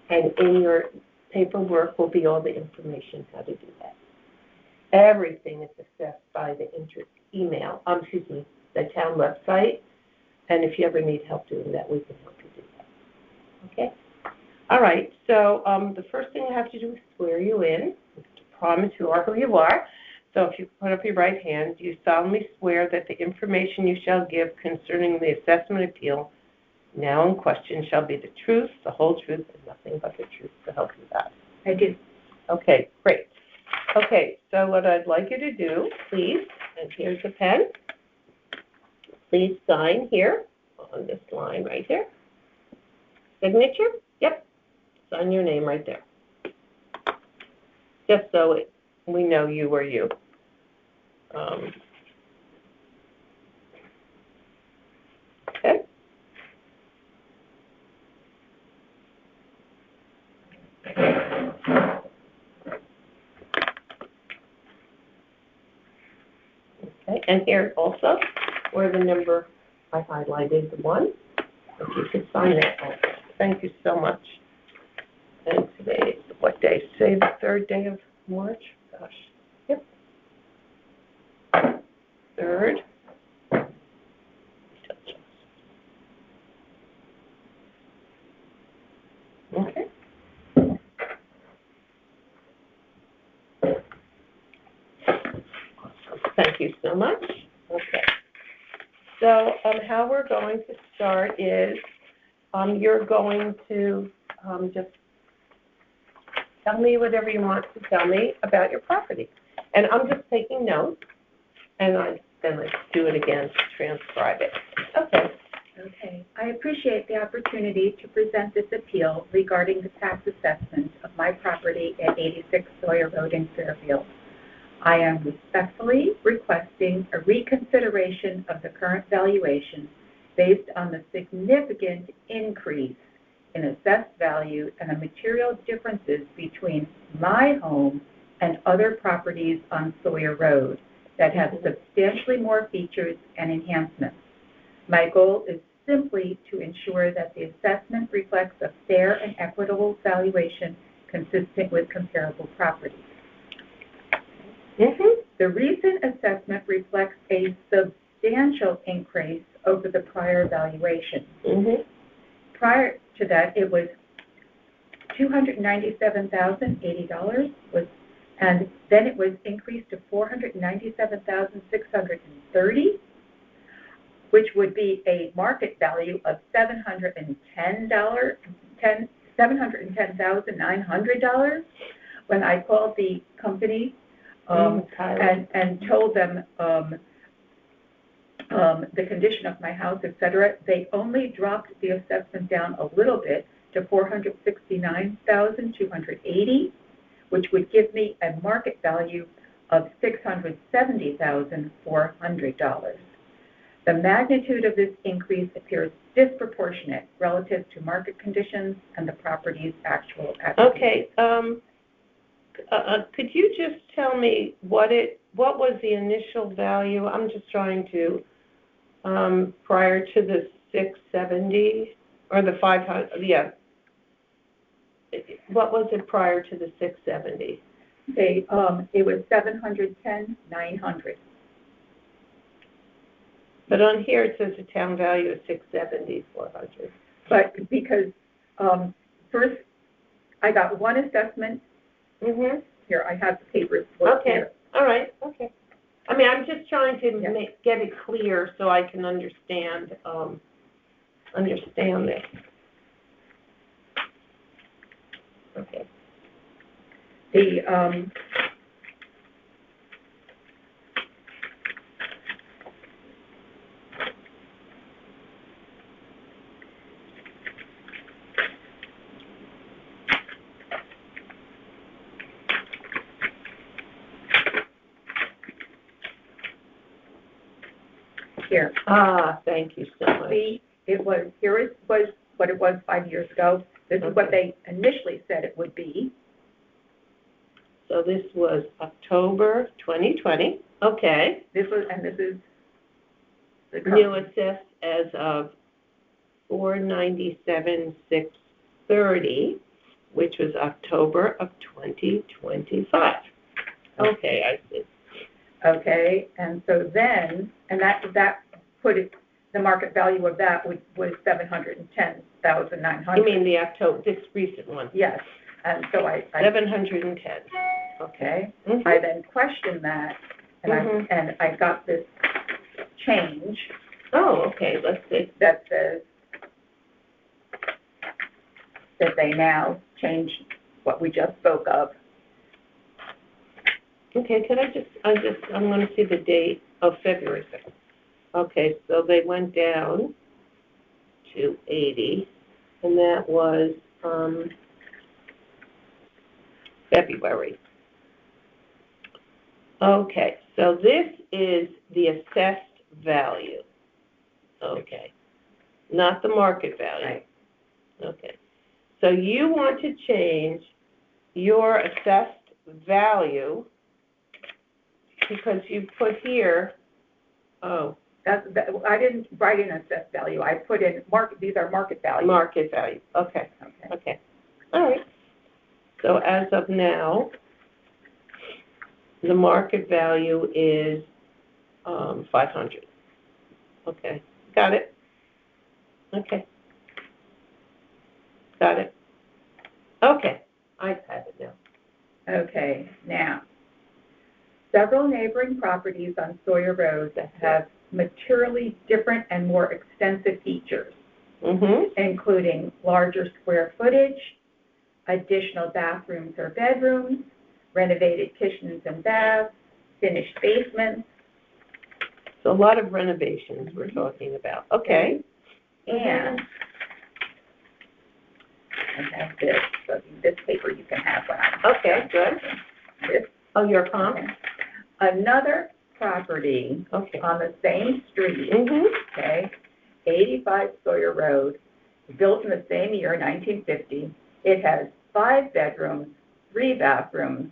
and in your paperwork will be all the information how to do that. Everything is assessed by the the town website, and if you ever need help doing that, we can help you do that. Okay? All right, so the first thing I have to do is swear you in, to promise you are who you are. So if you put up your right hand, do you solemnly swear that the information you shall give concerning the assessment appeal now in question shall be the truth, the whole truth, and nothing but the truth to help you God? I do. Okay, great. Okay, so what I'd like you to do, please, and here's a pen, please sign here on this line right here. Signature? Yep. Sign your name right there. Just so we know you are you. Okay. Okay, and here also, where the number I highlighted, the 1, if you could sign that also. Thank you so much. And today is what day? Today the 3rd day of March? Gosh. Yep. 3rd. Okay. Thank you so much. Okay. So how we're going to start is you're going to just tell me whatever you want to tell me about your property. And I'm just taking notes, and then let's do it again to transcribe it. Okay. Okay. I appreciate the opportunity to present this appeal regarding the tax assessment of my property at 86 Sawyer Road in Fairfield. I am respectfully requesting a reconsideration of the current valuation based on the significant increase in assessed value and the material differences between my home and other properties on Sawyer Road that have substantially more features and enhancements. My goal is simply to ensure that the assessment reflects a fair and equitable valuation consistent with comparable properties. The recent assessment reflects a substantial increase over the prior valuation. Prior to that, it was $297,080, and then it was increased to $497,630, which would be a market value of $710,900. When I called the company and told them the condition of my house, etc., they only dropped the assessment down a little bit to $469,280, which would give me a market value of $670,400. The magnitude of this increase appears disproportionate relative to market conditions and the property's actual attributes. Okay. Could you just tell me what was the initial value? I'm just trying to, prior to the 670 or the 500, yeah. what was it prior to the 670? They, it was 710,900. But on here it says the town value is 670, 400. But because, first, I got one assessment, Mm-hmm. here, I have the papers for Okay, here. all right, okay. I mean, I'm just trying to Yeah. get it clear so I can understand this. Okay. The, here, Thank you so much. see, it was, here it was what it was 5 years ago. This is what they initially said it would be. So this was October 2020, okay. This was, and this is the New current. assessed as of 497,630, which was October of 2025. Okay, I see. Okay, and so then, and that put it, the market value of that was 710,900. You mean the October, this recent one? Yes, and so I 710. okay, Mhm. I then questioned that, and Mhm. I got this change Oh, okay, let's see. that says that they now changed what we just spoke of. Okay, could I'm going to see the date of February 6th. Okay, so they went down to 80, and that was February. Okay, so this is the assessed value. Okay, not the market value. Right. Okay, so you want to change your assessed value because you put here, I didn't write in assessed value, I put in these are market values. market value. Okay, Okay. okay. All right. So as of now, the market value is 500. Okay, got it. Okay. Got it. Okay, I have it now. Okay, now, several neighboring properties on Sawyer Road that have materially different and more extensive features, Mm-hmm. including larger square footage, additional bathrooms or bedrooms, renovated kitchens and baths, finished basements, So a lot of renovations we're talking about. Okay. and I have this, so this paper you can have when I'm Okay, good. this. Oh, your comp? Okay. Another property Okay. on the same street, Mm-hmm. okay, 85 Sawyer Road, built in the same year, 1950. It has 5 bedrooms, 3 bathrooms.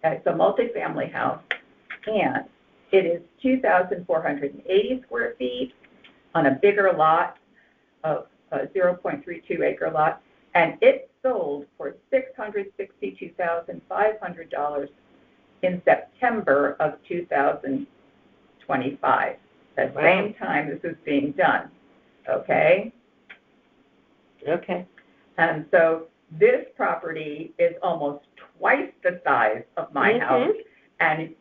It's a multifamily house, and it is 2,480 square feet on a bigger lot of a 0.32 acre lot, and it sold for $662,500 in September of 2025, the Wow. same time this is being done, okay? Okay. And so this property is almost twice the size of my Mhm. house, and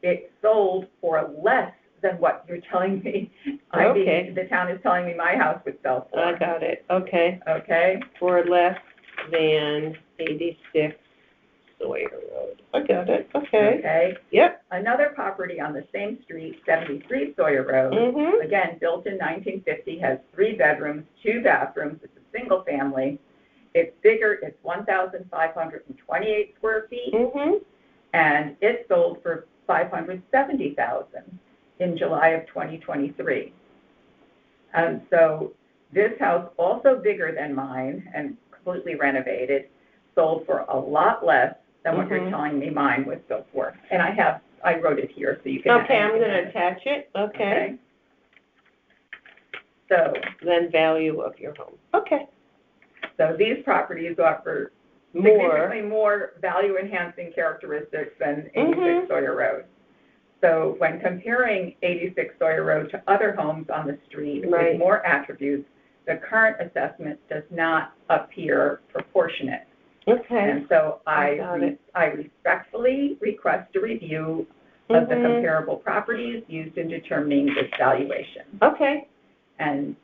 it sold for less than what you're telling me. I mean, Okay. the town is telling me my house would sell for. I got it. Okay. Okay? For less than 86 Sawyer Road. I got it. Okay. Okay? Yep. Another property on the same street, 73 Sawyer Road, Mm-hmm. again, built in 1950, has 3 bedrooms, 2 bathrooms. It's a single family. It's bigger. It's 1,528 square feet, Mm-hmm. and it sold for $570,000 in July of 2023. And so this house, also bigger than mine and completely renovated, sold for a lot less than what you're Mhm. telling me mine would sell for. And I wrote it here so you can. Okay, I'm going to attach it. Okay. So Then value of your home. Okay. these properties offer significantly more value-enhancing characteristics than 86 Sawyer Road. So when comparing 86 Sawyer Road to other homes on the street Right. with more attributes, the current assessment does not appear proportionate. Okay. And so got it. I respectfully request a review of the Mhm. comparable properties used in determining this valuation. Okay. And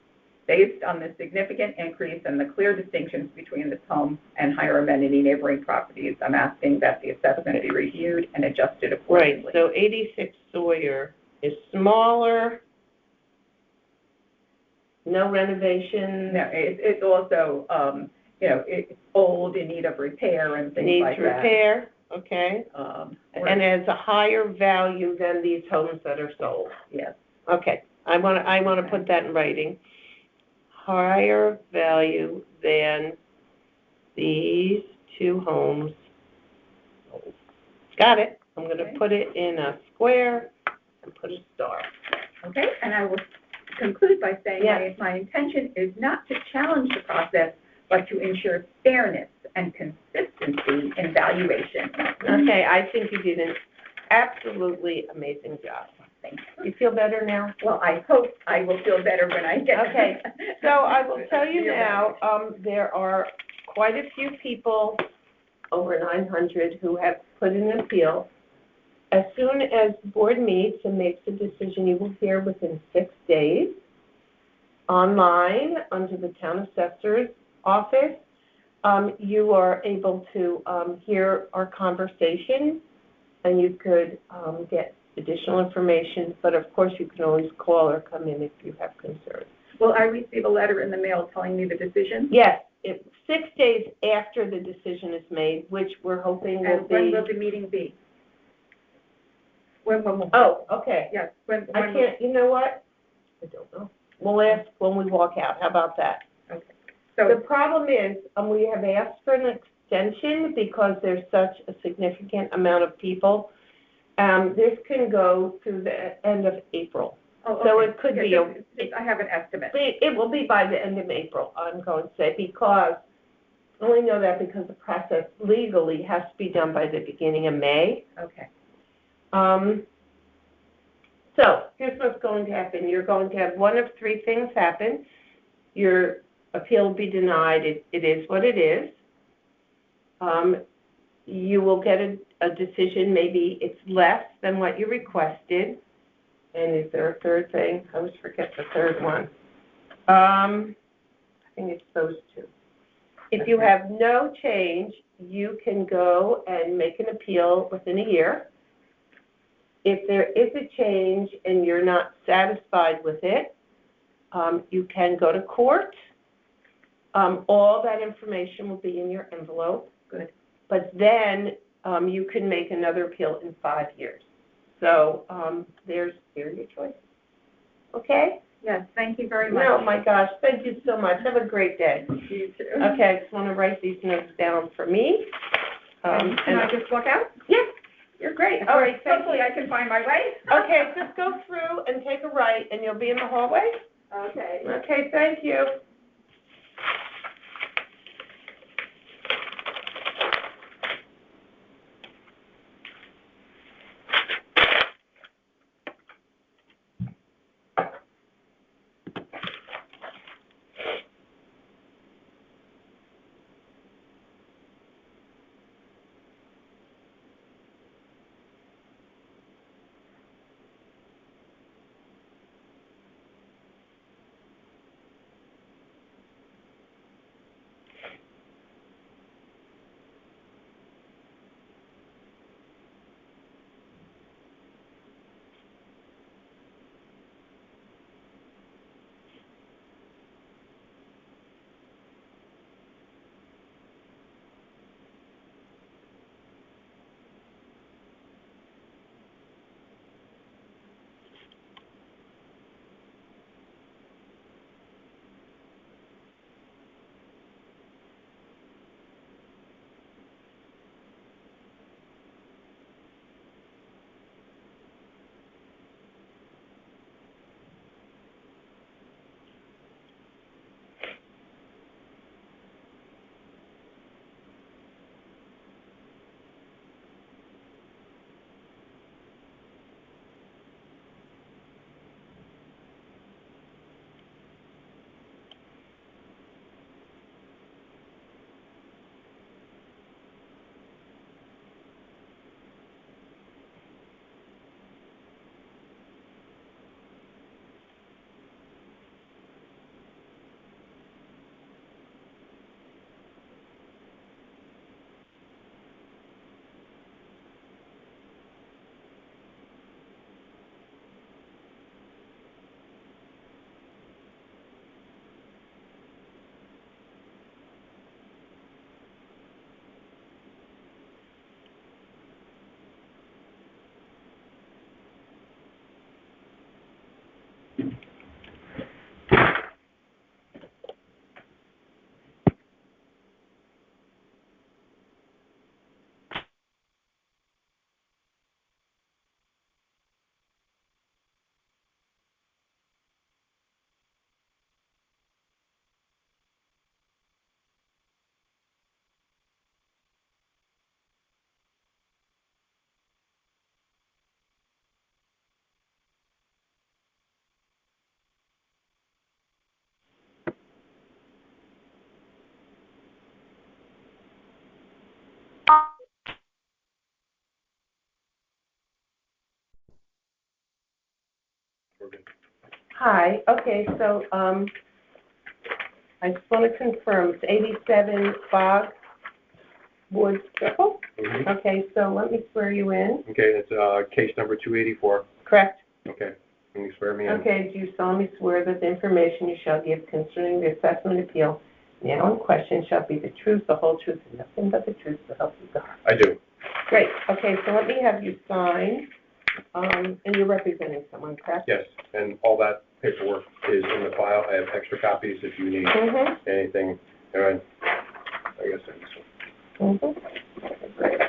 based on the significant increase and the clear distinctions between this home and higher amenity neighboring properties, I'm asking that the assessment be reviewed and adjusted Right, accordingly. so 86 Sawyer is smaller, no renovation, No, it's also, it's old, in need of repair and things needs like that. repair, okay? Or- And has a higher value than these homes that are sold. Yes. Okay, I want to put that in writing. Higher value than these two homes sold. Got it. I'm going to Okay. put it in a square and put a star. Okay, and I will conclude by saying Yes. my intention is not to challenge the process, but to ensure fairness and consistency in valuation. Okay, I think you did an absolutely amazing job. Thank you. You feel better now? Well, I hope I will feel better when I get. Okay, so I will tell you now, there are quite a few people, over 900, who have put in an appeal. As soon as the board meets and makes a decision, you will hear within 6 days, online, under the town assessor's office. You are able to hear our conversation, and you could get additional information, but of course you can always call or come in if you have concerns. Will I receive a letter in the mail telling me the decision? Yes, 6 days after the decision is made, which we're hoping will And when be... will the meeting be? When will? Oh, okay. Yes, when I will? can't, you know what? I don't know. We'll ask when we walk out. How about that? Okay. The So, problem is, we have asked for an extension because there's such a significant amount of people. This can go through the end of April. oh, So okay. it could be, Yeah, just- I have an estimate. it will be by the end of April, I'm going to say, because, I only know that because the process legally has to be done by the beginning of May. Okay. So, here's what's going to happen. You're going to have one of three things happen. Your appeal will be denied. It is what it is. You will get a decision, maybe it's less than what you requested. And is there a third thing? I always forget the third one. I think it's those two. If you have no change, you can go and make an appeal within a year. If there is a change and you're not satisfied with it, you can go to court. All that information will be in your envelope. Good. But then you can make another appeal in 5 years. So there's your choice. Okay? Yes, thank you very much. No, my gosh, thank you so much. Have a great day. You too. Okay, I just want to write these notes down for me. Can I just walk out? Yes, you're great. All right, thank Hopefully you. I can find my way. Okay, just go through and take a right, and you'll be in the hallway. Okay. Okay, thank you. Hi, okay, so, I just want to confirm, it's 87 Bog Wood Circle? Mhm. Okay, so let me swear you in, Okay, it's, case number 284. correct? Okay, can you swear me in? Okay, do you solemnly swear that the information you shall give concerning the assessment appeal now in question shall be the truth, the whole truth, and nothing but the truth, so help you God? I do. Great, okay, so let me have you sign, and you're representing someone, correct? Yes, and all that paperwork is in the file. I have extra copies if you need Mm-hmm, anything. All right. I guess that's one. mm-hmm. Great.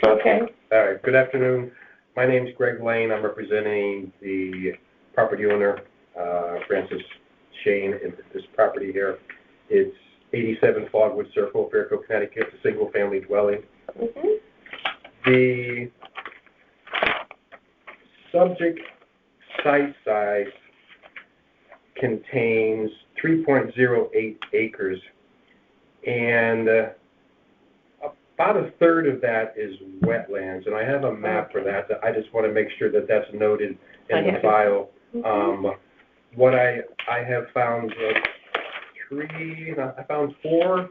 Okay, All right, good afternoon. My name's Greg Lane. I'm representing the property owner, Francis Shane, in this property here. It's 87 Fogwood Circle, Fairfield, Connecticut. It's a single-family dwelling. mm-hmm, The subject site size contains 3.08 acres, and about a third of that is wetlands, and I have a map for that. I just want to make sure that that's noted in the file. What I have found I found 4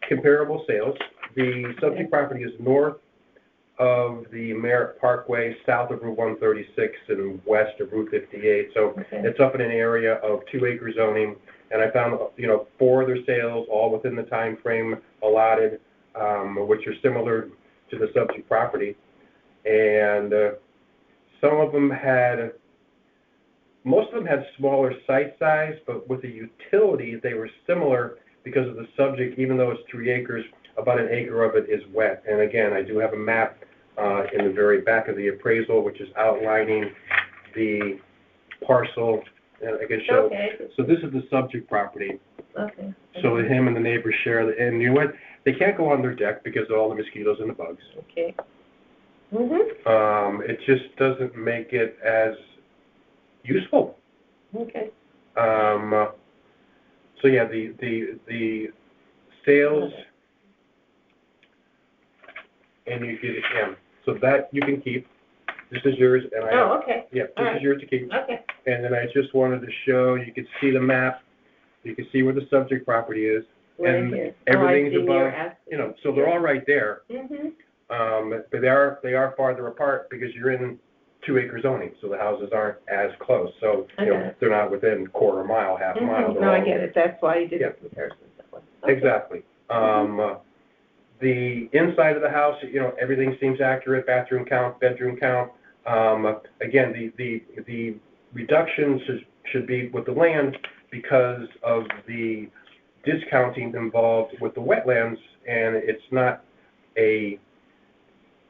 comparable sales. The subject property is north of the Merritt Parkway, south of Route 136, and west of Route 58. So it's up in an area of 2-acre zoning, and I found 4 other sales, all within the time frame allotted, which are similar to the subject property. And most of them had smaller site size, but with the utilities, they were similar because of the subject. Even though it's 3 acres, about 1 acre of it is wet. And again, I do have a map in the very back of the appraisal, which is outlining the parcel. And I can show. Okay. So this is the subject properity. Okay. So him and the neighbors share, and you know what? They can't go on their deck because of all the mosquitoes and the bugs. Okay. Mm-hmm. It just doesn't make it as useful. Okay. So yeah, the sales, and you get so that you can keep. This is yours, and I. Oh, okay. Yeah, this is yours to keep. Okay. And then I just wanted to show, you can see the map, you can see where the subject property is, Right and here. everything's I see above. here. So they're all right there. Mm-hmm. But they are farther apart because you're in 2-acre zoning, so the houses aren't as close. So they're not within quarter mile, half mile. No, I get it. That's why you did the comparison that way. Okay. Exactly. The inside of the house, everything seems accurate. Bathroom count, bedroom count. Again, the reductions should be with the land because of the discounting involved with the wetlands, and it's not a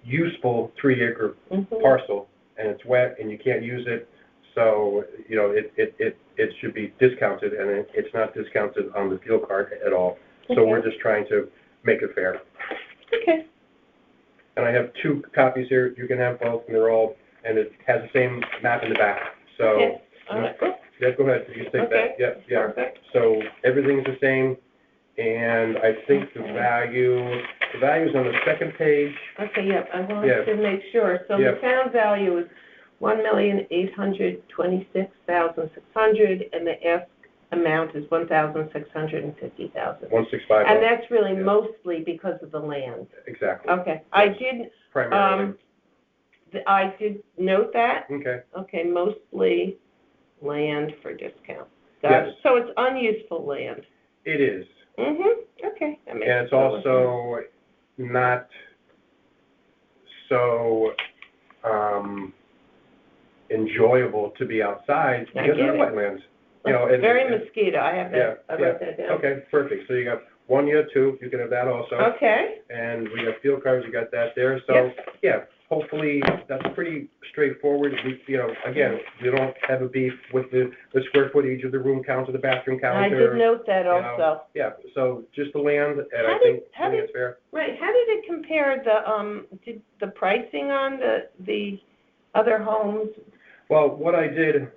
useful 3-acre parcel, and it's wet, and you can't use it. So it should be discounted, and it's not discounted on the field card at all. So we're just trying to make it fair. Okay. And I have 2 copies here. You can have both, and and it has the same map in the back. So, Okay. All right. yeah, go ahead. You can take Okay. that. Yeah. Perfect. So everything's the same, and I think the value's on the second page. Okay, yep, I wanted to make sure. So the town value is $1,826,600, and the ask amount is $1,650,000. 165. And that's really mostly because of the land. Exactly. Okay, I did, Primarily. I did note that. Okay. Okay, mostly land for discount. Got it. So it's unuseful land. It is. Okay. That makes And it's also not so enjoyable to be outside because of the wetlands. It's very mosquito. I have that. I wrote that down. Okay, perfect. So you got 1, you have 2. You can have that also. Okay. And we got field cards. You got that there. So hopefully that's pretty straightforward. Again, we don't have a beef with the square footage of the room count or the bathroom count. I did note that also. So just the land, and I think it's fair. Right. How did it compare the pricing on the other homes? Well, what I did,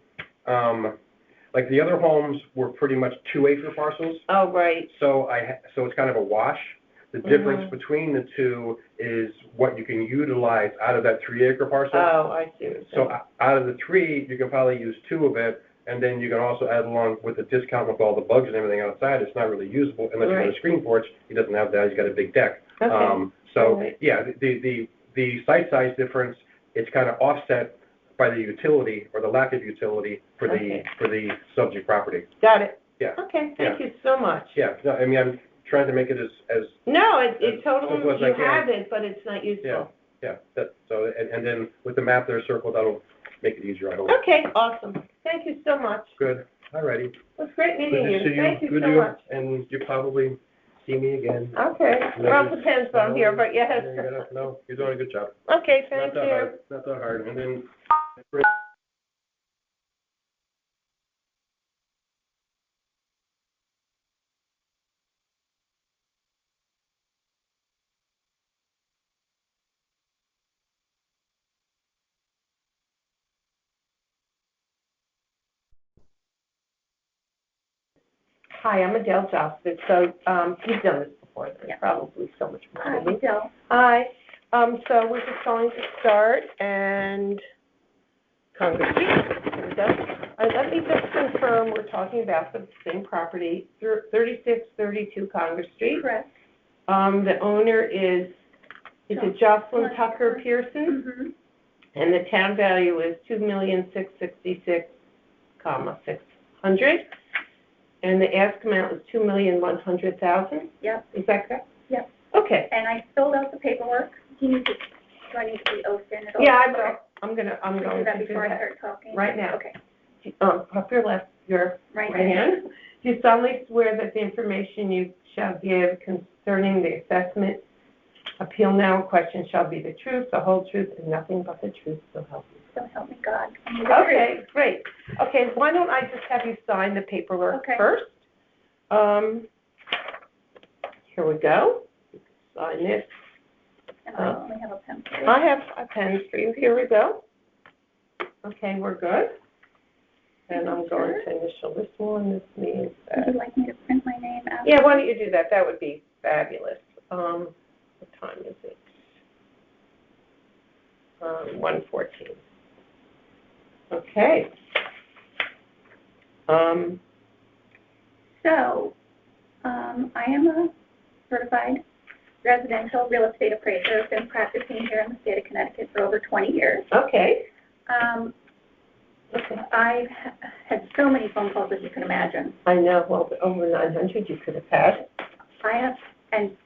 like the other homes were pretty much 2-acre parcels. Oh, right. So it's kind of a wash. The difference between the two is what you can utilize out of that 3-acre parcel. Oh, I see what you're So saying. out of the 3, you can probably use 2 of it, and then you can also add along with the discount with all the bugs and everything outside. It's not really usable unless you have a Right. screen porch. He doesn't have that. He's got a big deck. Okay. So Right. yeah, the site size difference, it's kind of offset by the utility or the lack of utility for the subject property. Got it. Yeah. Okay, thank you so much. Yeah. No, I mean, I'm trying to make it as No, it As totally, simple as I you can. have it, but it's not useful. yeah. That so and then with the map there circled, that'll make it easier. I hope. Okay, awesome. Thank you so much. Good. All righty. It was great Good meeting to you. see you. Thank you Good so to much. And you probably see me again. Okay, well, it depends on here, but yes. Yeah, you gotta- no, you're doing a good job. Okay, thank Not that you. hard. Not that hard. And then. Hi, I'm Adele Joseph. So, you've done this before, there's Yeah. probably so much more. Hi, Jill. Hi, so we're just going to start and Congress Street, here we go. Let me just confirm, we're talking about the same property, 3632 Congress Street. Correct. The owner is it Jocelyn Tucker Pearson? Mm-hmm. And the town value is $2,666,600. And the ask amount is $2,100,000? Yep. Is that correct? Yep. Okay. And I filled out the paperwork. Do you need to, do I need to be oath in at all? Yeah, I will. I'm going Do to that do before I that start talking? right now. Okay. Up your Right right hand. Do you solemnly swear that the information you shall give concerning the assessment, appeal now, question shall be the truth, the whole truth, and nothing but the truth, so help you? So help me God. Okay, great. Okay, why don't I just have you sign the paperwork Okay. first? Here we go. Sign this. And I only have a pencil. I have a pen for you. Here we go. Okay, we're good. And I'm going to initial this one. This means Would you that. like me to print my name out? Yeah, why don't you do that? That would be fabulous. What time is it? 1:14. Okay. So, I am a certified residential real estate appraiser. I've been practicing here in the state of Connecticut for over 20 years. Okay. I've had so many phone calls as you can imagine. I know, well, over 900 you could have had. I have, and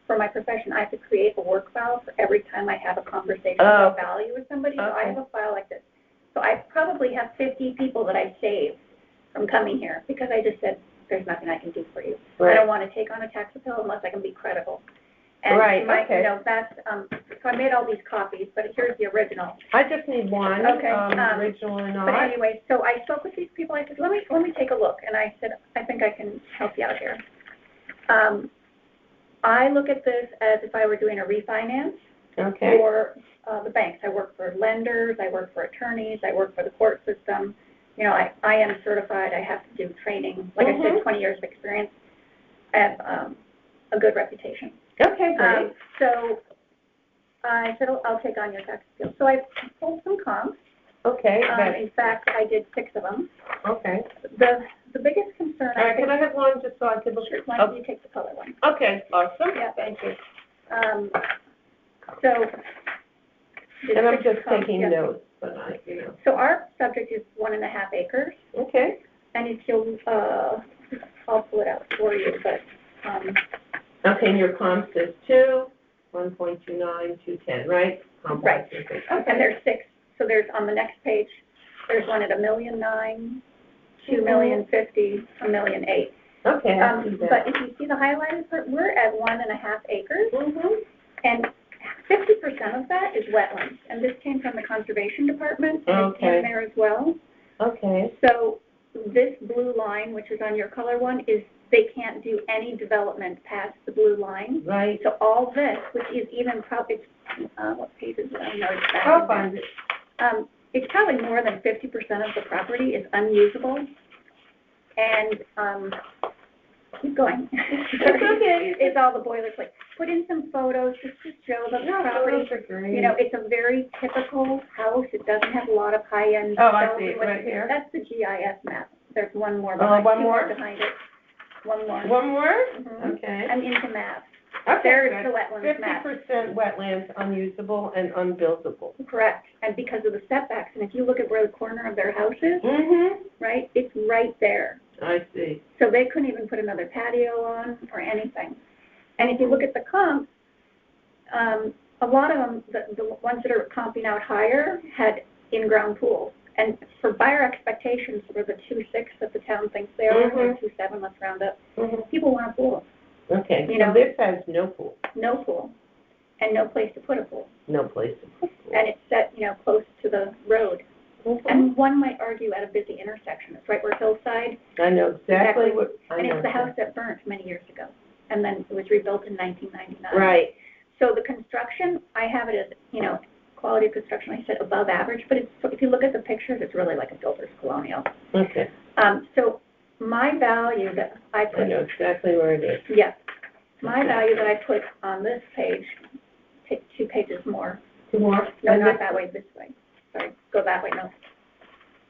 for my profession, I have to create a work file for every time I have a conversation Oh. about value with somebody. So I Okay. have a file like this. So I probably have 50 people that I saved from coming here because I just said, there's nothing I can do for you. I Right. don't want to take on a tax appeal unless I can be credible. And Right, my, okay. you know, that's, so I made all these copies, but here's the original. I just need one, Okay, original or But not. anyway, so I spoke with these people, I said, let me take a look, and I said, I think I can help you out here. I look at this as if I were doing a refinance Okay. for, the banks. I work for lenders, I work for attorneys, I work for the court system. You know, I am certified, I have to do training, like I said, 20 years of experience. I have, a good reputation. Okay, great. So I said, I'll take on your tax appeal. So I pulled some comps. Okay, In fact, I did 6 of them. okay. The biggest concern All right, can I have one just so I can look? Sure, why don't you take the color one? Okay, awesome. Yeah. Thank you. So. the And I'm 6 just comps, taking yeah. notes, but I, you know. So our subject is 1.5 acres, Okay. and if you'll, I'll pull it out for you, but, Okay, and your comp says 2, 1.29, 210, right? Comp Right. one, 2, 3. and there's 6. So there's, on the next page, there's one at $1,009,000, $2,050,000, $1,008,000. Okay, I see But that. if you see the highlighted part, we're at 1.5 acres, Mm-hmm. and 50% of that is wetlands. And this came from the Conservation Department, and it's Okay. in there as well. Okay. So this blue line, which is on your color one, is they can't do any development past the blue line. Right. So all this, which is even probably, what page is it? I know it's back I'll in find it. there. It's probably more than 50% of the property is unusable. And, keep going. It's okay. It's all the boilerplate. put in some photos just to show the No, property. those are great. You know, it's a very typical house. It doesn't have a lot of high-end. Oh, I bells see and it whistles. right here. That's the GIS map. There's one more Oh, behind, one two more? behind it. One more. One more? Mhm. Okay. I'm into maps. Okay, There's the good. wetlands map. 50% wetlands unusable and unbuildable. Correct. And because of the setbacks, and if you look at where the corner of their house is, Mm-hmm. right, it's right there. I see. So they couldn't even put another patio on or anything. And if you look at the comps, a lot of them, the ones that are comping out higher, had in-ground pools. And for buyer expectations for the 2.6 that the town thinks they are, or 2.7, let's round up, Mhm. people want a pool. Okay, You so know- this has no pool, No pool, and no place to put a pool. no place to put pool. And it's set, close to the road. Mhm. And one might argue at a busy intersection. It's right where Hillside, I know exactly exactly. what, I and know. it's the house that burnt many years ago. And then it was rebuilt in 1999. Right, So the construction, I have it as, quality of construction, I said above average, but it's, if you look at the pictures, it's really like a builder's colonial. okay, So my value that I I put, know exactly where it is. yes, my value that I put on this page, take 2 pages more. Two more? No, not that way, this way. Sorry, go that way, no.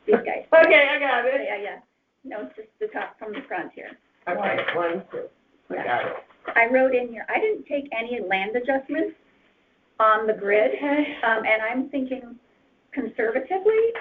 These guys. Okay, I got it. Yeah. No, it's just the top from the front here. Okay, 1, 2, I Yeah. got it. I wrote in here, I didn't take any land adjustments on the grid, Okay. and I'm thinking conservatively,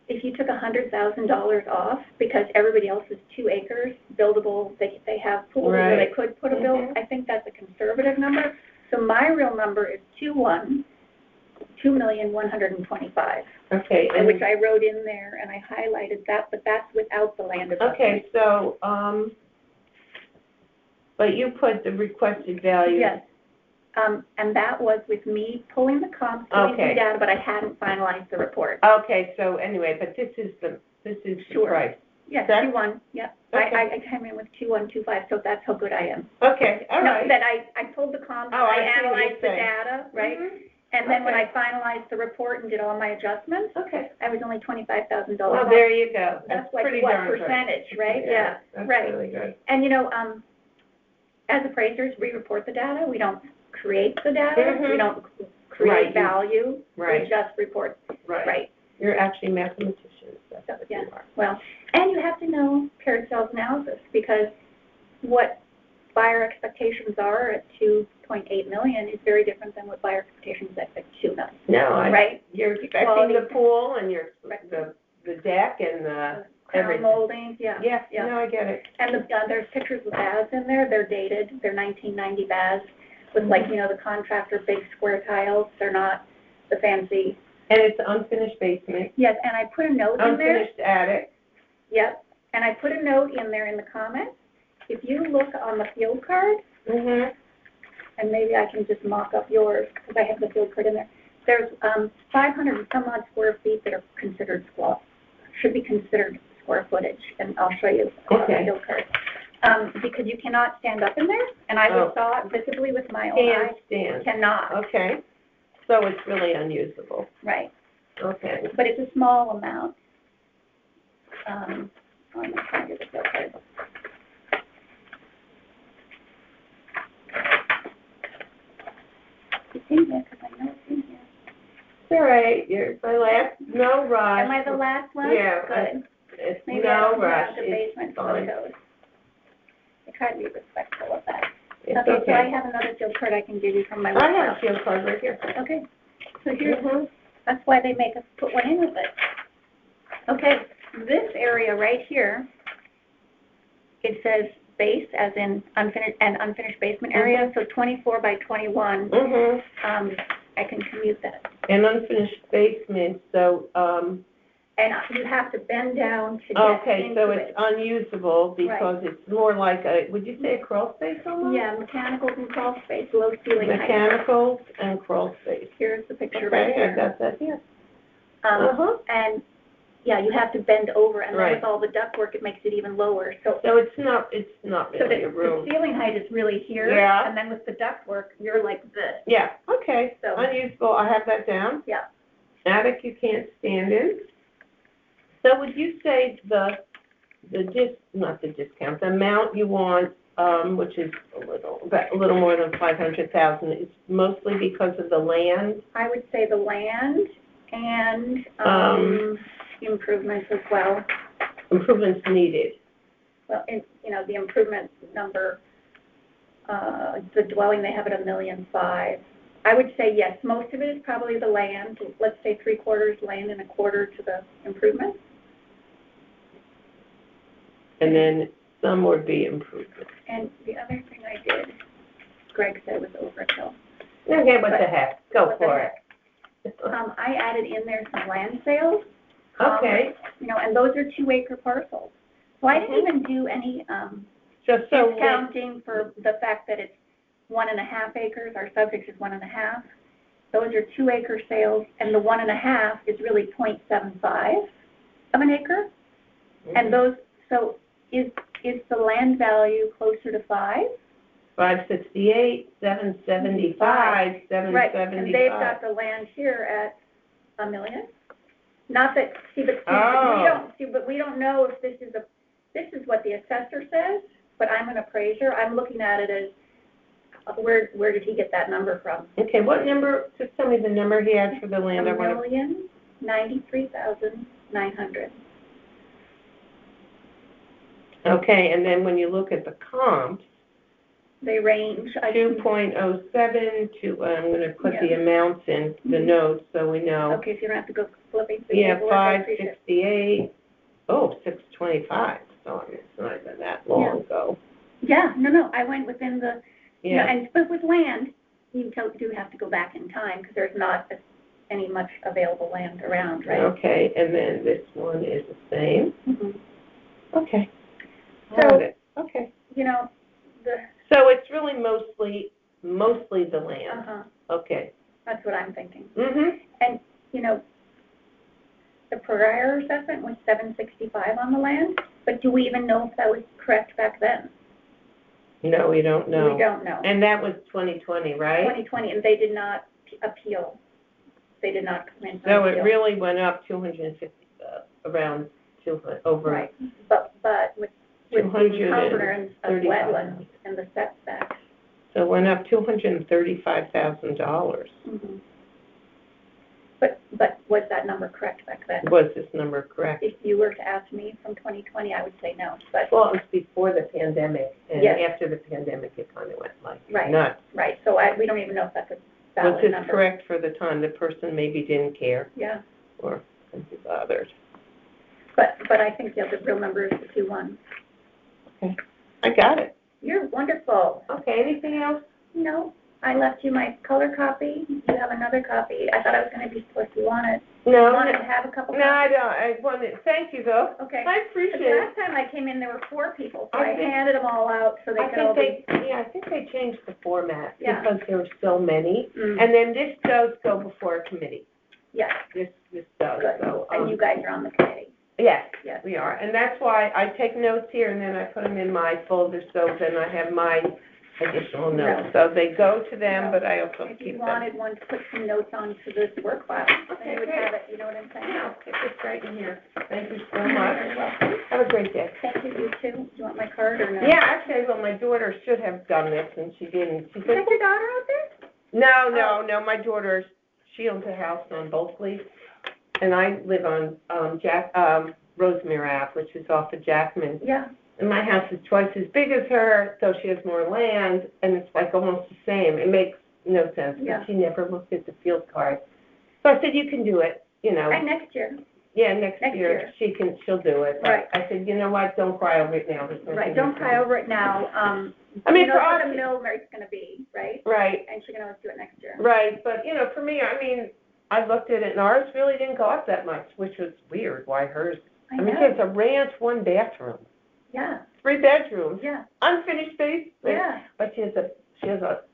if you took $100,000 off, because everybody else is 2 acres, buildable, they have pools where they Right. could put a build, Mhm. I think that's a conservative number. So my real number is 2,125,000, Okay, and which I wrote in there, and I highlighted that, but that's without the land adjustment. okay, so, but you put the requested value. Yes. And that was with me pulling the comps, pulling Okay. the data, but I hadn't finalized the report. Okay, so anyway, but this is the Sure. price. Yes, That- 2.1, yep. Okay. I came in with 2.125, so that's how good I am. Okay, all No, right. that I pulled the comps, Oh, I I see what you're analyzed the saying. data, right? Mhm. And then when Okay. I finalized the report and did all my adjustments, Okay. I was only $25,000 Well, off. there you go. That's like pretty what darn good. percentage, right? Yeah, That's right. really good. And as appraisers, we report the data, we don't create the data, Mhm. we don't Right, create you- value, we Right, just report, right? You're actually mathematicians, that's So, what yeah. you are. Well, and you have to know Paracels analysis, because what buyer expectations are at 2.8 million is very different than what buyer expectations at 2 million. No, Right? you're expecting Quality. the pool and you're, Right. the deck and the, Crown everything. moldings, yeah. Yeah, no, I get it. And there's pictures of baths in there, they're dated, they're 1990 baths, with like, the contractor big square tiles, they're not the fancy. And it's unfinished basement, Yes, and I put a note in there. unfinished attic. Yep, and I put a note in there in the comments. If you look on the field card, Mm-hmm. and maybe I can just mock up yours, because I have the field card in there, there's 500 and some odd square feet that are considered should be considered square footage, and I'll show you on the Okay. field card. Because you cannot stand up in there, and I Oh. saw it visibly with my own eyes. Handstand. Cannot, Okay, so it's really unusable. right, Okay. but it's a small amount. I'm going to find you the field card. It's in here, because I know it's in here. It's all right, you're my last, no rush. Am I the last one? Yeah, Good. It's Maybe I no don't rush, have the it's basement fine. photos. I try to be respectful of that. It's Okay, so I okay. have another field card I can give you from my I have a workshop. field card right here. Okay, so here's, Mhm. that's why they make us put one in with it. Okay, this area right here, it says base, as in unfinished basement area, so 24 by 21, Mm-hmm. I can commute that. An unfinished basement, so, And you have to bend down to get okay, so into it's it. unusable because it's more like a, would you say a crawl space almost? Yeah, mechanicals and crawl space, low ceiling height. Mechanicals and crawl space. Here's the picture right Okay, I here. got that here. And, yeah, you have to bend over, and then Right. with all the ductwork, it makes it even lower. So So it's not so really a the room. ceiling height is really here. Yeah. And then with the ductwork, you're like this. Yeah, okay, So- unusable, I have that down. Yeah. Attic you can't stand in. So would you say the not the discount, the amount you want, which is about a little more than 500,000, is mostly because of the land? I would say the land and, improvements as well. Improvements needed. Well, the improvement number, the dwelling, they have it 1.5 million. I would say yes, most of it is probably the land, let's say 3/4 land and 1/4 to the improvements. And then some would be improvements. And the other thing I did, Greg said was overkill. Okay, what the heck, go What the for it. I added in there some land sales. Okay. And those are 2-acre parcels. So I didn't even do any, Just so, discounting for the fact that it's 1.5 acres, our subject is 1.5. Those are 2-acre sales, and the 1.5 is really 0.75 of an acre. And those, so is the land value closer to 5? 568, 775, 775. Right, and they've got the land here at 1 million. Not that, but we don't know if this is what the assessor says, but I'm an appraiser. I'm looking at it as, where did he get that number from? Okay, what number, just tell me the number he had for the land. $1,093,900. Okay, and then when you look at the comps, They range. 2.07 to, I'm going to put the amounts in the notes so we know. Okay, so you don't have to go flipping through. Yeah, paperwork, I appreciate it. 568, 625, so I mean, it's not even that long ago. Yeah, no, I went within the, Yeah. but with land, you do have to go back in time, because there's not any much available land around, right? Okay, and then this one is the same. Mhm. Okay. So- Got it. Okay. The, So it's really mostly the land. Okay. that's what I'm thinking. Mhm. And, the prior assessment was 765 on the land, but do we even know if that was correct back then? No, we don't know. We don't know. And that was 2020, right? 2020, and they did not appeal. They did not come in for So appeal. it really went up 250, around 200, over. Right, but with the 235. encumbrance of wetlands and the setbacks. So it went up $235,000. Mhm. But was that number correct back then? Was this number correct? If you were to ask me from 2020, I would say no, but, Well, it was before the pandemic, and Yes. after the pandemic, it kind of went like Right. nuts. right, so we don't even know if that's a Was valid this number. correct for the time the person maybe didn't care Yeah, or couldn't be bothered? but I think the real number is the 2-1. Okay, I got it. You're wonderful. Okay, anything else? No, I left you my color copy. You have another copy. I thought I was going to be split. You want it? No, You wanted to have a couple no, I copies? don't. I wanted, thank you though. Okay. I 'Cause appreciate it. last time I came in, there were 4 people, so I I think- handed them all out so they I could all think be. I think they changed the format Yeah. because there were so many. Mm. And then this does go before a committee. Yes, This does, good. so. And you guys are on the committee. Yes, Yes. we are. And that's why I take notes here and then I put them in my folder, so then I have my additional notes. No. So they go to them, but I also If keep you them. wanted one to put some notes onto this work file, then Okay, you would great. have it, you know what I'm saying? Yeah, I'll keep this right in here. Thank you so You're much. very welcome. Have a great day. Thank you, you too. Do you want my card or no? Yeah, actually, well, my daughter should have done this and she didn't. She Is said, that your daughter out there? no, my daughter, she owns a house on Bulkley. And I live on, Rosemere Ave, which is off of Jackman. Yeah. And my house is twice as big as her, so she has more land, and it's like almost the same. It makes no sense, Yeah. but she never looked at the field card. So I said, you can do it, Right, next year. Yeah, next Next year, year. she'll do it. But Right. I said, you know what, don't cry over it now. There's nothing Right, you don't can cry do. over it now. I mean, you for know what us- the mill rate's gonna be, right? Right, And she can always do it next year. right, but, for me, I mean, I looked at it, and ours really didn't go up that much, which was weird, why hers. I mean, she know. has a ranch, 1 bathroom, Yeah, 3 bedrooms, yeah, unfinished space. yeah. But she has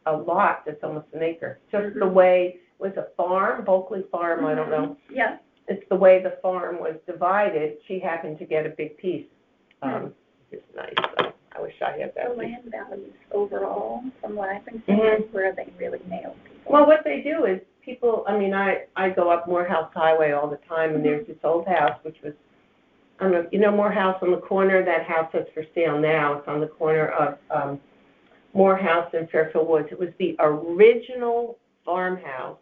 a lot that's almost an acre. Just the Mhm. way, with a farm, Bulkley Farm, I don't know. Yeah, It's the way the farm was divided. She happened to get a big piece. It's nice, so I wish I had the that piece. land values overall, from what I've been seeing, is where they really nail people. Well, what they do is people, I mean, I go up Morehouse Highway all the time, and there's this old house, which was, Morehouse on the corner, that house that's for sale now, it's on the corner of, Morehouse and Fairfield Woods. It was the original farmhouse,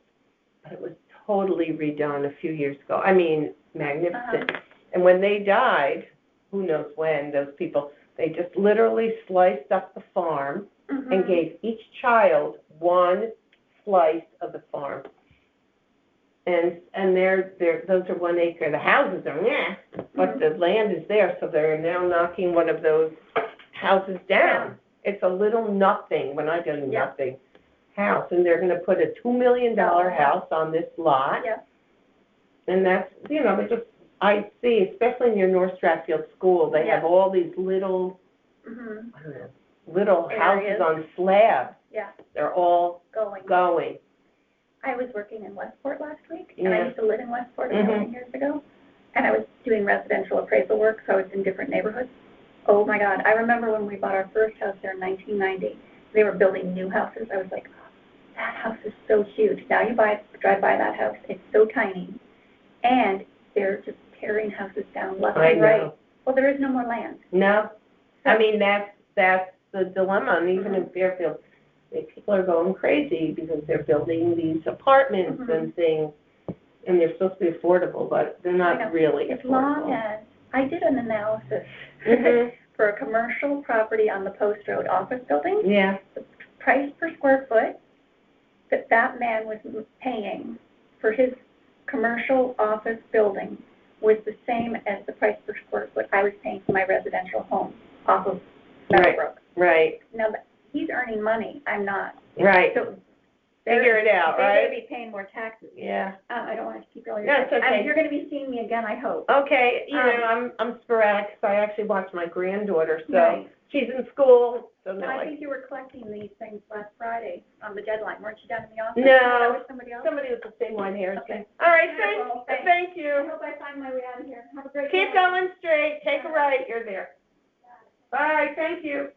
but it was totally redone a few years ago. I mean, magnificent. And when they died, who knows when, those people, they just literally sliced up the farm and gave each child one slice of the farm. And those are 1 acre. The houses are but the land is there, so they're now knocking one of those houses down. It's a little nothing, when I do nothing, house, and they're gonna put a $2 million house on this lot. Yeah. And that's, they just, I see, especially near North Stratfield School, they have all these little, I don't know, little houses on slabs. Yeah, They're all going. I was working in Westport last week, and I used to live in Westport a million years ago, and I was doing residential appraisal work, so I was in different neighborhoods. Oh my God, I remember when we bought our first house there in 1990, they were building new houses. I was like, that house is so huge. Now you drive by that house, it's so tiny, and they're just tearing houses down left and right. Well, there is no more land. No, I mean, that's the dilemma, and even in Fairfield, people are going crazy because they're building these apartments and things, and they're supposed to be affordable, but they're not really affordable. As long as, I did an analysis for a commercial property on the Post Road office building. Yeah. The price per square foot that man was paying for his commercial office building was the same as the price per square foot I was paying for my residential home off of Meadowbrook. Right. Now, he's earning money, I'm not. Right. So figure it out, they're right? going to be paying more taxes. Yeah. I don't want to keep going. That's okay. You're going to be seeing me again, I hope. Okay, I'm sporadic, so I actually watch my granddaughter, so Right. she's in school, so And now I think you were collecting these things last Friday on the deadline. Weren't you down in the office? No. With somebody else? somebody with the same white hairs. Okay. All right, Wonderful. thank I you. hope I find my way out of here. Have a great Keep day. going straight, take a right, you're there. Bye, thank you.